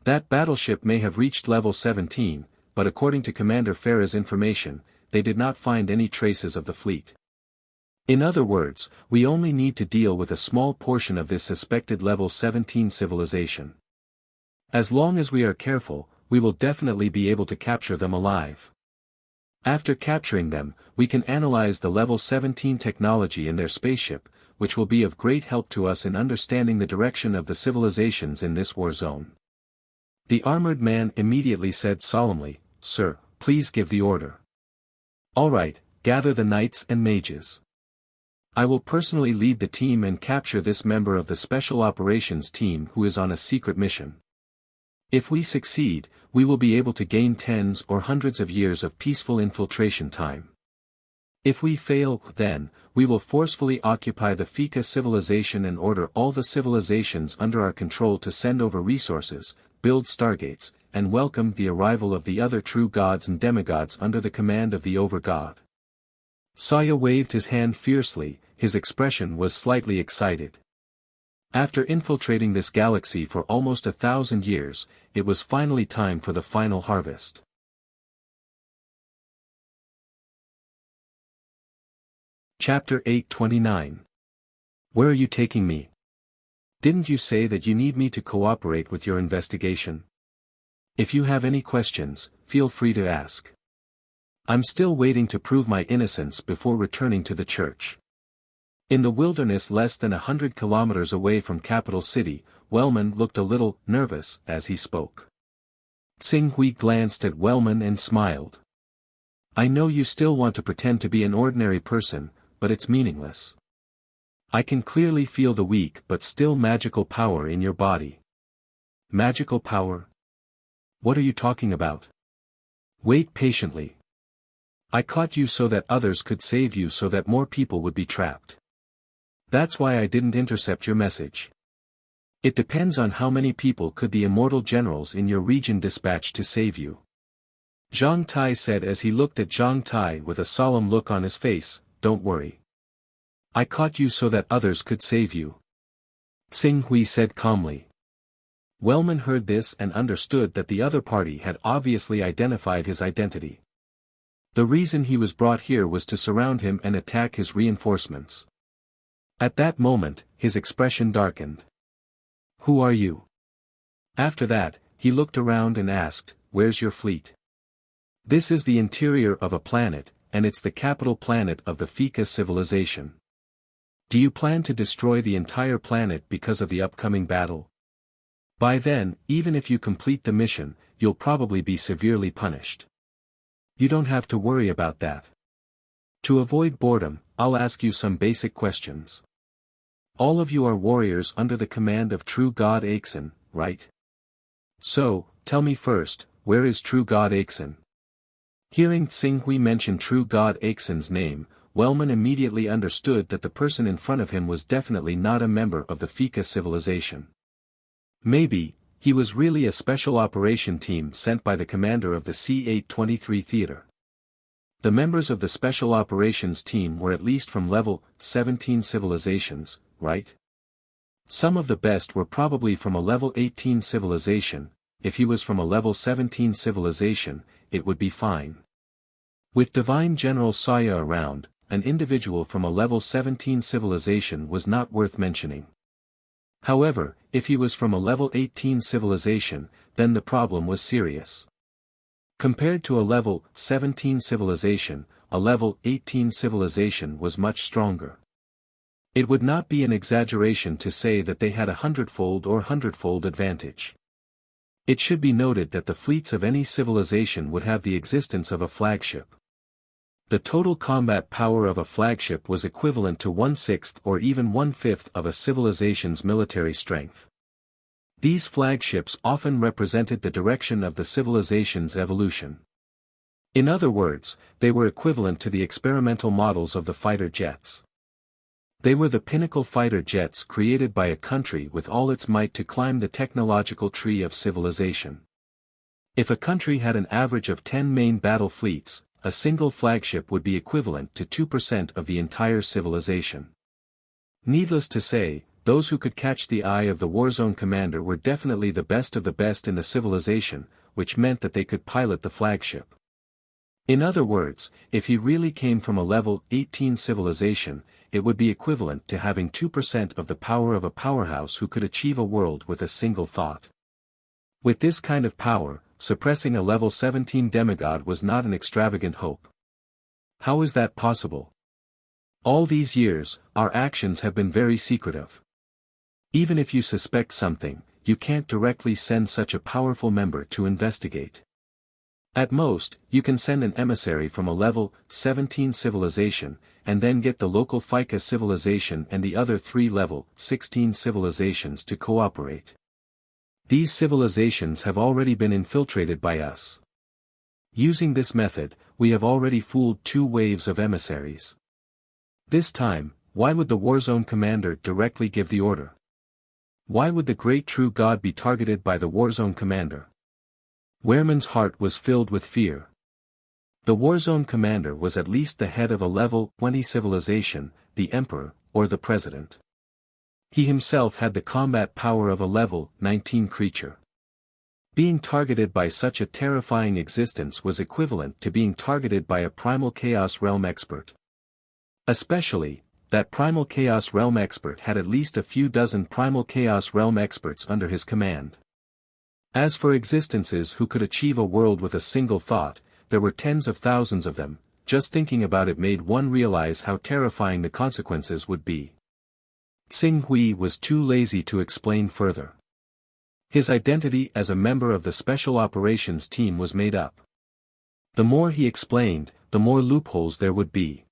That battleship may have reached level 17, but according to Commander Farah's information, they did not find any traces of the fleet. In other words, we only need to deal with a small portion of this suspected level 17 civilization. As long as we are careful, we will definitely be able to capture them alive. After capturing them, we can analyze the level 17 technology in their spaceship, which will be of great help to us in understanding the direction of the civilizations in this war zone. The armored man immediately said solemnly, "Sir, please give the order." "All right, gather the knights and mages. I will personally lead the team and capture this member of the Special Operations team who is on a secret mission. If we succeed, we will be able to gain tens or hundreds of years of peaceful infiltration time. If we fail, then, we will forcefully occupy the Fika civilization and order all the civilizations under our control to send over resources, build stargates, and welcome the arrival of the other true gods and demigods under the command of the Over-God." Saya waved his hand fiercely, his expression was slightly excited. After infiltrating this galaxy for almost 1,000 years, it was finally time for the final harvest. Chapter 829. Where are you taking me? Didn't you say that you need me to cooperate with your investigation? If you have any questions, feel free to ask. I'm still waiting to prove my innocence before returning to the church. In the wilderness less than 100 kilometers away from capital city, Wellman looked a little nervous as he spoke. Tsing Hui glanced at Wellman and smiled. "I know you still want to pretend to be an ordinary person, but it's meaningless. I can clearly feel the weak but still magical power in your body." "Magical power? What are you talking about?" "Wait patiently. I caught you so that others could save you so that more people would be trapped. That's why I didn't intercept your message. It depends on how many people could the immortal generals in your region dispatch to save you." Zhang Tai said as he looked at Zhang Tai with a solemn look on his face, "Don't worry. I caught you so that others could save you." Tsing Hui said calmly. Wellman heard this and understood that the other party had obviously identified his identity. The reason he was brought here was to surround him and attack his reinforcements. At that moment, his expression darkened. "Who are you?" After that, he looked around and asked, "Where's your fleet?" "This is the interior of a planet, and it's the capital planet of the Fika civilization." "Do you plan to destroy the entire planet because of the upcoming battle? By then, even if you complete the mission, you'll probably be severely punished. You don't have to worry about that. To avoid boredom, I'll ask you some basic questions. All of you are warriors under the command of True God Aixin, right? So, tell me first, where is True God Aixin?" Hearing Tsing Hui mention True God Aixin's name, Wellman immediately understood that the person in front of him was definitely not a member of the Fika civilization. Maybe, he was really a special operation team sent by the commander of the C-823 theater. The members of the special operations team were at least from level 17 civilizations, right? Some of the best were probably from a level 18 civilization. If he was from a level 17 civilization, it would be fine. With Divine General Saya around, an individual from a level 17 civilization was not worth mentioning. However, if he was from a level 18 civilization, then the problem was serious. Compared to a level 17 civilization, a level 18 civilization was much stronger. It would not be an exaggeration to say that they had a hundredfold or hundredfold advantage. It should be noted that the fleets of any civilization would have the existence of a flagship. The total combat power of a flagship was equivalent to 1/6 or even 1/5 of a civilization's military strength. These flagships often represented the direction of the civilization's evolution. In other words, they were equivalent to the experimental models of the fighter jets. They were the pinnacle fighter jets created by a country with all its might to climb the technological tree of civilization. If a country had an average of 10 main battle fleets, a single flagship would be equivalent to 2% of the entire civilization. Needless to say, those who could catch the eye of the warzone commander were definitely the best of the best in the civilization, which meant that they could pilot the flagship. In other words, if he really came from a level 18 civilization, it would be equivalent to having 2% of the power of a powerhouse who could achieve a world with a single thought. With this kind of power, suppressing a level 17 demigod was not an extravagant hope. How is that possible? All these years, our actions have been very secretive. Even if you suspect something, you can't directly send such a powerful member to investigate. At most, you can send an emissary from a level 17 civilization, and then get the local FICA civilization and the other 3 level 16 civilizations to cooperate. These civilizations have already been infiltrated by us. Using this method, we have already fooled 2 waves of emissaries. This time, why would the warzone commander directly give the order? Why would the great true God be targeted by the warzone commander? Wehrman's heart was filled with fear. The warzone commander was at least the head of a level 20 civilization, the emperor, or the president. He himself had the combat power of a level 19 creature. Being targeted by such a terrifying existence was equivalent to being targeted by a primal chaos realm expert. Especially, that primal chaos realm expert had at least a few dozen primal chaos realm experts under his command. As for existences who could achieve a world with a single thought, there were tens of thousands of them. Just thinking about it made one realize how terrifying the consequences would be. Xing Hui was too lazy to explain further. His identity as a member of the Special Operations Team was made up. The more he explained, the more loopholes there would be.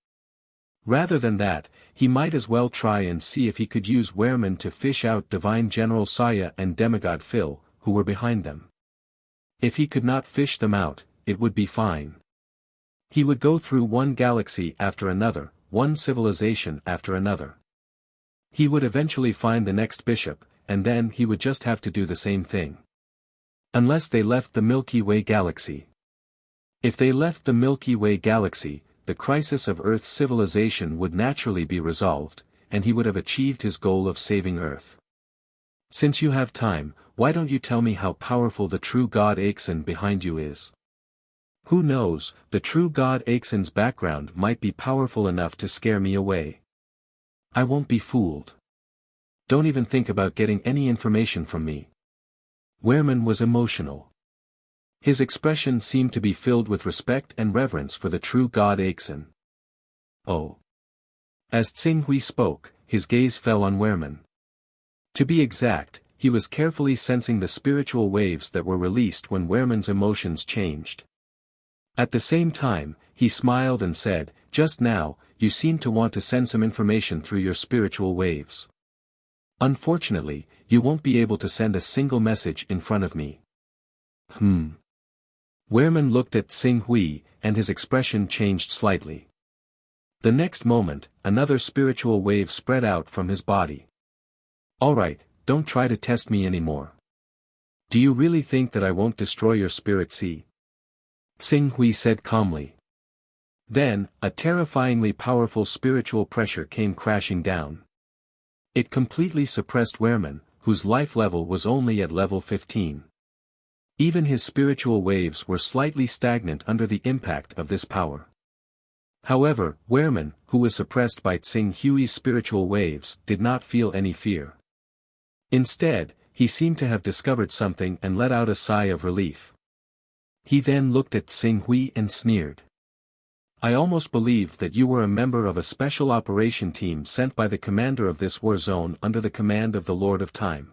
Rather than that, he might as well try and see if he could use Wehrman to fish out Divine General Saya and Demigod Phil, who were behind them. If he could not fish them out, it would be fine. He would go through one galaxy after another, one civilization after another. He would eventually find the next bishop, and then he would just have to do the same thing. Unless they left the Milky Way galaxy. If they left the Milky Way galaxy, the crisis of Earth's civilization would naturally be resolved, and he would have achieved his goal of saving Earth. Since you have time, why don't you tell me how powerful the true God Axon behind you is? Who knows, the true God Axon's background might be powerful enough to scare me away. I won't be fooled. Don't even think about getting any information from me. Wehrman was emotional. His expression seemed to be filled with respect and reverence for the true God Axon. Oh. As Xing Hui spoke, his gaze fell on Wehrman. To be exact, he was carefully sensing the spiritual waves that were released when Wehrman's emotions changed. At the same time, he smiled and said, "Just now, you seem to want to send some information through your spiritual waves. Unfortunately, you won't be able to send a single message in front of me." Wehrman looked at Xing Hui, and his expression changed slightly. The next moment, another spiritual wave spread out from his body. "Alright, don't try to test me anymore. Do you really think that I won't destroy your spirit sea?" Xing Hui said calmly. Then, a terrifyingly powerful spiritual pressure came crashing down. It completely suppressed Wehrman, whose life level was only at level 15. Even his spiritual waves were slightly stagnant under the impact of this power. However, Wehrman, who was suppressed by Xing Hui's spiritual waves, did not feel any fear. Instead, he seemed to have discovered something and let out a sigh of relief. He then looked at Xing Hui and sneered. I almost believed that you were a member of a special operation team sent by the commander of this war zone under the command of the Lord of Time.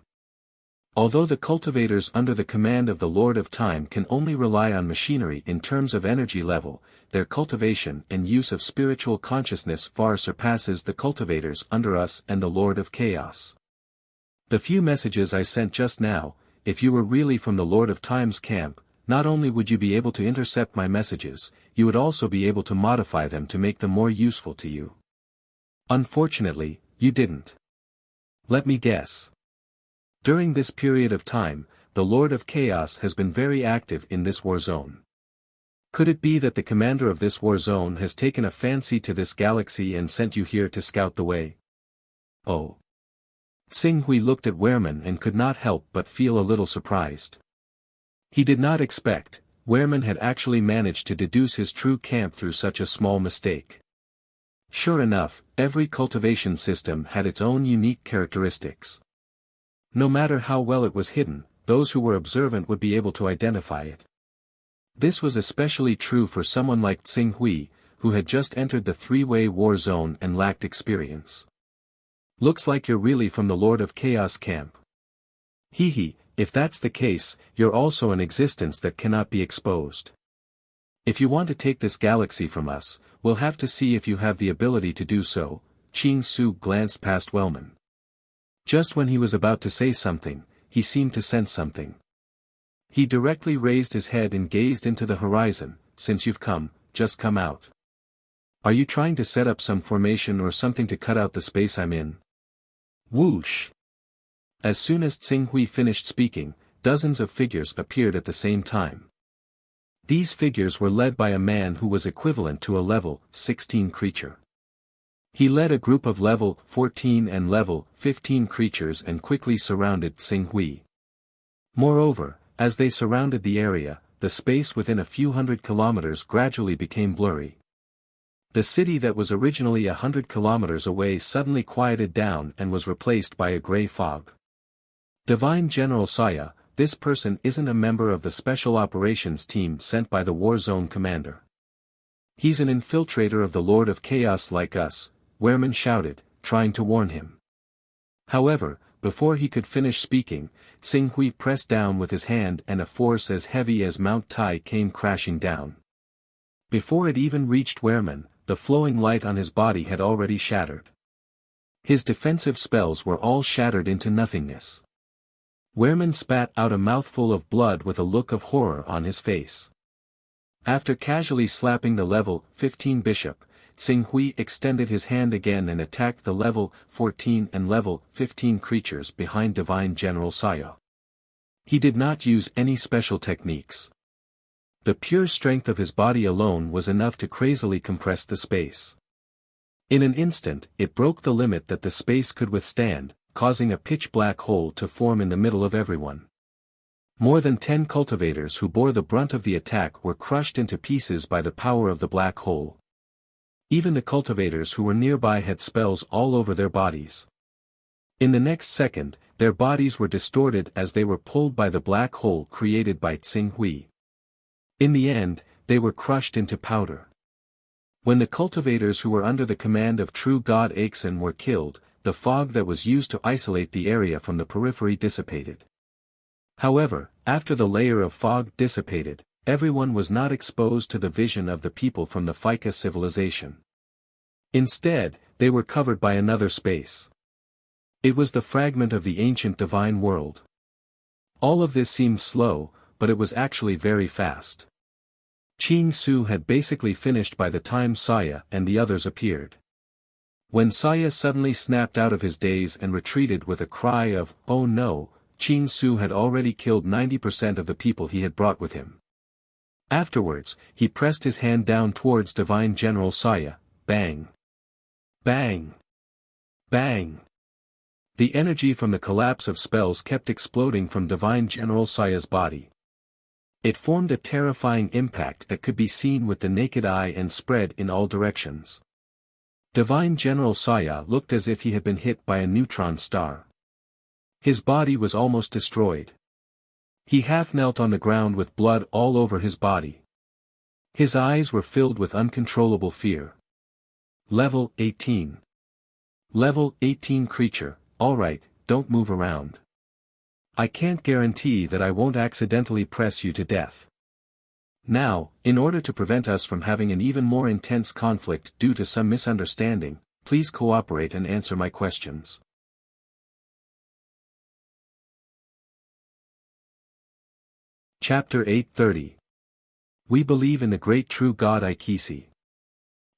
Although the cultivators under the command of the Lord of Time can only rely on machinery in terms of energy level, their cultivation and use of spiritual consciousness far surpasses the cultivators under us and the Lord of Chaos. The few messages I sent just now, if you were really from the Lord of Time's camp, not only would you be able to intercept my messages, you would also be able to modify them to make them more useful to you. Unfortunately, you didn't. Let me guess. During this period of time, the Lord of Chaos has been very active in this war zone. Could it be that the commander of this war zone has taken a fancy to this galaxy and sent you here to scout the way? Oh. Tsing Hui looked at Wehrman and could not help but feel a little surprised. He did not expect, Wehrman had actually managed to deduce his true camp through such a small mistake. Sure enough, every cultivation system had its own unique characteristics. No matter how well it was hidden, those who were observant would be able to identify it. This was especially true for someone like Tsing Hui, who had just entered the three-way war zone and lacked experience. Looks like you're really from the Lord of Chaos camp. Hee hee. If that's the case, you're also an existence that cannot be exposed. If you want to take this galaxy from us, we'll have to see if you have the ability to do so. Qing Su glanced past Wellman. Just when he was about to say something, he seemed to sense something. He directly raised his head and gazed into the horizon. Since you've come, just come out. Are you trying to set up some formation or something to cut out the space I'm in? Whoosh! As soon as Tsing Hui finished speaking, dozens of figures appeared at the same time. These figures were led by a man who was equivalent to a level 16 creature. He led a group of level 14 and level 15 creatures and quickly surrounded Tsing Hui. Moreover, as they surrounded the area, the space within a few hundred kilometers gradually became blurry. The city that was originally 100 kilometers away suddenly quieted down and was replaced by a gray fog. Divine General Saya, this person isn't a member of the Special Operations Team sent by the War Zone Commander. He's an infiltrator of the Lord of Chaos like us, Wehrman shouted, trying to warn him. However, before he could finish speaking, Tsing Hui pressed down with his hand and a force as heavy as Mount Tai came crashing down. Before it even reached Wehrman, the flowing light on his body had already shattered. His defensive spells were all shattered into nothingness. Wehrman spat out a mouthful of blood with a look of horror on his face. After casually slapping the level 15 bishop, Tsing Hui extended his hand again and attacked the level 14 and level 15 creatures behind Divine General Saya. He did not use any special techniques. The pure strength of his body alone was enough to crazily compress the space. In an instant, it broke the limit that the space could withstand, causing a pitch-black hole to form in the middle of everyone. More than 10 cultivators who bore the brunt of the attack were crushed into pieces by the power of the black hole. Even the cultivators who were nearby had spells all over their bodies. In the next second, their bodies were distorted as they were pulled by the black hole created by Tsing Hui. In the end, they were crushed into powder. When the cultivators who were under the command of True God Aixin were killed, the fog that was used to isolate the area from the periphery dissipated. However, after the layer of fog dissipated, everyone was not exposed to the vision of the people from the Fika civilization. Instead, they were covered by another space. It was the fragment of the ancient divine world. All of this seemed slow, but it was actually very fast. Qing Su had basically finished by the time Saya and the others appeared. When Saya suddenly snapped out of his daze and retreated with a cry of, "Oh no," Qing Su had already killed 90% of the people he had brought with him. Afterwards, he pressed his hand down towards Divine General Saya, bang. Bang. Bang. The energy from the collapse of spells kept exploding from Divine General Saya's body. It formed a terrifying impact that could be seen with the naked eye and spread in all directions. Divine General Saya looked as if he had been hit by a neutron star. His body was almost destroyed. He half knelt on the ground with blood all over his body. His eyes were filled with uncontrollable fear. Level 18. Level 18 creature, alright, don't move around. I can't guarantee that I won't accidentally press you to death. Now, in order to prevent us from having an even more intense conflict due to some misunderstanding, please cooperate and answer my questions. Chapter 830. We believe in the great true God Ikisi.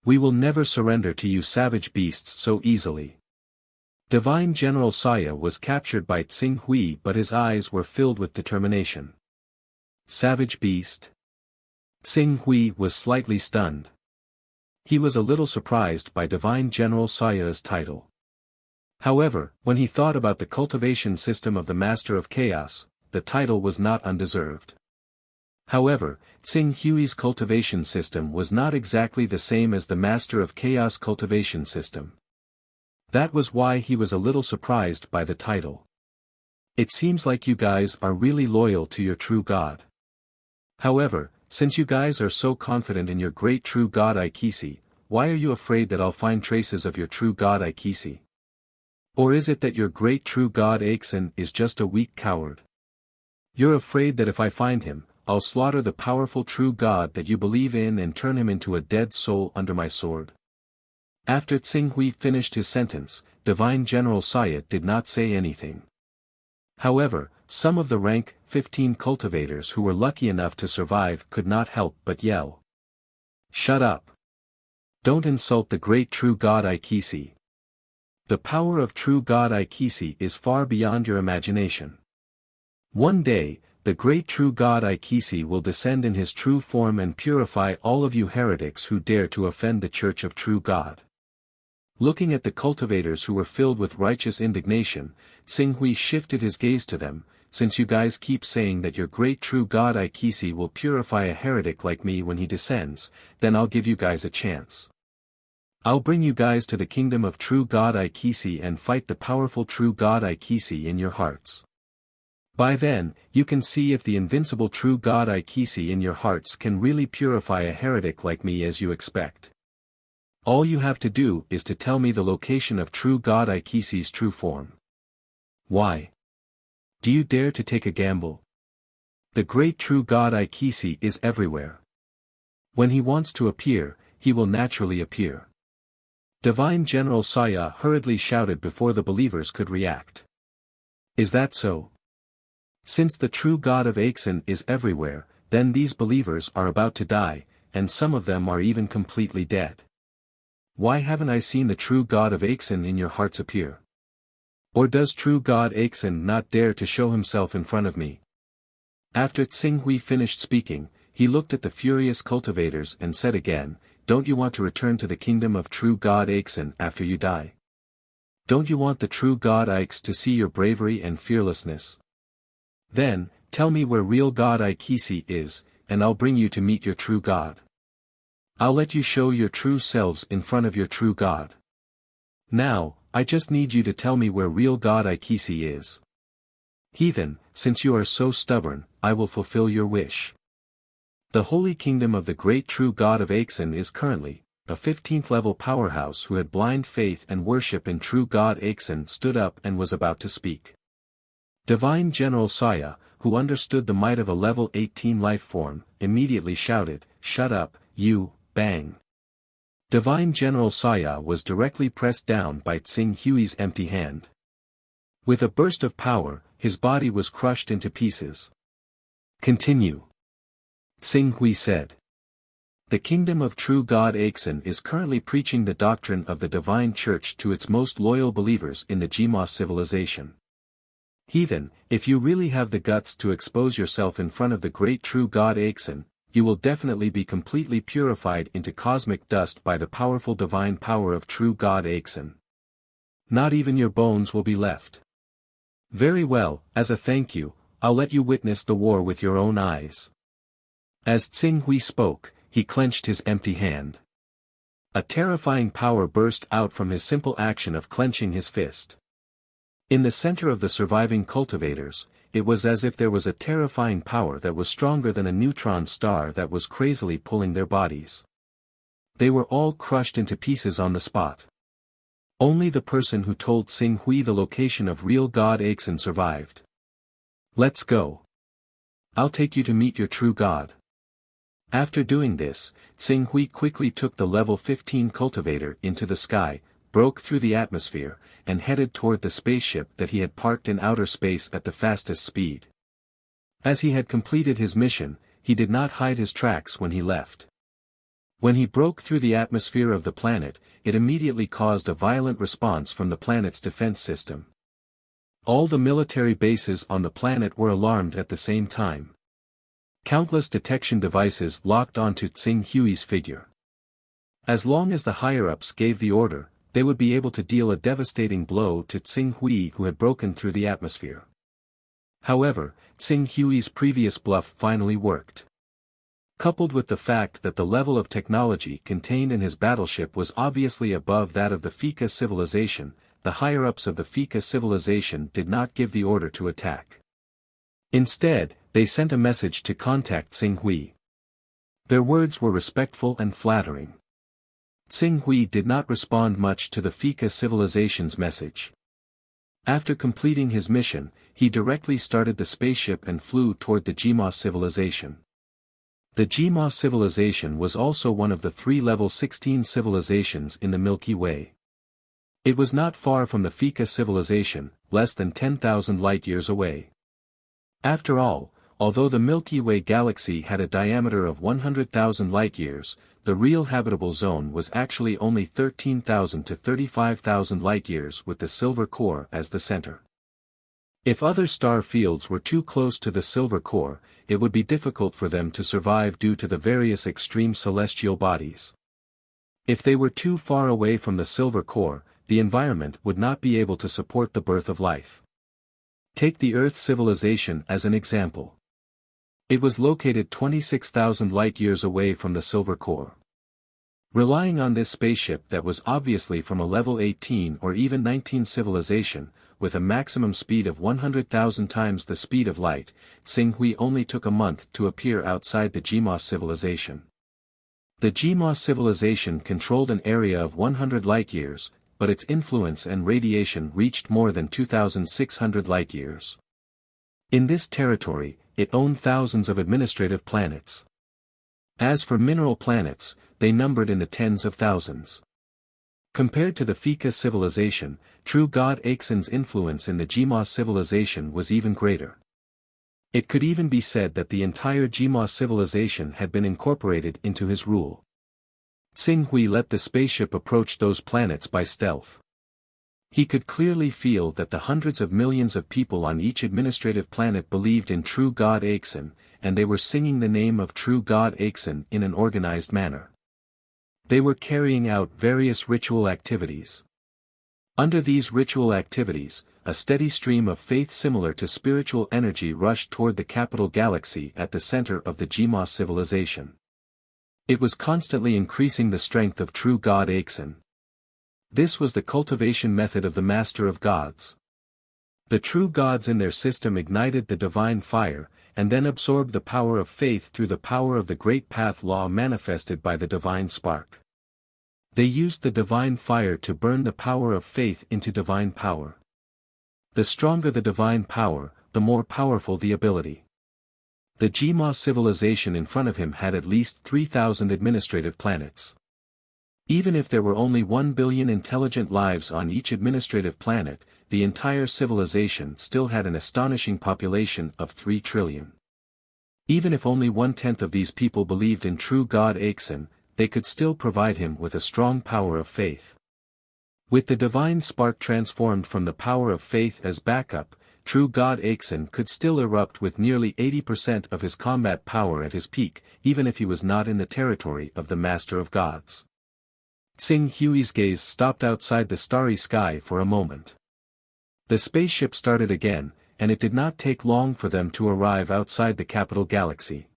We will never surrender to you savage beasts so easily. Divine General Saya was captured by Tsing Hui, but his eyes were filled with determination. Savage beast? Tsing Hui was slightly stunned. He was a little surprised by Divine General Saya's title. However, when he thought about the cultivation system of the Master of Chaos, the title was not undeserved. However, Tsing Hui's cultivation system was not exactly the same as the Master of Chaos cultivation system. That was why he was a little surprised by the title. It seems like you guys are really loyal to your true God. However, since you guys are so confident in your great true God Ikisi, why are you afraid that I'll find traces of your true God Ikisi? Or is it that your great true God Aiksen is just a weak coward? You're afraid that if I find him, I'll slaughter the powerful true God that you believe in and turn him into a dead soul under my sword. After Tsing Hui finished his sentence, Divine General Saya did not say anything. However, some of the rank 15 cultivators who were lucky enough to survive could not help but yell. Shut up! Don't insult the great true God Ikisi. The power of true God Ikisi is far beyond your imagination. One day, the great true God Ikisi will descend in his true form and purify all of you heretics who dare to offend the Church of True God. Looking at the cultivators who were filled with righteous indignation, Tsing Hui shifted his gaze to them. Since you guys keep saying that your great true God Ikisi will purify a heretic like me when he descends, then I'll give you guys a chance. I'll bring you guys to the kingdom of true God Ikisi and fight the powerful true God Ikisi in your hearts. By then, you can see if the invincible true God Ikisi in your hearts can really purify a heretic like me as you expect. All you have to do is to tell me the location of true God Ikisi's true form. Why? Do you dare to take a gamble? The great true God Ikisi is everywhere. When he wants to appear, he will naturally appear. Divine General Saya hurriedly shouted before the believers could react. Is that so? Since the true God of Aiksen is everywhere, then these believers are about to die, and some of them are even completely dead. Why haven't I seen the true God of Aiksen in your hearts appear? Or does true God Aiksen not dare to show himself in front of me? After Tsing Hui finished speaking, he looked at the furious cultivators and said again, don't you want to return to the kingdom of true God Aiksen after you die? Don't you want the true God Ikes to see your bravery and fearlessness? Then, tell me where real God Ikisi is, and I'll bring you to meet your true God. I'll let you show your true selves in front of your true God. Now, I just need you to tell me where real God Ikisi is. Heathen, since you are so stubborn, I will fulfill your wish. The holy kingdom of the great true God of Aiksen is currently, a 15th level powerhouse who had blind faith and worship in true God Aiksen stood up and was about to speak. Divine General Saya, who understood the might of a level 18 life form, immediately shouted, shut up, you, bang. Divine General Saya was directly pressed down by Tsing Hui's empty hand. With a burst of power, his body was crushed into pieces. Continue. Tsing Hui said. The kingdom of true God Aiksen is currently preaching the doctrine of the divine church to its most loyal believers in the Jimos civilization. Heathen, if you really have the guts to expose yourself in front of the great true God Aiksen, you will definitely be completely purified into cosmic dust by the powerful divine power of true God Aiksen. Not even your bones will be left. Very well, as a thank you, I'll let you witness the war with your own eyes. As Tsing Hui spoke, he clenched his empty hand. A terrifying power burst out from his simple action of clenching his fist. In the center of the surviving cultivators, it was as if there was a terrifying power that was stronger than a neutron star that was crazily pulling their bodies. They were all crushed into pieces on the spot. Only the person who told Xing Hui the location of real God Aixin survived. "Let's go. I'll take you to meet your true God." After doing this, Xing Hui quickly took the level 15 cultivator into the sky, broke through the atmosphere, and headed toward the spaceship that he had parked in outer space at the fastest speed. As he had completed his mission, he did not hide his tracks when he left. When he broke through the atmosphere of the planet, it immediately caused a violent response from the planet's defense system. All the military bases on the planet were alarmed at the same time. Countless detection devices locked onto Xing Hui's figure. As long as the higher-ups gave the order, they would be able to deal a devastating blow to Xing Hui who had broken through the atmosphere. However, Xing Hui's previous bluff finally worked. Coupled with the fact that the level of technology contained in his battleship was obviously above that of the Fika civilization, the higher-ups of the Fika civilization did not give the order to attack. Instead, they sent a message to contact Xing Hui. Their words were respectful and flattering. Xing Hui did not respond much to the Fika civilization's message. After completing his mission, he directly started the spaceship and flew toward the Jima civilization. The Jima civilization was also one of the 3 level 16 civilizations in the Milky Way. It was not far from the Fika civilization, less than 10,000 light-years away. After all, although the Milky Way galaxy had a diameter of 100,000 light-years, the real habitable zone was actually only 13,000 to 35,000 light-years with the silver core as the center. If other star fields were too close to the silver core, it would be difficult for them to survive due to the various extreme celestial bodies. If they were too far away from the silver core, the environment would not be able to support the birth of life. Take the Earth civilization as an example. It was located 26,000 light-years away from the silver core. Relying on this spaceship that was obviously from a level 18 or even 19 civilization, with a maximum speed of 100,000 times the speed of light, Xing Hui only took a month to appear outside the Jima civilization. The Jima civilization controlled an area of 100 light-years, but its influence and radiation reached more than 2,600 light-years. In this territory, it owned thousands of administrative planets. As for mineral planets, they numbered in the tens of thousands. Compared to the Fika civilization, true God Aixin's influence in the Jima civilization was even greater. It could even be said that the entire Jima civilization had been incorporated into his rule. Xing Hui let the spaceship approach those planets by stealth. He could clearly feel that the hundreds of millions of people on each administrative planet believed in true God Aixin, and they were singing the name of true God Aixin in an organized manner. They were carrying out various ritual activities. Under these ritual activities, a steady stream of faith similar to spiritual energy rushed toward the capital galaxy at the center of the Jima civilization. It was constantly increasing the strength of true God Aixin. This was the cultivation method of the Master of Gods. The true gods in their system ignited the divine fire, and then absorbed the power of faith through the power of the great path law manifested by the divine spark. They used the divine fire to burn the power of faith into divine power. The stronger the divine power, the more powerful the ability. The Jima civilization in front of him had at least 3,000 administrative planets. Even if there were only 1 billion intelligent lives on each administrative planet, the entire civilization still had an astonishing population of 3 trillion. Even if only 1/10 of these people believed in true God Aixin, they could still provide him with a strong power of faith. With the divine spark transformed from the power of faith as backup, true God Aixin could still erupt with nearly 80% of his combat power at his peak, even if he was not in the territory of the Master of Gods. Xing Hui's gaze stopped outside the starry sky for a moment. The spaceship started again, and it did not take long for them to arrive outside the capital galaxy.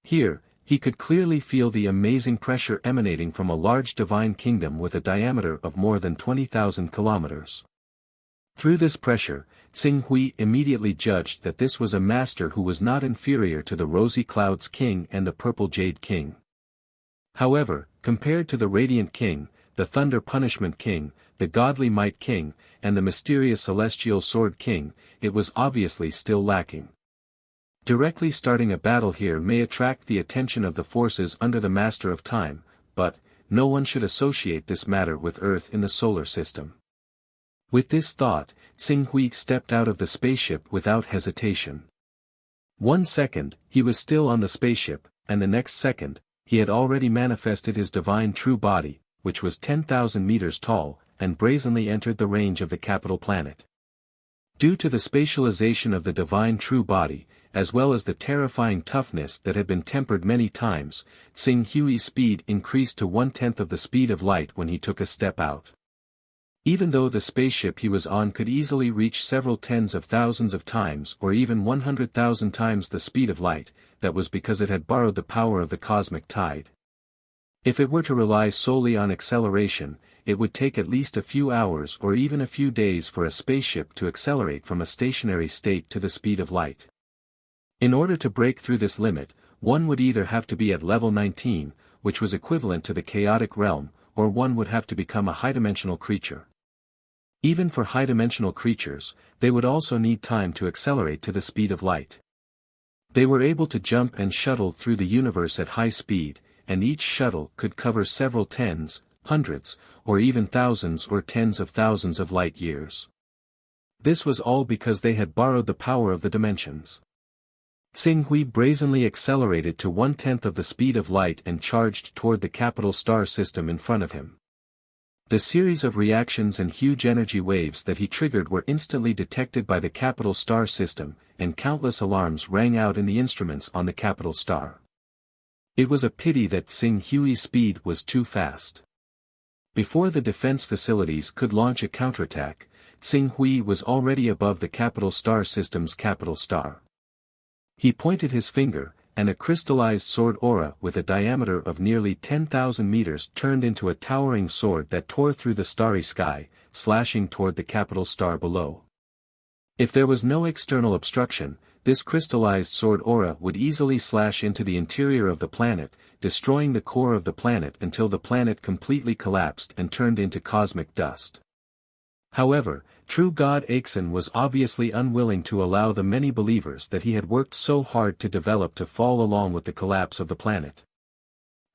Here, he could clearly feel the amazing pressure emanating from a large divine kingdom with a diameter of more than 20,000 kilometers. Through this pressure, Tsing Hui immediately judged that this was a master who was not inferior to the Rosy Clouds King and the Purple Jade King. However, compared to the Radiant King, the Thunder Punishment King, the Godly Might King, and the mysterious Celestial Sword King, it was obviously still lacking. Directly starting a battle here may attract the attention of the forces under the Master of Time, but no one should associate this matter with Earth in the solar system. With this thought, Tsing Hui stepped out of the spaceship without hesitation. 1 second, he was still on the spaceship, and the next second, he had already manifested his divine true body, which was 10,000 meters tall, and brazenly entered the range of the capital planet. Due to the spatialization of the divine true body, as well as the terrifying toughness that had been tempered many times, Tsing Hui's speed increased to 1/10 of the speed of light when he took a step out. Even though the spaceship he was on could easily reach several tens of thousands of times or even 100,000 times the speed of light, that was because it had borrowed the power of the cosmic tide. If it were to rely solely on acceleration, it would take at least a few hours or even a few days for a spaceship to accelerate from a stationary state to the speed of light. In order to break through this limit, one would either have to be at level 19, which was equivalent to the chaotic realm, or one would have to become a high-dimensional creature. Even for high-dimensional creatures, they would also need time to accelerate to the speed of light. They were able to jump and shuttle through the universe at high speed, and each shuttle could cover several tens, hundreds, or even thousands or tens of thousands of light years. This was all because they had borrowed the power of the dimensions. Tsing Hui brazenly accelerated to 1/10 of the speed of light and charged toward the capital star system in front of him. The series of reactions and huge energy waves that he triggered were instantly detected by the capital star system, and countless alarms rang out in the instruments on the capital star. It was a pity that Tsing Hui's speed was too fast. Before the defense facilities could launch a counterattack, Tsing Hui was already above the capital star system's capital star. He pointed his finger, and a crystallized sword aura with a diameter of nearly 10,000 meters turned into a towering sword that tore through the starry sky, slashing toward the capital star below. If there was no external obstruction, this crystallized sword aura would easily slash into the interior of the planet, destroying the core of the planet until the planet completely collapsed and turned into cosmic dust. However, true God Aixin was obviously unwilling to allow the many believers that he had worked so hard to develop to fall along with the collapse of the planet.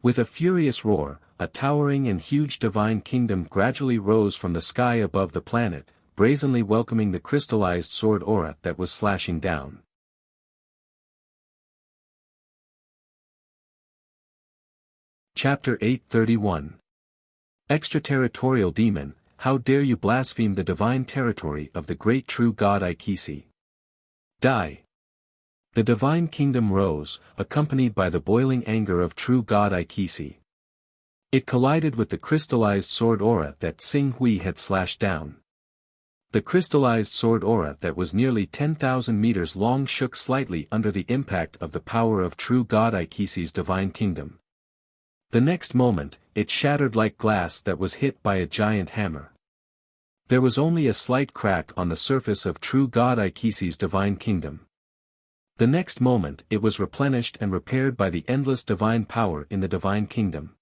With a furious roar, a towering and huge divine kingdom gradually rose from the sky above the planet, brazenly welcoming the crystallized sword aura that was slashing down. Chapter 831. Extraterritorial Demon, how dare you blaspheme the divine territory of the great true God Aikisi? Die! The divine kingdom rose, accompanied by the boiling anger of true God Aikisi. It collided with the crystallized sword aura that Tsing Hui had slashed down. The crystallized sword aura that was nearly 10,000 meters long shook slightly under the impact of the power of true God Aikisi's divine kingdom. The next moment, it shattered like glass that was hit by a giant hammer. There was only a slight crack on the surface of true God Aikisi's divine kingdom. The next moment it was replenished and repaired by the endless divine power in the divine kingdom.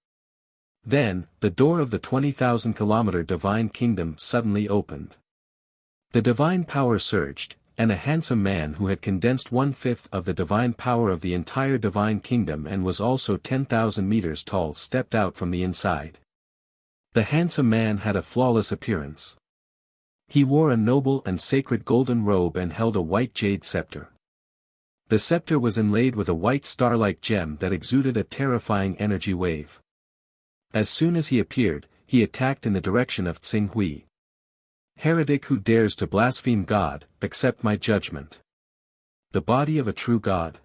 Then, the door of the 20,000-kilometer divine kingdom suddenly opened. The divine power surged, and a handsome man who had condensed 1/5 of the divine power of the entire divine kingdom and was also 10,000 meters tall stepped out from the inside. The handsome man had a flawless appearance. He wore a noble and sacred golden robe and held a white jade scepter. The scepter was inlaid with a white star-like gem that exuded a terrifying energy wave. As soon as he appeared, he attacked in the direction of Tsing Hui. Heretic who dares to blaspheme God, accept my judgment. The body of a true God.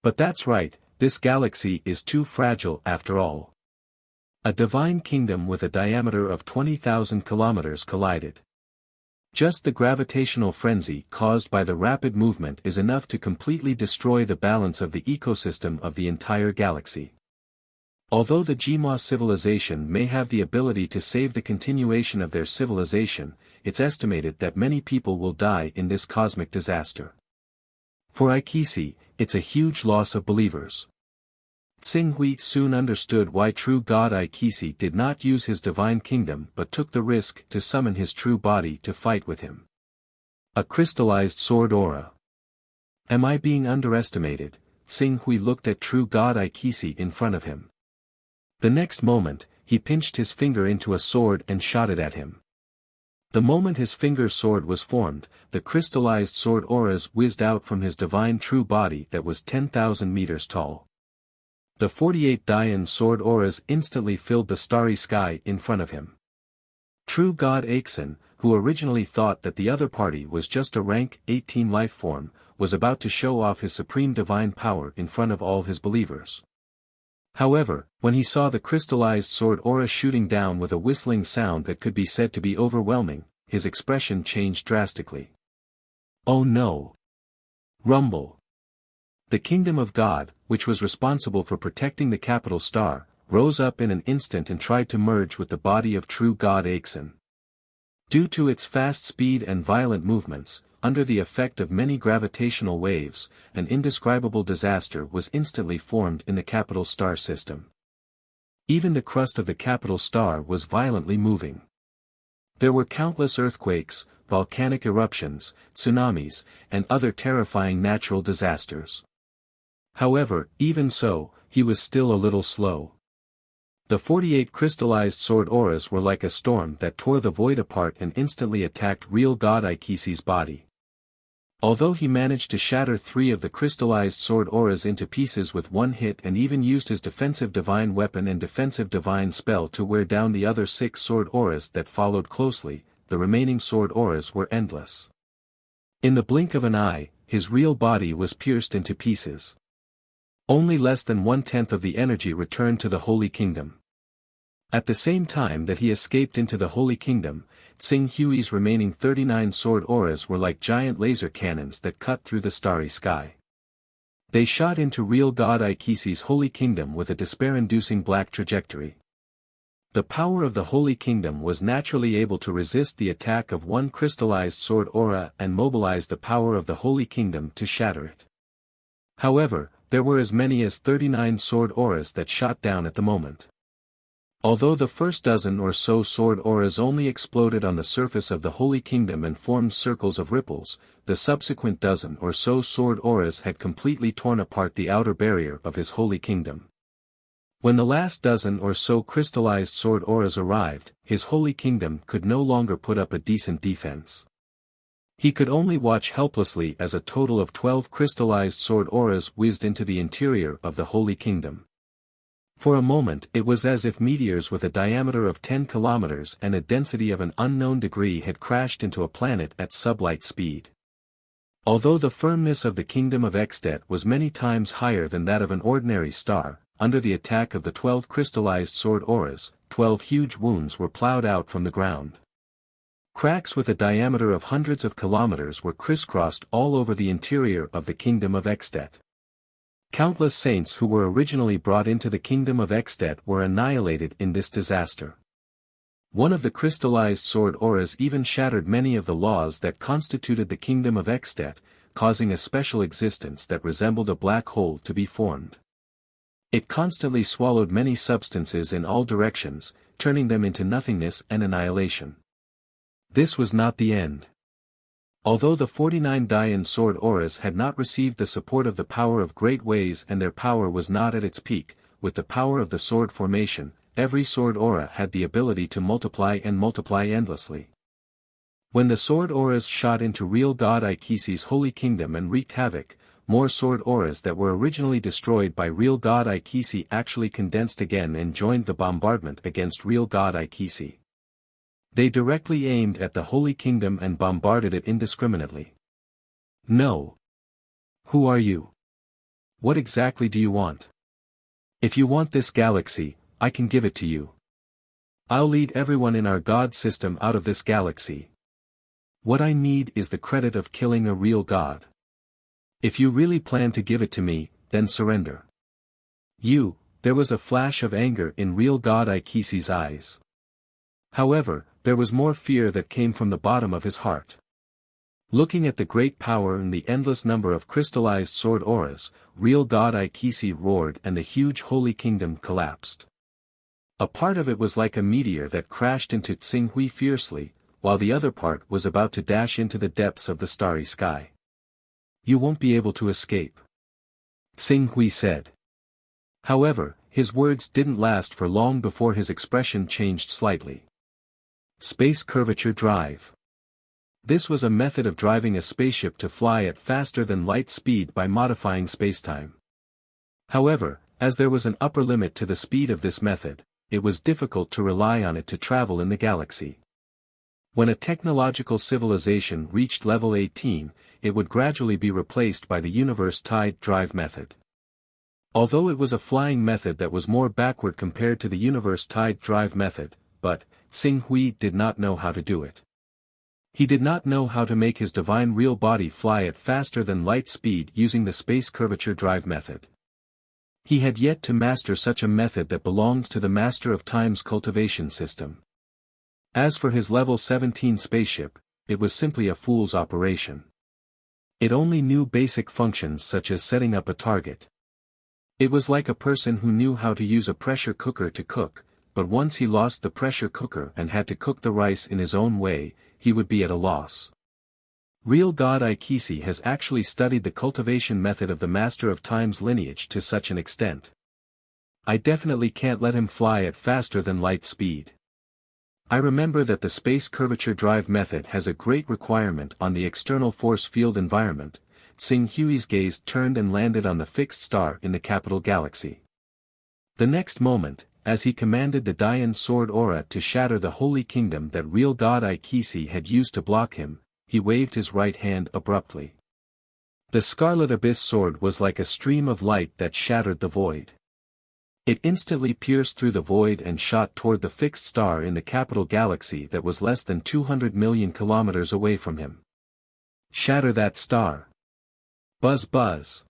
But that's right, this galaxy is too fragile after all. A divine kingdom with a diameter of 20,000 kilometers collided. Just the gravitational frenzy caused by the rapid movement is enough to completely destroy the balance of the ecosystem of the entire galaxy. Although the Jima civilization may have the ability to save the continuation of their civilization, it's estimated that many people will die in this cosmic disaster. For Aikisi, it's a huge loss of believers. Tsinghui soon understood why true God Aikisi did not use his divine kingdom but took the risk to summon his true body to fight with him. A crystallized sword aura. Am I being underestimated? Tsinghui looked at true God Aikisi in front of him. The next moment, he pinched his finger into a sword and shot it at him. The moment his finger's sword was formed, the crystallized sword auras whizzed out from his divine true body that was 10,000 meters tall. The 48 Dayan sword auras instantly filled the starry sky in front of him. True God Aixin, who originally thought that the other party was just a rank 18 life form, was about to show off his supreme divine power in front of all his believers. However, when he saw the crystallized sword aura shooting down with a whistling sound that could be said to be overwhelming, his expression changed drastically. Oh no! Rumble! The kingdom of God, which was responsible for protecting the capital star, rose up in an instant and tried to merge with the body of true God Aixin. Due to its fast speed and violent movements, under the effect of many gravitational waves, an indescribable disaster was instantly formed in the capital star system. Even the crust of the capital star was violently moving. There were countless earthquakes, volcanic eruptions, tsunamis, and other terrifying natural disasters. However, even so, he was still a little slow. The 48 crystallized sword auras were like a storm that tore the void apart and instantly attacked real God Aikisi's body. Although he managed to shatter 3 of the crystallized sword auras into pieces with one hit and even used his defensive divine weapon and defensive divine spell to wear down the other 6 sword auras that followed closely, the remaining sword auras were endless. In the blink of an eye, his real body was pierced into pieces. Only less than 1/10 of the energy returned to the Holy Kingdom. At the same time that he escaped into the Holy Kingdom, Tsinghui's remaining 39 sword auras were like giant laser cannons that cut through the starry sky. They shot into real God Aikisi's Holy Kingdom with a despair-inducing black trajectory. The power of the Holy Kingdom was naturally able to resist the attack of one crystallized sword aura and mobilize the power of the Holy Kingdom to shatter it. However, there were as many as 39 sword auras that shot down at the moment. Although the first dozen or so sword auras only exploded on the surface of the Holy Kingdom and formed circles of ripples, the subsequent dozen or so sword auras had completely torn apart the outer barrier of his Holy Kingdom. When the last dozen or so crystallized sword auras arrived, his Holy Kingdom could no longer put up a decent defense. He could only watch helplessly as a total of 12 crystallized sword auras whizzed into the interior of the Holy Kingdom. For a moment it was as if meteors with a diameter of 10 kilometers and a density of an unknown degree had crashed into a planet at sublight speed. Although the firmness of the Kingdom of Extet was many times higher than that of an ordinary star, under the attack of the 12 crystallized sword auras, 12 huge wounds were plowed out from the ground. Cracks with a diameter of hundreds of kilometers were crisscrossed all over the interior of the Kingdom of Extet. Countless saints who were originally brought into the Kingdom of Extet were annihilated in this disaster. One of the crystallized sword auras even shattered many of the laws that constituted the Kingdom of Extet, causing a special existence that resembled a black hole to be formed. It constantly swallowed many substances in all directions, turning them into nothingness and annihilation. This was not the end. Although the 49 Dayan sword auras had not received the support of the power of great ways and their power was not at its peak, with the power of the sword formation, every sword aura had the ability to multiply and multiply endlessly. When the sword auras shot into real God Aikisi's Holy Kingdom and wreaked havoc, more sword auras that were originally destroyed by real God Aikisi actually condensed again and joined the bombardment against real God Aikisi. They directly aimed at the Holy Kingdom and bombarded it indiscriminately. No. Who are you? What exactly do you want? If you want this galaxy, I can give it to you. I'll lead everyone in our God system out of this galaxy. What I need is the credit of killing a real God. If you really plan to give it to me, then surrender. You, There was a flash of anger in real God Ikisi's eyes. However, there was more fear that came from the bottom of his heart. Looking at the great power and the endless number of crystallized sword auras, real God Ikisi roared and the huge holy kingdom collapsed. A part of it was like a meteor that crashed into Tsinghui fiercely, while the other part was about to dash into the depths of the starry sky. You won't be able to escape, Tsinghui said. However, his words didn't last for long before his expression changed slightly. Space curvature drive. This was a method of driving a spaceship to fly at faster than light speed by modifying spacetime. However, as there was an upper limit to the speed of this method, it was difficult to rely on it to travel in the galaxy. When a technological civilization reached level 18, it would gradually be replaced by the universe tide drive method. Although it was a flying method that was more backward compared to the universe tide drive method, but Tsinghui did not know how to do it. He did not know how to make his divine real body fly at faster than light speed using the space curvature drive method. He had yet to master such a method that belonged to the Master of Time's cultivation system. As for his level 17 spaceship, it was simply a fool's operation. It only knew basic functions such as setting up a target. It was like a person who knew how to use a pressure cooker to cook, but once he lost the pressure cooker and had to cook the rice in his own way, he would be at a loss. Real God Ikisi has actually studied the cultivation method of the Master of Time's lineage to such an extent. I definitely can't let him fly at faster than light speed. I remember that the space curvature drive method has a great requirement on the external force field environment. Tsinghui's gaze turned and landed on the fixed star in the capital galaxy. The next moment, as he commanded the Dian sword aura to shatter the holy kingdom that real God Ikisi had used to block him, he waved his right hand abruptly. The scarlet abyss sword was like a stream of light that shattered the void. It instantly pierced through the void and shot toward the fixed star in the capital galaxy that was less than 200 million kilometers away from him. Shatter that star. Buzz buzz.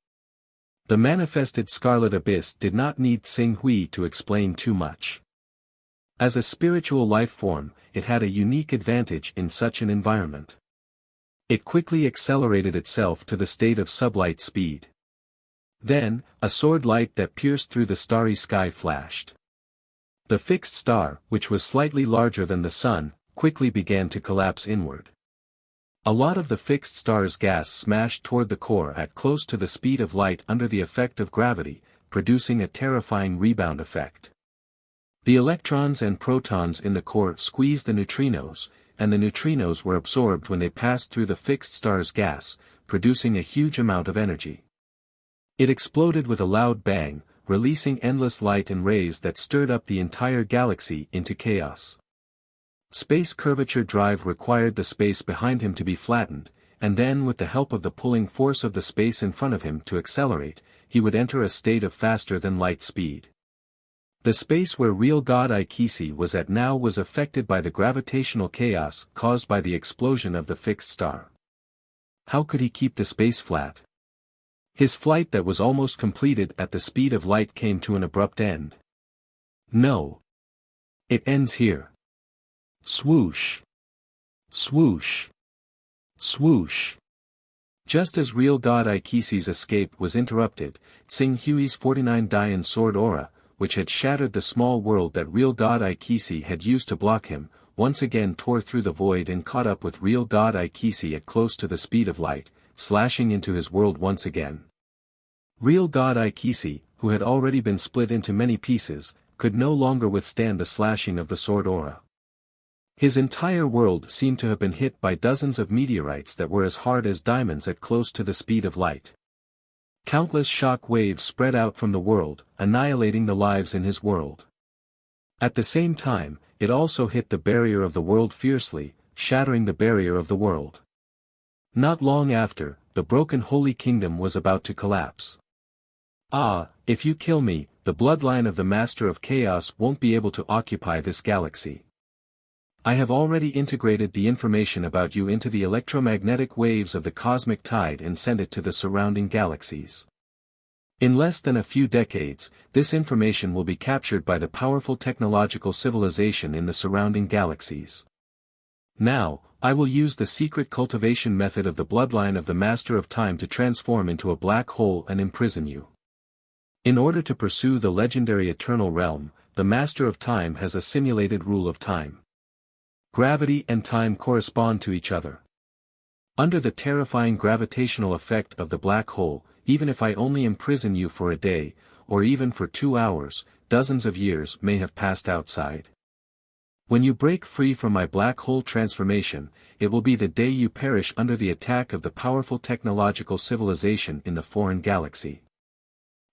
The manifested scarlet abyss did not need Tsinghui to explain too much. As a spiritual life form, it had a unique advantage in such an environment. It quickly accelerated itself to the state of sublight speed. Then, a sword light that pierced through the starry sky flashed. The fixed star, which was slightly larger than the sun, quickly began to collapse inward. A lot of the fixed star's gas smashed toward the core at close to the speed of light under the effect of gravity, producing a terrifying rebound effect. The electrons and protons in the core squeezed the neutrinos, and the neutrinos were absorbed when they passed through the fixed star's gas, producing a huge amount of energy. It exploded with a loud bang, releasing endless light and rays that stirred up the entire galaxy into chaos. Space curvature drive required the space behind him to be flattened, and then with the help of the pulling force of the space in front of him to accelerate, he would enter a state of faster than light speed. The space where real God Ikisi was at now was affected by the gravitational chaos caused by the explosion of the fixed star. How could he keep the space flat? His flight that was almost completed at the speed of light came to an abrupt end. No. It ends here. Swoosh. Swoosh. Swoosh. Just as real God Ikisi's escape was interrupted, Tsinghui's 49 Dian sword aura, which had shattered the small world that real God Ikisi had used to block him, once again tore through the void and caught up with real God Ikisi at close to the speed of light, slashing into his world once again. Real God Ikisi, who had already been split into many pieces, could no longer withstand the slashing of the sword aura. His entire world seemed to have been hit by dozens of meteorites that were as hard as diamonds at close to the speed of light. Countless shock waves spread out from the world, annihilating the lives in his world. At the same time, it also hit the barrier of the world fiercely, shattering the barrier of the world. Not long after, the broken Holy Kingdom was about to collapse. Ah, if you kill me, the bloodline of the Master of Chaos won't be able to occupy this galaxy. I have already integrated the information about you into the electromagnetic waves of the cosmic tide and sent it to the surrounding galaxies. In less than a few decades, this information will be captured by the powerful technological civilization in the surrounding galaxies. Now, I will use the secret cultivation method of the bloodline of the Master of Time to transform into a black hole and imprison you. In order to pursue the legendary Eternal Realm, the Master of Time has a simulated rule of time. Gravity and time correspond to each other. Under the terrifying gravitational effect of the black hole, even if I only imprison you for a day, or even for 2 hours, dozens of years may have passed outside. When you break free from my black hole transformation, it will be the day you perish under the attack of the powerful technological civilization in the foreign galaxy.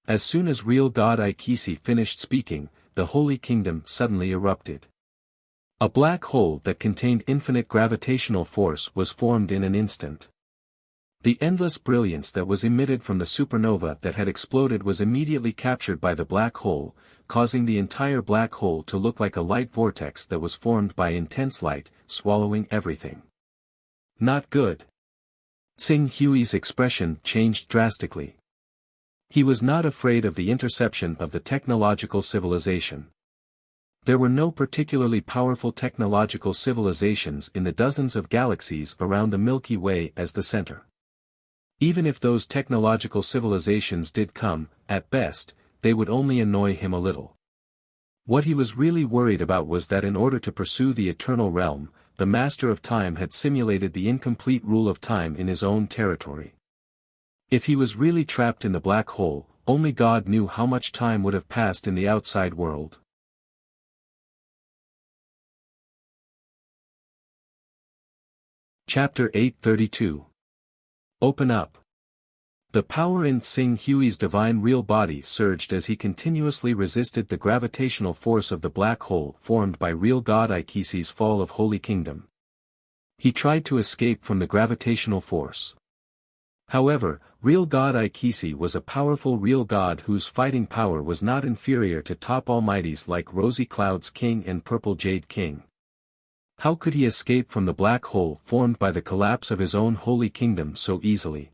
As soon as real God Aikisi finished speaking, the Holy Kingdom suddenly erupted. A black hole that contained infinite gravitational force was formed in an instant. The endless brilliance that was emitted from the supernova that had exploded was immediately captured by the black hole, causing the entire black hole to look like a light vortex that was formed by intense light, swallowing everything. Not good. Xing Hui's expression changed drastically. He was not afraid of the interception of the technological civilization. There were no particularly powerful technological civilizations in the dozens of galaxies around the Milky Way as the center. Even if those technological civilizations did come, at best, they would only annoy him a little. What he was really worried about was that in order to pursue the Eternal Realm, the Master of Time had simulated the incomplete rule of time in his own territory. If he was really trapped in the black hole, only God knew how much time would have passed in the outside world. Chapter 832. Open up. The power in Xing Hui's divine real body surged as he continuously resisted the gravitational force of the black hole formed by real God Aikisi's fall of Holy Kingdom. He tried to escape from the gravitational force. However, real God Aikisi was a powerful real god whose fighting power was not inferior to top almighties like Rosy Cloud's King and Purple Jade King. How could he escape from the black hole formed by the collapse of his own holy kingdom so easily?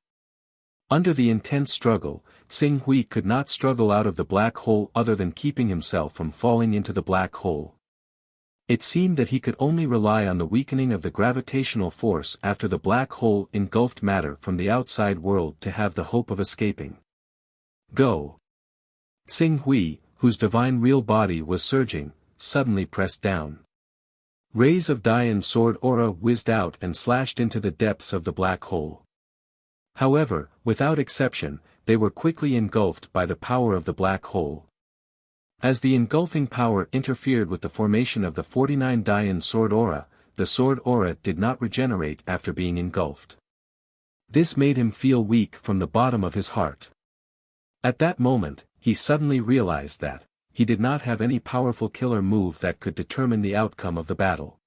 Under the intense struggle, Xing Hui could not struggle out of the black hole other than keeping himself from falling into the black hole. It seemed that he could only rely on the weakening of the gravitational force after the black hole engulfed matter from the outside world to have the hope of escaping. Go! Xing Hui, whose divine real body was surging, suddenly pressed down. Rays of Dian sword aura whizzed out and slashed into the depths of the black hole. However, without exception, they were quickly engulfed by the power of the black hole. As the engulfing power interfered with the formation of the 49 Dian sword aura, the sword aura did not regenerate after being engulfed. This made him feel weak from the bottom of his heart. At that moment, he suddenly realized that he did not have any powerful killer move that could determine the outcome of the battle.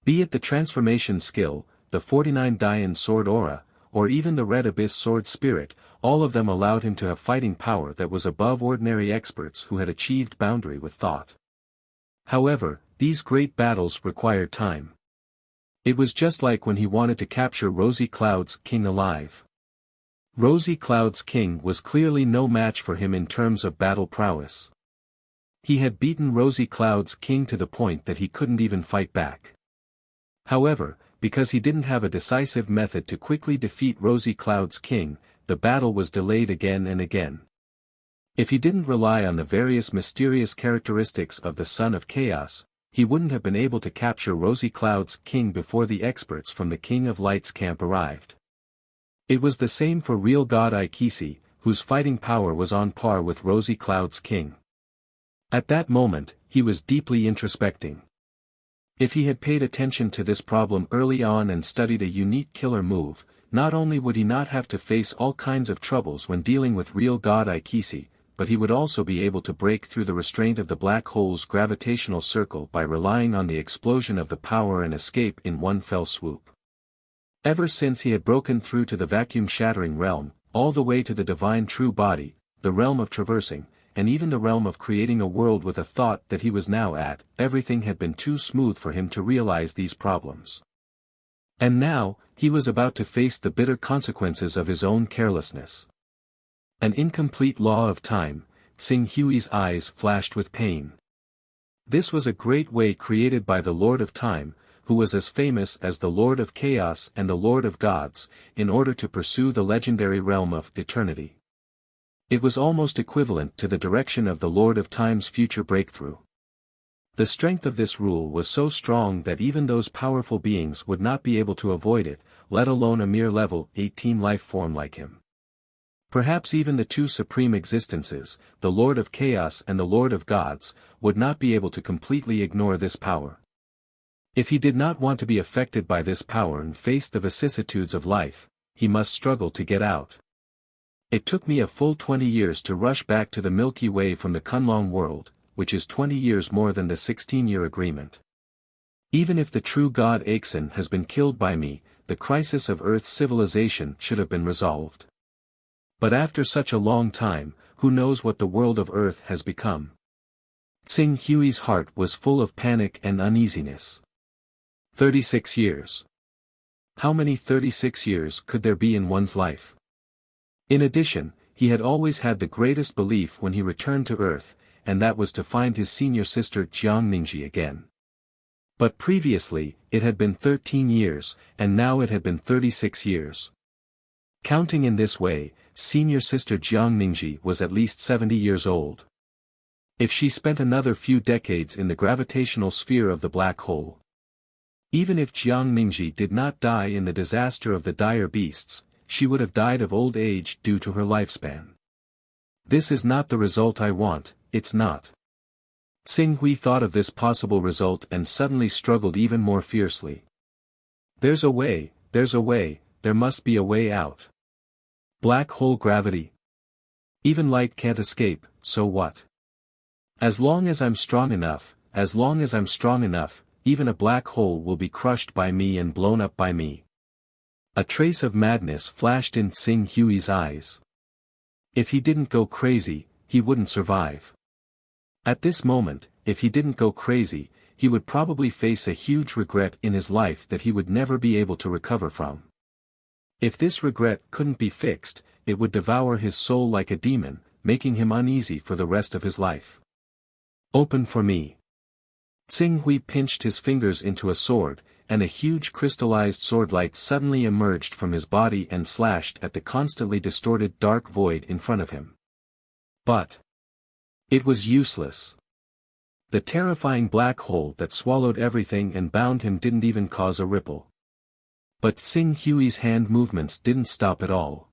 Be it the transformation skill, the 49 Dian sword aura, or even the Red Abyss sword spirit, all of them allowed him to have fighting power that was above ordinary experts who had achieved boundary with thought. However, these great battles required time. It was just like when he wanted to capture Rosy Cloud's King alive. Rosy Cloud's King was clearly no match for him in terms of battle prowess. He had beaten Rosy Cloud's King to the point that he couldn't even fight back. However, because he didn't have a decisive method to quickly defeat Rosy Cloud's King, the battle was delayed again and again. If he didn't rely on the various mysterious characteristics of the Son of Chaos, he wouldn't have been able to capture Rosy Cloud's King before the experts from the King of Light's camp arrived. It was the same for real God Aikisi, whose fighting power was on par with Rosy Cloud's King. At that moment, he was deeply introspecting. If he had paid attention to this problem early on and studied a unique killer move, not only would he not have to face all kinds of troubles when dealing with real God Aikisi, but he would also be able to break through the restraint of the black hole's gravitational circle by relying on the explosion of the power and escape in one fell swoop. Ever since he had broken through to the vacuum-shattering realm, all the way to the divine true body, the realm of traversing, and even the realm of creating a world with a thought that he was now at, everything had been too smooth for him to realize these problems. And now, he was about to face the bitter consequences of his own carelessness. An incomplete law of time. Tsing Hui's eyes flashed with pain. This was a great way created by the Lord of Time, who was as famous as the Lord of Chaos and the Lord of Gods, in order to pursue the legendary realm of eternity. It was almost equivalent to the direction of the Lord of Time's future breakthrough. The strength of this rule was so strong that even those powerful beings would not be able to avoid it, let alone a mere level 18 life form like him. Perhaps even the two supreme existences, the Lord of Chaos and the Lord of Gods, would not be able to completely ignore this power. If he did not want to be affected by this power and face the vicissitudes of life, he must struggle to get out. It took me a full 20 years to rush back to the Milky Way from the Kunlong world, which is 20 years more than the 16-year agreement. Even if the true God Axon has been killed by me, the crisis of Earth's civilization should have been resolved. But after such a long time, who knows what the world of Earth has become? Tsing Hui's heart was full of panic and uneasiness. 36 years. How many 36 years could there be in one's life? In addition, he had always had the greatest belief when he returned to Earth, and that was to find his senior sister Jiangmingji again. But previously, it had been 13 years, and now it had been 36 years. Counting in this way, senior sister Jiangmingji was at least 70 years old. If she spent another few decades in the gravitational sphere of the black hole. Even if Jiangmingji did not die in the disaster of the dire beasts, she would have died of old age due to her lifespan. This is not the result I want, it's not. Tsing Hui thought of this possible result and suddenly struggled even more fiercely. There's a way, there must be a way out. Black hole gravity. Even light can't escape, so what? As long as I'm strong enough, even a black hole will be crushed by me and blown up by me. A trace of madness flashed in Tsing Hui's eyes. If he didn't go crazy, he wouldn't survive. At this moment, if he didn't go crazy, he would probably face a huge regret in his life that he would never be able to recover from. If this regret couldn't be fixed, it would devour his soul like a demon, making him uneasy for the rest of his life. Open for me. Tsing Hui pinched his fingers into a sword, and a huge crystallized swordlight suddenly emerged from his body and slashed at the constantly distorted dark void in front of him. But it was useless. The terrifying black hole that swallowed everything and bound him didn't even cause a ripple. But Tsing Hui's hand movements didn't stop at all.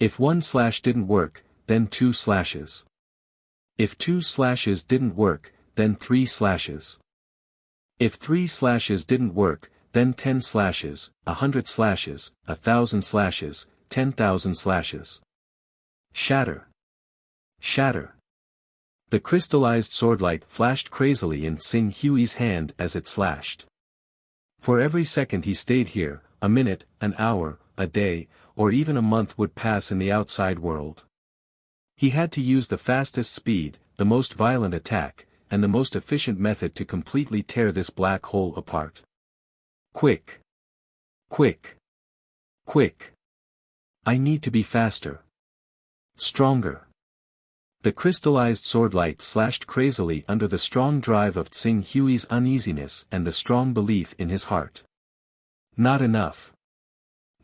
If one slash didn't work, then 2 slashes. If 2 slashes didn't work, then 3 slashes. If 3 slashes didn't work, then 10 slashes, 100 slashes, 1,000 slashes, 10,000 slashes. Shatter. Shatter. The crystallized swordlight flashed crazily in Tsing Hui's hand as it slashed. For every second he stayed here, a minute, an hour, a day, or even a month would pass in the outside world. He had to use the fastest speed, the most violent attack, and the most efficient method to completely tear this black hole apart. Quick! Quick! Quick! I need to be faster. Stronger. The crystallized swordlight slashed crazily under the strong drive of Tsing Hui's uneasiness and the strong belief in his heart. Not enough.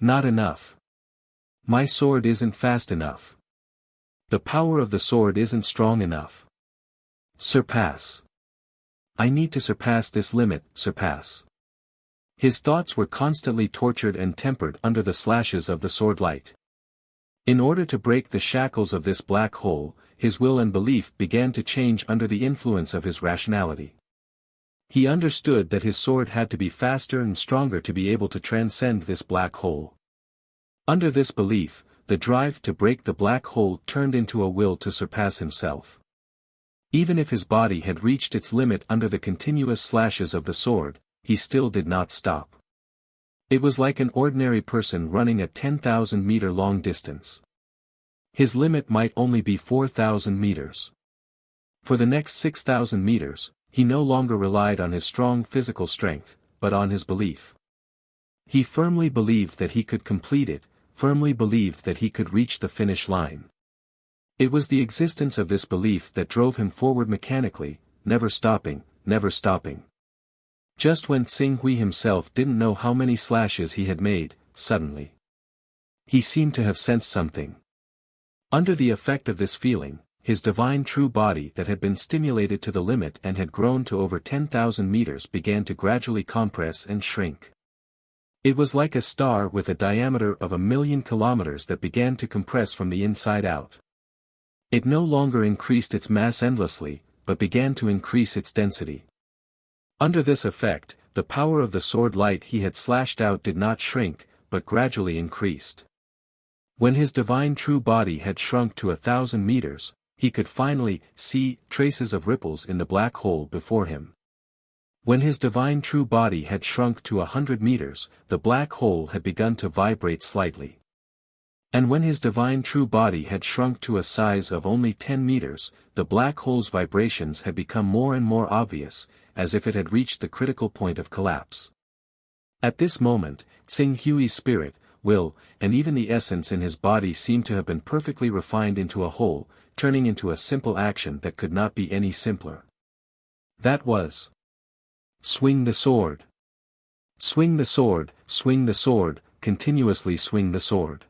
Not enough. My sword isn't fast enough. The power of the sword isn't strong enough. Surpass. I need to surpass this limit, surpass. His thoughts were constantly tortured and tempered under the slashes of the swordlight. In order to break the shackles of this black hole, his will and belief began to change under the influence of his rationality. He understood that his sword had to be faster and stronger to be able to transcend this black hole. Under this belief, the drive to break the black hole turned into a will to surpass himself. Even if his body had reached its limit under the continuous slashes of the sword, he still did not stop. It was like an ordinary person running a 10,000-meter long distance. His limit might only be 4,000 meters. For the next 6,000 meters, he no longer relied on his strong physical strength, but on his belief. He firmly believed that he could complete it, firmly believed that he could reach the finish line. It was the existence of this belief that drove him forward mechanically, never stopping, never stopping. Just when Xing Hui himself didn't know how many slashes he had made, suddenly he seemed to have sensed something. Under the effect of this feeling, his divine true body that had been stimulated to the limit and had grown to over 10,000 meters began to gradually compress and shrink. It was like a star with a diameter of 1,000,000 kilometers that began to compress from the inside out. It no longer increased its mass endlessly, but began to increase its density. Under this effect, the power of the sword light he had slashed out did not shrink, but gradually increased. When his divine true body had shrunk to 1,000 meters, he could finally see traces of ripples in the black hole before him. When his divine true body had shrunk to 100 meters, the black hole had begun to vibrate slightly. And when his divine true body had shrunk to a size of only 10 meters, the black hole's vibrations had become more and more obvious, as if it had reached the critical point of collapse. At this moment, Xing Hui's spirit, will, and even the essence in his body seemed to have been perfectly refined into a whole, turning into a simple action that could not be any simpler. That was: swing the sword. Swing the sword, continuously swing the sword.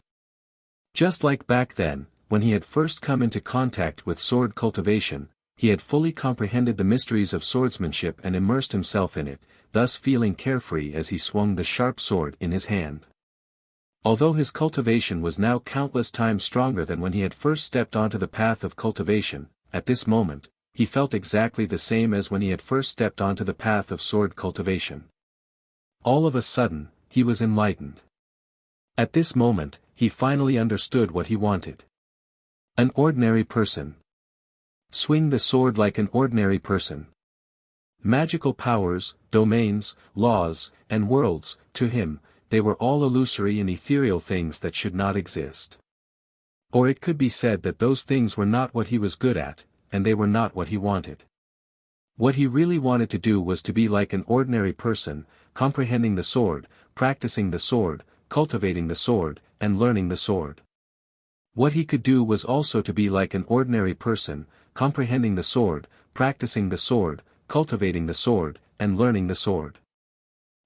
Just like back then, when he had first come into contact with sword cultivation, he had fully comprehended the mysteries of swordsmanship and immersed himself in it, thus feeling carefree as he swung the sharp sword in his hand. Although his cultivation was now countless times stronger than when he had first stepped onto the path of cultivation, at this moment, he felt exactly the same as when he had first stepped onto the path of sword cultivation. All of a sudden, he was enlightened. At this moment, he finally understood what he wanted. An ordinary person. Swing the sword like an ordinary person. Magical powers, domains, laws, and worlds, to him, they were all illusory and ethereal things that should not exist. Or it could be said that those things were not what he was good at, and they were not what he wanted. What he really wanted to do was to be like an ordinary person, comprehending the sword, practicing the sword, cultivating the sword, and learning the sword. What he could do was also to be like an ordinary person, comprehending the sword, practicing the sword, cultivating the sword, and learning the sword.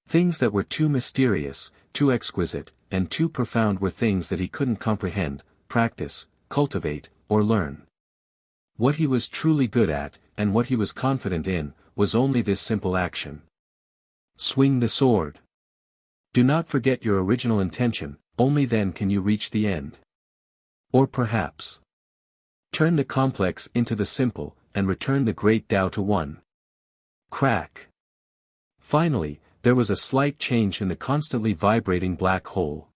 Things that were too mysterious, too exquisite, and too profound were things that he couldn't comprehend, practice, cultivate, or learn. What he was truly good at, and what he was confident in, was only this simple action. Swing the sword. Do not forget your original intention, only then can you reach the end. Or perhaps, turn the complex into the simple, and return the great Tao to one. Crack. Finally, there was a slight change in the constantly vibrating black hole.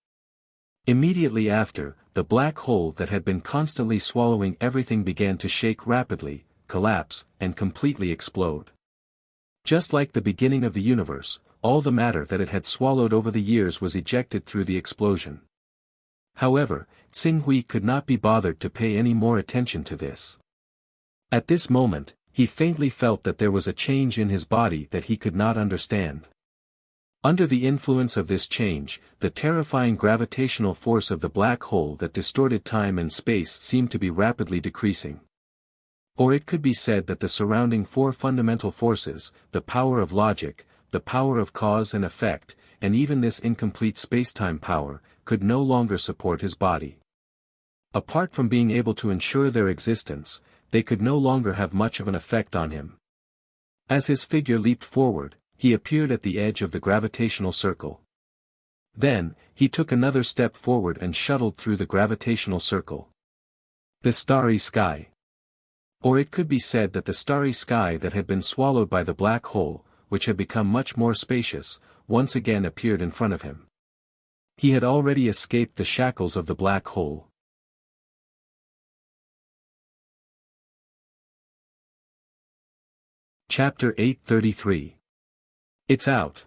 Immediately after, the black hole that had been constantly swallowing everything began to shake rapidly, collapse, and completely explode. Just like the beginning of the universe, all the matter that it had swallowed over the years was ejected through the explosion. However, Xing Hui could not be bothered to pay any more attention to this. At this moment, he faintly felt that there was a change in his body that he could not understand. Under the influence of this change, the terrifying gravitational force of the black hole that distorted time and space seemed to be rapidly decreasing. Or it could be said that the surrounding four fundamental forces, the power of logic, the power of cause and effect, and even this incomplete space-time power, could no longer support his body. Apart from being able to ensure their existence, they could no longer have much of an effect on him. As his figure leaped forward, he appeared at the edge of the gravitational circle. Then, he took another step forward and shuttled through the gravitational circle. The starry sky. Or it could be said that the starry sky that had been swallowed by the black hole, which had become much more spacious, once again appeared in front of him. He had already escaped the shackles of the black hole. Chapter 833. It's out.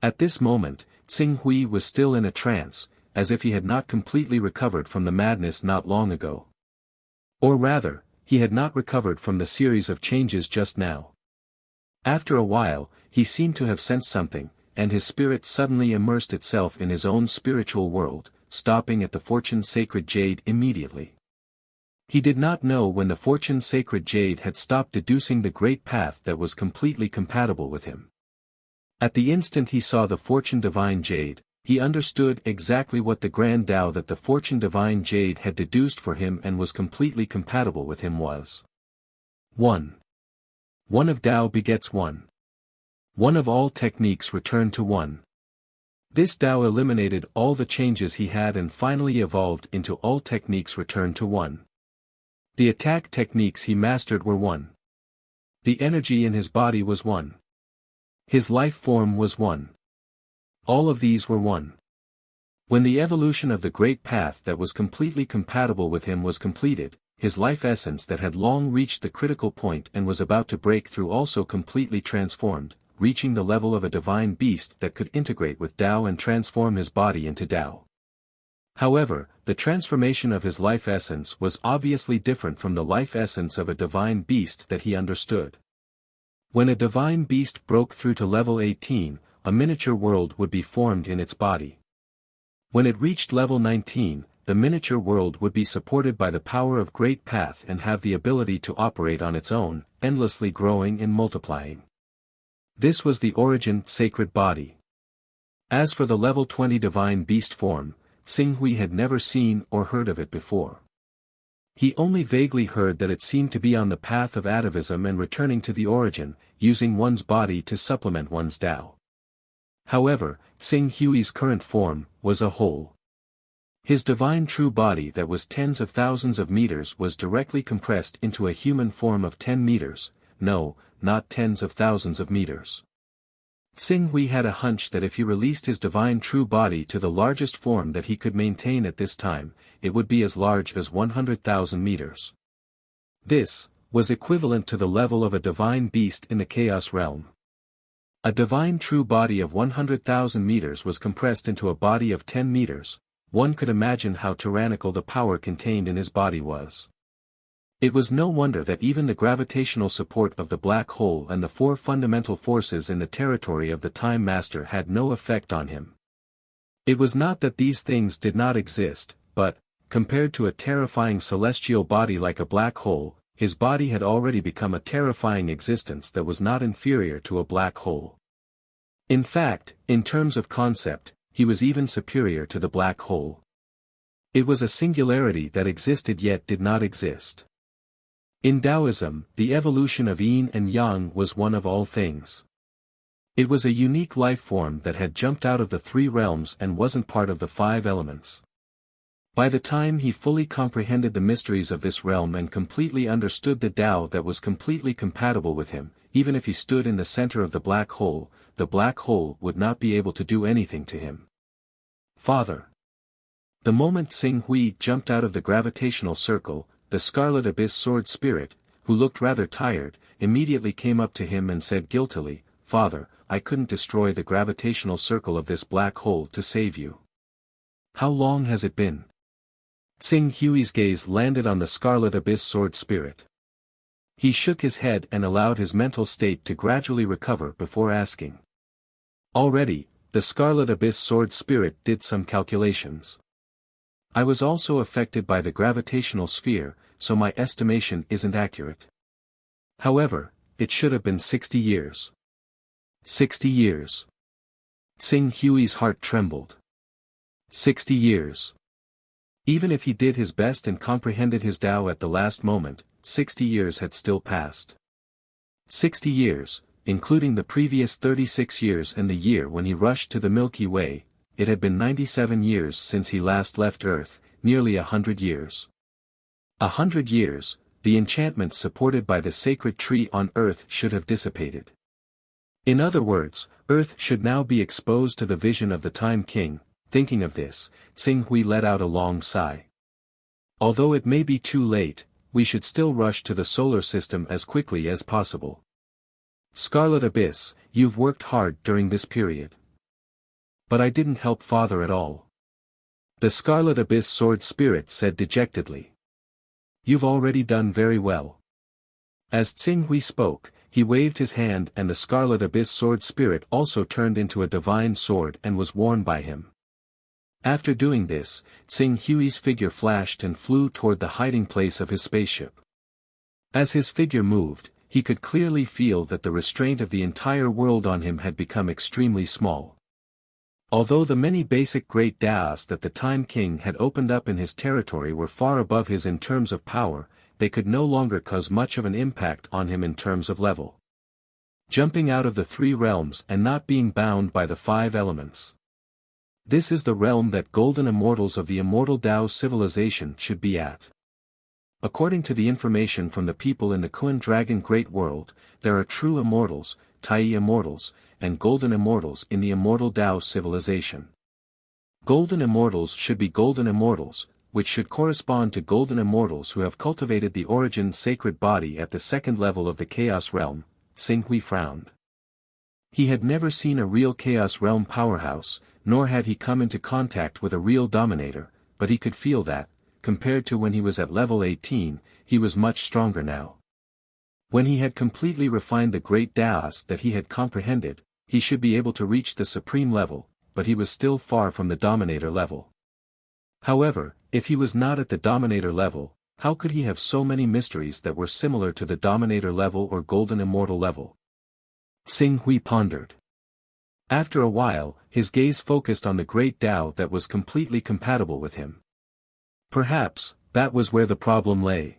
At this moment, Xing Hui was still in a trance, as if he had not completely recovered from the madness not long ago. Or rather, he had not recovered from the series of changes just now. After a while, he seemed to have sensed something, and his spirit suddenly immersed itself in his own spiritual world, stopping at the fortune-sacred jade immediately. He did not know when the fortune sacred jade had stopped deducing the great path that was completely compatible with him. At the instant he saw the fortune divine jade, he understood exactly what the grand Tao that the fortune divine jade had deduced for him and was completely compatible with him was. 1. One of Tao begets one. One of all techniques return to one. This Tao eliminated all the changes he had and finally evolved into all techniques return to one. The attack techniques he mastered were one. The energy in his body was one. His life form was one. All of these were one. When the evolution of the great path that was completely compatible with him was completed, his life essence that had long reached the critical point and was about to break through also completely transformed, reaching the level of a divine beast that could integrate with Tao and transform his body into Tao. However, the transformation of his life essence was obviously different from the life essence of a divine beast that he understood. When a divine beast broke through to level 18, a miniature world would be formed in its body. When it reached level 19, the miniature world would be supported by the power of Great Path and have the ability to operate on its own, endlessly growing and multiplying. This was the origin sacred body. As for the level 20 divine beast form, Xinghui had never seen or heard of it before. He only vaguely heard that it seemed to be on the path of atavism and returning to the origin, using one's body to supplement one's Tao. However, Xinghui's current form was a whole. His divine true body that was tens of thousands of meters was directly compressed into a human form of 10 meters, no, not tens of thousands of meters. Xinghui had a hunch that if he released his divine true body to the largest form that he could maintain at this time, it would be as large as 100,000 meters. This was equivalent to the level of a divine beast in the Chaos realm. A divine true body of 100,000 meters was compressed into a body of 10 meters, one could imagine how tyrannical the power contained in his body was. It was no wonder that even the gravitational support of the black hole and the four fundamental forces in the territory of the Time Master had no effect on him. It was not that these things did not exist, but, compared to a terrifying celestial body like a black hole, his body had already become a terrifying existence that was not inferior to a black hole. In fact, in terms of concept, he was even superior to the black hole. It was a singularity that existed yet did not exist. In Taoism, the evolution of yin and yang was one of all things. It was a unique life form that had jumped out of the three realms and wasn't part of the five elements. By the time he fully comprehended the mysteries of this realm and completely understood the Tao that was completely compatible with him, even if he stood in the center of the black hole would not be able to do anything to him. Father. The moment Xinghui jumped out of the gravitational circle, the Scarlet Abyss Sword Spirit, who looked rather tired, immediately came up to him and said guiltily, "Father, I couldn't destroy the gravitational circle of this black hole to save you. How long has it been?" Xinghui's gaze landed on the Scarlet Abyss Sword Spirit. He shook his head and allowed his mental state to gradually recover before asking. Already, the Scarlet Abyss Sword Spirit did some calculations. I was also affected by the gravitational sphere, so my estimation isn't accurate. However, it should have been 60 years. 60 years. Xinghui's heart trembled. 60 years. Even if he did his best and comprehended his Tao at the last moment, 60 years had still passed. 60 years, including the previous 36 years and the year when he rushed to the Milky Way, it had been 97 years since he last left Earth, nearly 100 years. 100 years, the enchantments supported by the sacred tree on Earth should have dissipated. In other words, Earth should now be exposed to the vision of the Time King. Thinking of this, Xinghui let out a long sigh. Although it may be too late, we should still rush to the solar system as quickly as possible. Scarlet Abyss, you've worked hard during this period. But I didn't help Father at all. The Scarlet Abyss Sword Spirit said dejectedly. You've already done very well. As Xinghui spoke, he waved his hand and the Scarlet Abyss Sword Spirit also turned into a divine sword and was worn by him. After doing this, Tsing Hui's figure flashed and flew toward the hiding place of his spaceship. As his figure moved, he could clearly feel that the restraint of the entire world on him had become extremely small. Although the many basic great Daos that the Time King had opened up in his territory were far above his in terms of power, they could no longer cause much of an impact on him in terms of level. Jumping out of the 3 realms and not being bound by the 5 elements. This is the realm that golden immortals of the immortal Tao civilization should be at. According to the information from the people in the Kun Dragon Great World, there are true immortals, Tai immortals, and golden immortals in the immortal Tao civilization. Golden immortals should be golden immortals, which should correspond to golden immortals who have cultivated the origin sacred body at the 2nd level of the Chaos Realm. Tsing Hui frowned. He had never seen a real Chaos Realm powerhouse, nor had he come into contact with a real dominator, but he could feel that, compared to when he was at level 18, he was much stronger now. When he had completely refined the great Daos that he had comprehended, he should be able to reach the supreme level, but he was still far from the dominator level. However, if he was not at the dominator level, how could he have so many mysteries that were similar to the dominator level or golden immortal level? Tsing Hui pondered. After a while, his gaze focused on the great Tao that was completely compatible with him. Perhaps, that was where the problem lay.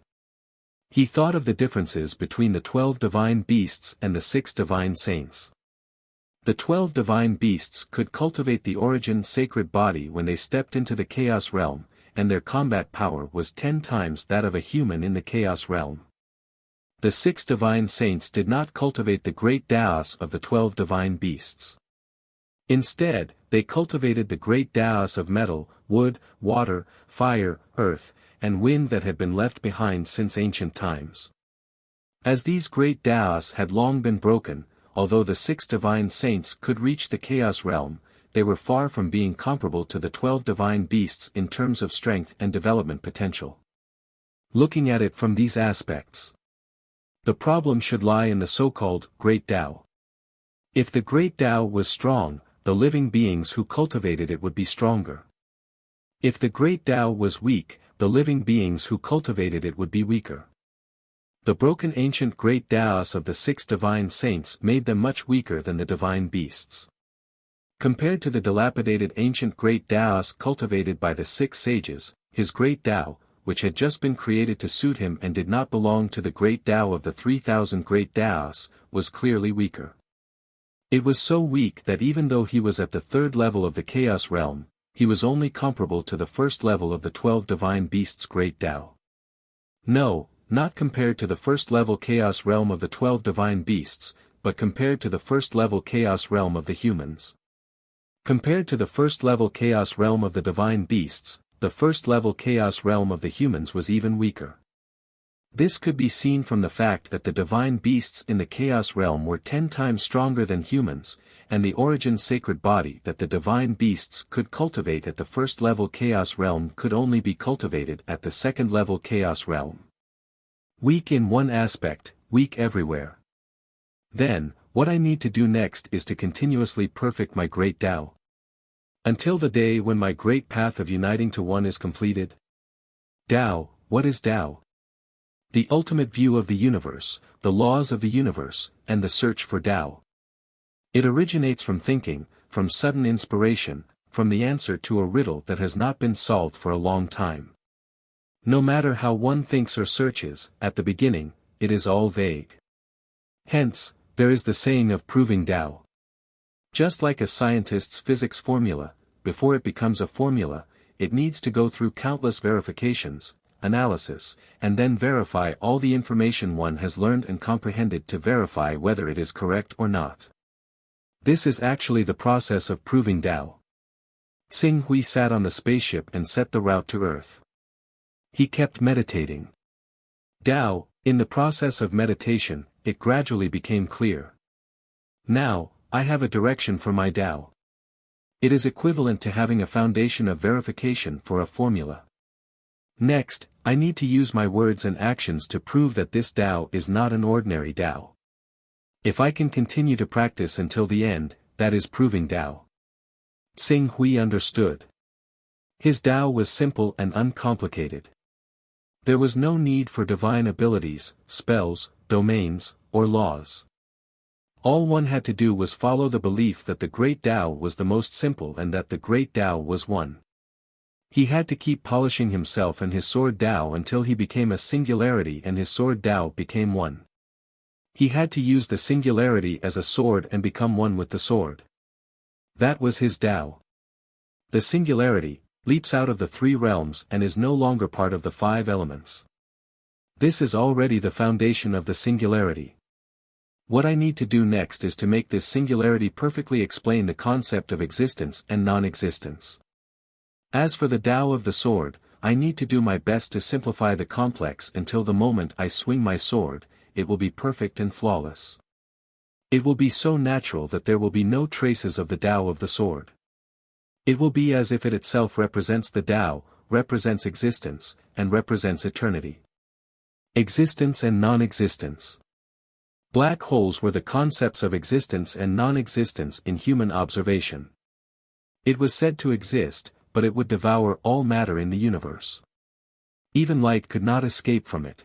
He thought of the differences between the 12 divine beasts and the 6 divine saints. The 12 divine beasts could cultivate the origin sacred body when they stepped into the Chaos Realm, and their combat power was 10 times that of a human in the Chaos Realm. The 6 divine saints did not cultivate the great Daos of the 12 divine beasts. Instead, they cultivated the great Daos of metal, wood, water, fire, earth, and wind that had been left behind since ancient times. As these great Daos had long been broken, although the 6 divine saints could reach the Chaos Realm, they were far from being comparable to the 12 divine beasts in terms of strength and development potential. Looking at it from these aspects, the problem should lie in the so-called Great Tao. If the Great Tao was strong, the living beings who cultivated it would be stronger. If the Great Tao was weak, the living beings who cultivated it would be weaker. The broken ancient Great Daos of the 6 divine saints made them much weaker than the divine beasts. Compared to the dilapidated ancient Great Daos cultivated by the 6 sages, his Great Tao, which had just been created to suit him and did not belong to the Great Tao of the 3,000 Great Daos, was clearly weaker. It was so weak that even though he was at the 3rd level of the Chaos Realm, he was only comparable to the 1st level of the 12 divine beasts' Great Tao. No, not compared to the 1st level Chaos Realm of the 12 divine beasts, but compared to the 1st level Chaos Realm of the humans. Compared to the 1st level Chaos Realm of the divine beasts, the 1st level Chaos Realm of the humans was even weaker. This could be seen from the fact that the divine beasts in the Chaos Realm were 10 times stronger than humans, and the origin sacred body that the divine beasts could cultivate at the 1st level Chaos Realm could only be cultivated at the 2nd level Chaos Realm. Weak in one aspect, weak everywhere. Then, what I need to do next is to continuously perfect my great Tao. Until the day when my great path of uniting to one is completed. Tao, what is Tao? The ultimate view of the universe, the laws of the universe, and the search for Tao. It originates from thinking, from sudden inspiration, from the answer to a riddle that has not been solved for a long time. No matter how one thinks or searches, at the beginning, it is all vague. Hence, there is the saying of proving Tao. Just like a scientist's physics formula, before it becomes a formula, it needs to go through countless verifications, analysis, and then verify all the information one has learned and comprehended to verify whether it is correct or not. This is actually the process of proving Tao. Tsing Hui sat on the spaceship and set the route to Earth. He kept meditating. Tao, in the process of meditation, it gradually became clear. Now, I have a direction for my Tao. It is equivalent to having a foundation of verification for a formula. Next, I need to use my words and actions to prove that this Tao is not an ordinary Tao. If I can continue to practice until the end, that is proving Tao. Tsing Hui understood. His Tao was simple and uncomplicated. There was no need for divine abilities, spells, domains, or laws. All one had to do was follow the belief that the Great Tao was the most simple and that the Great Tao was one. He had to keep polishing himself and his sword Tao until he became a singularity and his sword Tao became one. He had to use the singularity as a sword and become one with the sword. That was his Tao. The singularity leaps out of the three realms and is no longer part of the five elements. This is already the foundation of the singularity. What I need to do next is to make this singularity perfectly explain the concept of existence and non-existence. As for the Tao of the sword, I need to do my best to simplify the complex until the moment I swing my sword, it will be perfect and flawless. It will be so natural that there will be no traces of the Tao of the sword. It will be as if it itself represents the Tao, represents existence, and represents eternity. Existence and non-existence. Black holes were the concepts of existence and non-existence in human observation. It was said to exist, but it would devour all matter in the universe. Even light could not escape from it.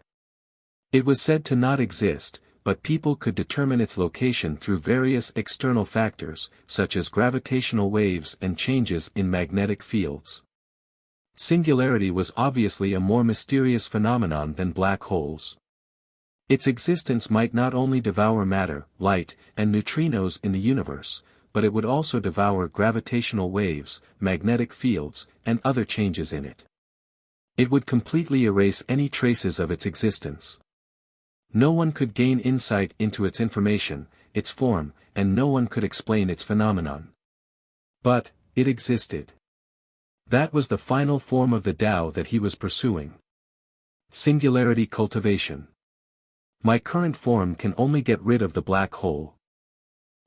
It was said to not exist, but people could determine its location through various external factors, such as gravitational waves and changes in magnetic fields. Singularity was obviously a more mysterious phenomenon than black holes. Its existence might not only devour matter, light, and neutrinos in the universe, but it would also devour gravitational waves, magnetic fields, and other changes in it. It would completely erase any traces of its existence. No one could gain insight into its information, its form, and no one could explain its phenomenon. But, it existed. That was the final form of the Tao that he was pursuing. Singularity cultivation. My current form can only get rid of the black hole.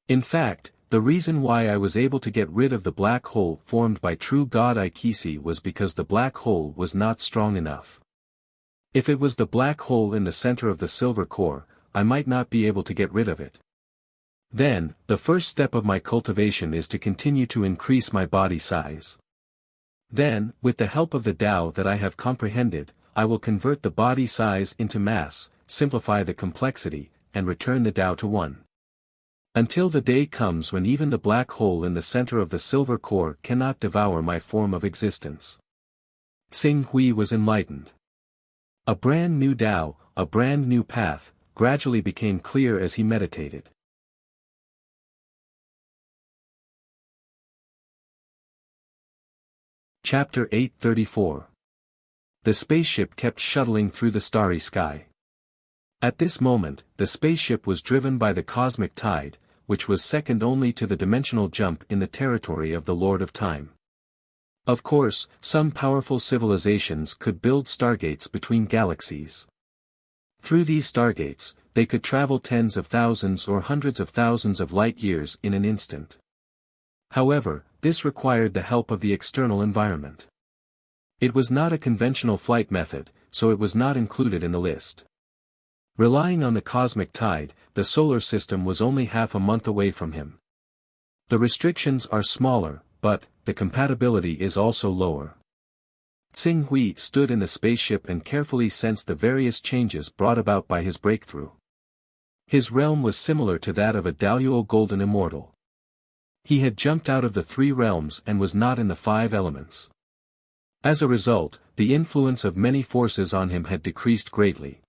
In fact, the reason why I was able to get rid of the black hole formed by true God Ikisi was because the black hole was not strong enough. If it was the black hole in the center of the silver core, I might not be able to get rid of it. Then, the first step of my cultivation is to continue to increase my body size. Then, with the help of the Tao that I have comprehended, I will convert the body size into mass, simplify the complexity, and return the Tao to one. Until the day comes when even the black hole in the center of the silver core cannot devour my form of existence. Xing Hui was enlightened. A brand new Tao, a brand new path, gradually became clear as he meditated. Chapter 834. The spaceship kept shuttling through the starry sky. At this moment, the spaceship was driven by the cosmic tide, which was second only to the dimensional jump in the territory of the Lord of Time. Of course, some powerful civilizations could build stargates between galaxies. Through these stargates, they could travel tens of thousands or hundreds of thousands of light years in an instant. However, this required the help of the external environment. It was not a conventional flight method, so it was not included in the list. Relying on the cosmic tide, the solar system was only half a month away from him. The restrictions are smaller, but the compatibility is also lower. Xing Hui stood in the spaceship and carefully sensed the various changes brought about by his breakthrough. His realm was similar to that of a Daluo golden immortal. He had jumped out of the three realms and was not in the five elements. As a result, the influence of many forces on him had decreased greatly.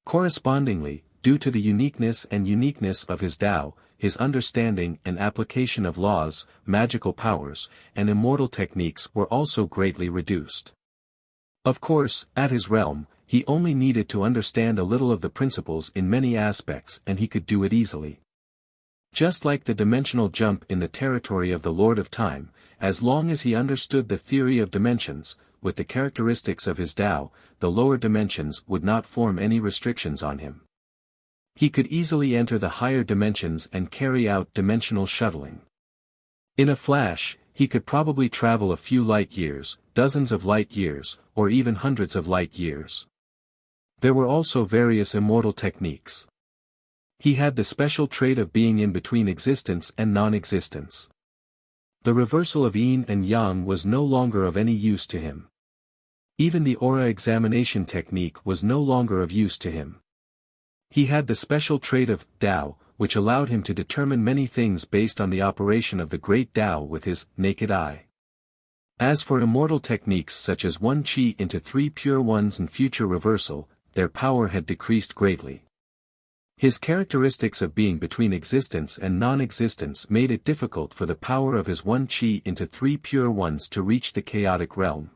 Correspondingly, due to the uniqueness of his Tao, his understanding and application of laws, magical powers, and immortal techniques were also greatly reduced. Of course, at his realm, he only needed to understand a little of the principles in many aspects and he could do it easily. Just like the dimensional jump in the territory of the Lord of Time, as long as he understood the theory of dimensions, with the characteristics of his Tao, the lower dimensions would not form any restrictions on him. He could easily enter the higher dimensions and carry out dimensional shuttling. In a flash, he could probably travel a few light years, dozens of light years, or even hundreds of light years. There were also various immortal techniques. He had the special trait of being in between existence and non-existence. The reversal of yin and yang was no longer of any use to him. Even the aura examination technique was no longer of use to him. He had the special trait of Tao, which allowed him to determine many things based on the operation of the great Tao with his naked eye. As for immortal techniques such as one qi into three pure ones and future reversal, their power had decreased greatly. His characteristics of being between existence and non-existence made it difficult for the power of his one qi into three pure ones to reach the chaotic realm.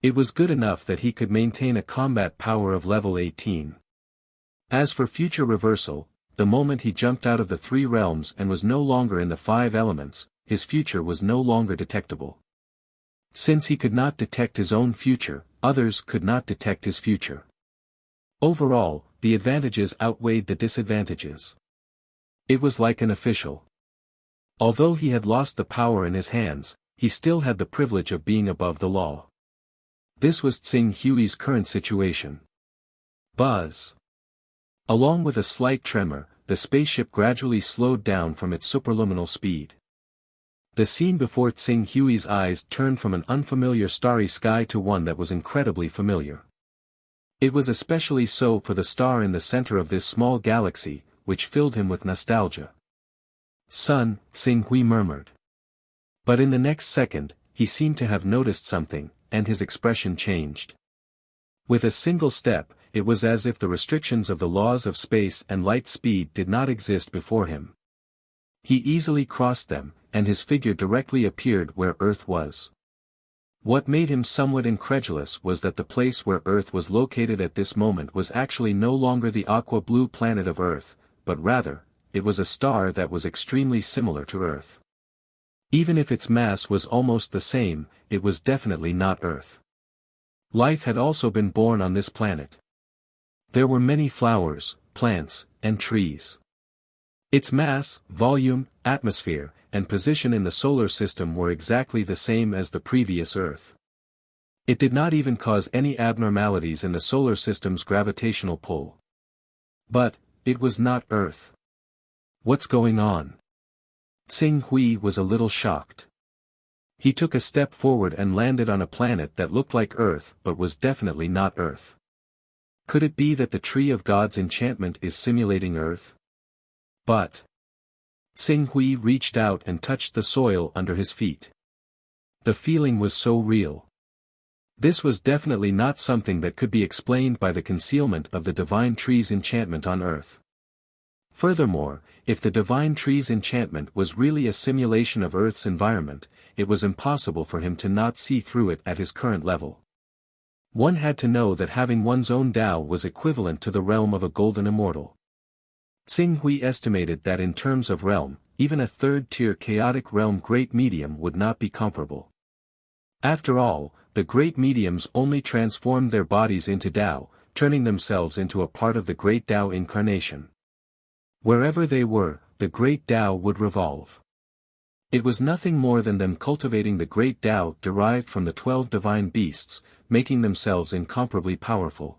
It was good enough that he could maintain a combat power of level 18. As for future reversal, the moment he jumped out of the three realms and was no longer in the five elements, his future was no longer detectable. Since he could not detect his own future, others could not detect his future. Overall, the advantages outweighed the disadvantages. It was like an official. Although he had lost the power in his hands, he still had the privilege of being above the law. This was Tsing Hui's current situation. Buzz. Along with a slight tremor, the spaceship gradually slowed down from its superluminal speed. The scene before Tsing Hui's eyes turned from an unfamiliar starry sky to one that was incredibly familiar. It was especially so for the star in the center of this small galaxy, which filled him with nostalgia. "Son," Tsing Hui murmured. But in the next second, he seemed to have noticed something, and his expression changed. With a single step, it was as if the restrictions of the laws of space and light speed did not exist before him. He easily crossed them, and his figure directly appeared where Earth was. What made him somewhat incredulous was that the place where Earth was located at this moment was actually no longer the aqua-blue planet of Earth, but rather, it was a star that was extremely similar to Earth. Even if its mass was almost the same, it was definitely not Earth. Life had also been born on this planet. There were many flowers, plants, and trees. Its mass, volume, atmosphere, and position in the solar system were exactly the same as the previous Earth. It did not even cause any abnormalities in the solar system's gravitational pull. But, it was not Earth. What's going on? Tsing Hui was a little shocked. He took a step forward and landed on a planet that looked like Earth but was definitely not Earth. Could it be that the Tree of God's enchantment is simulating Earth? But Tsing Hui reached out and touched the soil under his feet. The feeling was so real. This was definitely not something that could be explained by the concealment of the divine tree's enchantment on Earth. Furthermore, if the divine tree's enchantment was really a simulation of Earth's environment, it was impossible for him to not see through it at his current level. One had to know that having one's own Tao was equivalent to the realm of a golden immortal. Tsing Hui estimated that in terms of realm, even a third-tier chaotic realm great medium would not be comparable. After all, the great mediums only transformed their bodies into Tao, turning themselves into a part of the great Tao incarnation. Wherever they were, the great Tao would revolve. It was nothing more than them cultivating the great Tao derived from the 12 divine beasts, making themselves incomparably powerful.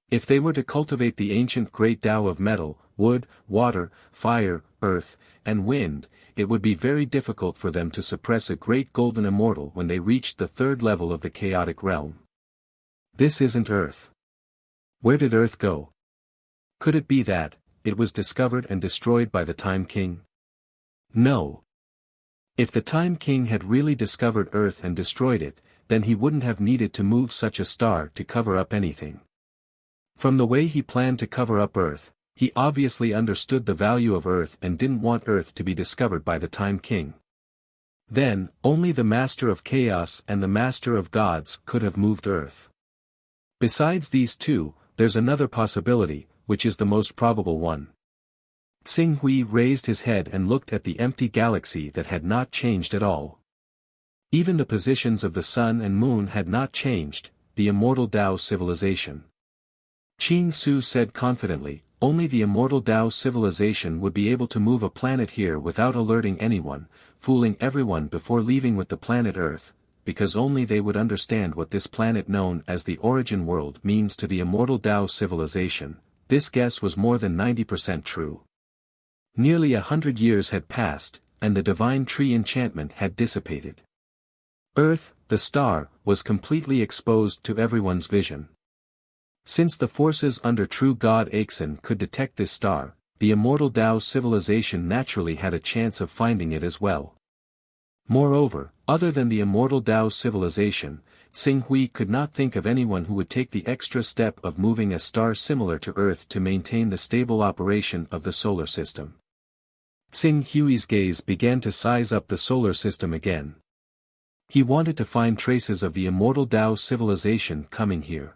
If they were to cultivate the ancient great Tao of metal, wood, water, fire, earth, and wind, it would be very difficult for them to suppress a great golden immortal when they reached the third level of the chaotic realm. This isn't Earth. Where did Earth go? Could it be that it was discovered and destroyed by the Time King? No. If the Time King had really discovered Earth and destroyed it, then he wouldn't have needed to move such a star to cover up anything. From the way he planned to cover up Earth, he obviously understood the value of Earth and didn't want Earth to be discovered by the Time King. Then, only the Master of Chaos and the Master of Gods could have moved Earth. Besides these two, there's another possibility, which is the most probable one. Tsing Hui raised his head and looked at the empty galaxy that had not changed at all. Even the positions of the sun and moon had not changed, the immortal Tao civilization. Qing Su said confidently, only the immortal Tao civilization would be able to move a planet here without alerting anyone, fooling everyone before leaving with the planet Earth, because only they would understand what this planet known as the origin world means to the immortal Tao civilization. This guess was more than 90% true. Nearly 100 years had passed, and the divine tree enchantment had dissipated. Earth, the star, was completely exposed to everyone's vision. Since the forces under true God Aixin could detect this star, the immortal Tao civilization naturally had a chance of finding it as well. Moreover, other than the immortal Tao civilization, Xing Hui could not think of anyone who would take the extra step of moving a star similar to Earth to maintain the stable operation of the solar system. Xing Hui's gaze began to size up the solar system again. He wanted to find traces of the immortal Tao civilization coming here.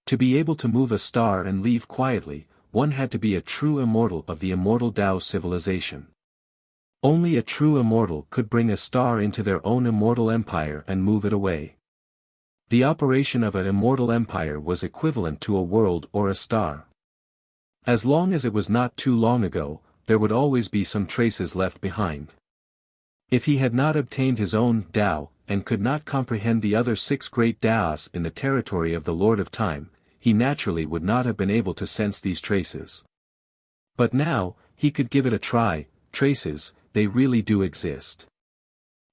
To be able to move a star and leave quietly, one had to be a true immortal of the immortal Tao civilization. Only a true immortal could bring a star into their own immortal empire and move it away. The operation of an immortal empire was equivalent to a world or a star. As long as it was not too long ago, there would always be some traces left behind. If he had not obtained his own Tao, and could not comprehend the other 6 great Taos in the territory of the Lord of Time, he naturally would not have been able to sense these traces. But now, he could give it a try. Traces, they really do exist.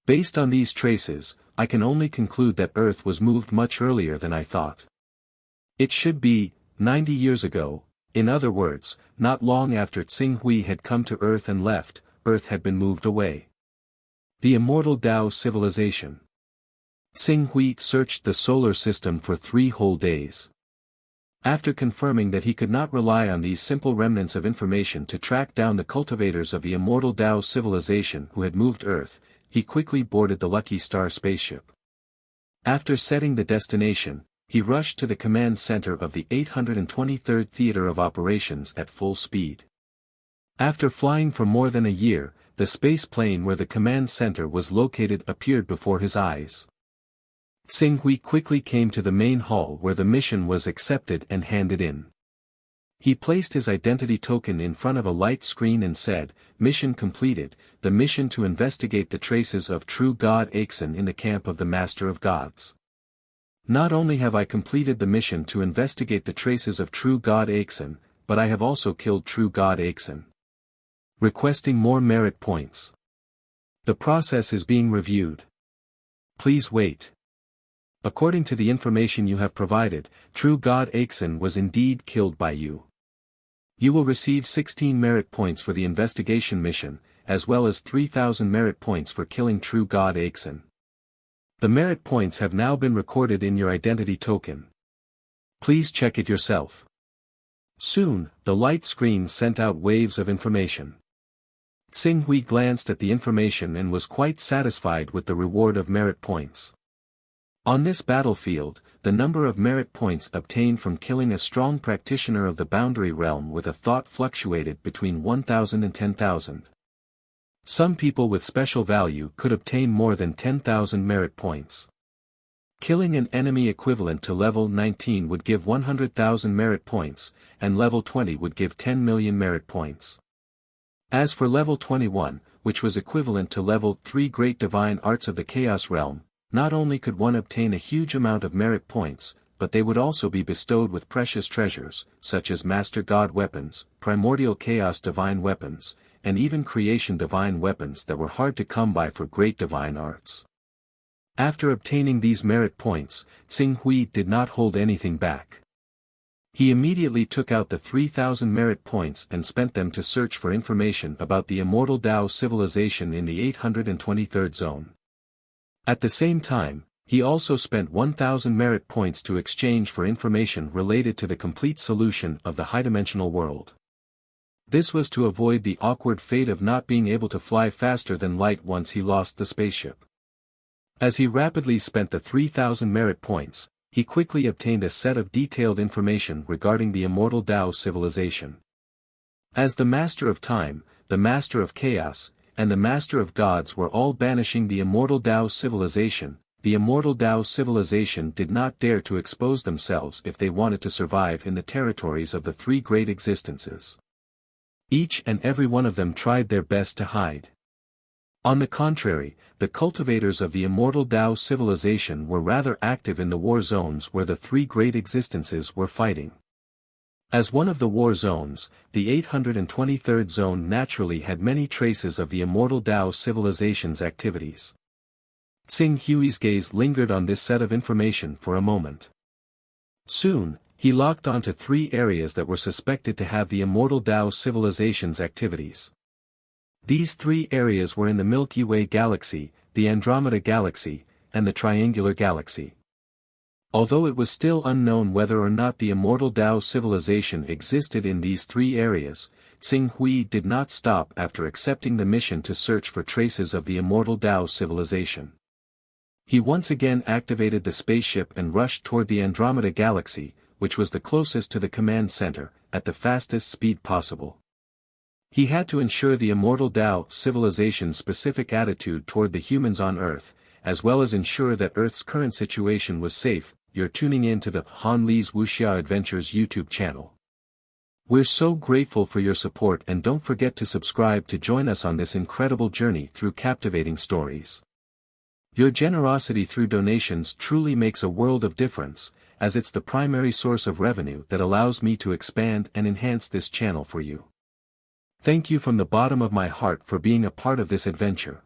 Based on these traces, I can only conclude that Earth was moved much earlier than I thought. It should be 90 years ago. In other words, not long after Xing Hui had come to Earth and left, Earth had been moved away. The immortal Tao civilization. Xing Hui searched the solar system for 3 whole days. After confirming that he could not rely on these simple remnants of information to track down the cultivators of the immortal Tao civilization who had moved Earth, he quickly boarded the Lucky Star spaceship. After setting the destination, he rushed to the command center of the 823rd Theater of Operations at full speed. After flying for more than a year, the space plane where the command center was located appeared before his eyes. Xing Hui quickly came to the main hall where the mission was accepted and handed in. He placed his identity token in front of a light screen and said, "Mission completed, the mission to investigate the traces of true God Aixin in the camp of the Master of Gods. Not only have I completed the mission to investigate the traces of true God Aixin, but I have also killed true God Aixin. Requesting more merit points. The process is being reviewed. Please wait. According to the information you have provided, true God Aixin was indeed killed by you. You will receive 16 merit points for the investigation mission, as well as 3,000 merit points for killing true God Aixin. The merit points have now been recorded in your identity token. Please check it yourself." Soon, the light screen sent out waves of information. Xing Hui glanced at the information and was quite satisfied with the reward of merit points. On this battlefield, the number of merit points obtained from killing a strong practitioner of the boundary realm with a thought fluctuated between 1,000 and 10,000. Some people with special value could obtain more than 10,000 merit points. Killing an enemy equivalent to level 19 would give 100,000 merit points, and level 20 would give 10 million merit points. As for level 21, which was equivalent to level 3 Great Divine Arts of the Chaos Realm, not only could one obtain a huge amount of merit points, but they would also be bestowed with precious treasures, such as Master God weapons, Primordial Chaos Divine weapons, and even Creation Divine weapons that were hard to come by for Great Divine Arts. After obtaining these merit points, Xing Hui did not hold anything back. He immediately took out the 3,000 merit points and spent them to search for information about the immortal Tao civilization in the 823rd zone. At the same time, he also spent 1,000 merit points to exchange for information related to the complete solution of the high-dimensional world. This was to avoid the awkward fate of not being able to fly faster than light once he lost the spaceship. As he rapidly spent the 3,000 merit points, he quickly obtained a set of detailed information regarding the immortal Tao civilization. As the Master of Time, the Master of Chaos, and the Master of Gods were all banishing the immortal Tao civilization, the immortal Tao civilization did not dare to expose themselves if they wanted to survive in the territories of the 3 great existences. Each and every one of them tried their best to hide. On the contrary, the cultivators of the immortal Tao civilization were rather active in the war zones where the 3 great existences were fighting. As one of the war zones, the 823rd zone naturally had many traces of the immortal Tao civilization's activities. Tsing Hui's gaze lingered on this set of information for a moment. Soon, he locked onto 3 areas that were suspected to have the immortal Tao civilization's activities. These 3 areas were in the Milky Way galaxy, the Andromeda galaxy, and the Triangular galaxy. Although it was still unknown whether or not the immortal Tao civilization existed in these 3 areas, Tsing Hui did not stop after accepting the mission to search for traces of the immortal Tao civilization. He once again activated the spaceship and rushed toward the Andromeda galaxy, which was the closest to the command center, at the fastest speed possible. He had to ensure the immortal Tao civilization's specific attitude toward the humans on Earth, as well as ensure that Earth's current situation was safe. You're tuning in to the Han Li's Wuxia Adventures YouTube channel. We're so grateful for your support, and don't forget to subscribe to join us on this incredible journey through captivating stories. Your generosity through donations truly makes a world of difference, as it's the primary source of revenue that allows me to expand and enhance this channel for you. Thank you from the bottom of my heart for being a part of this adventure.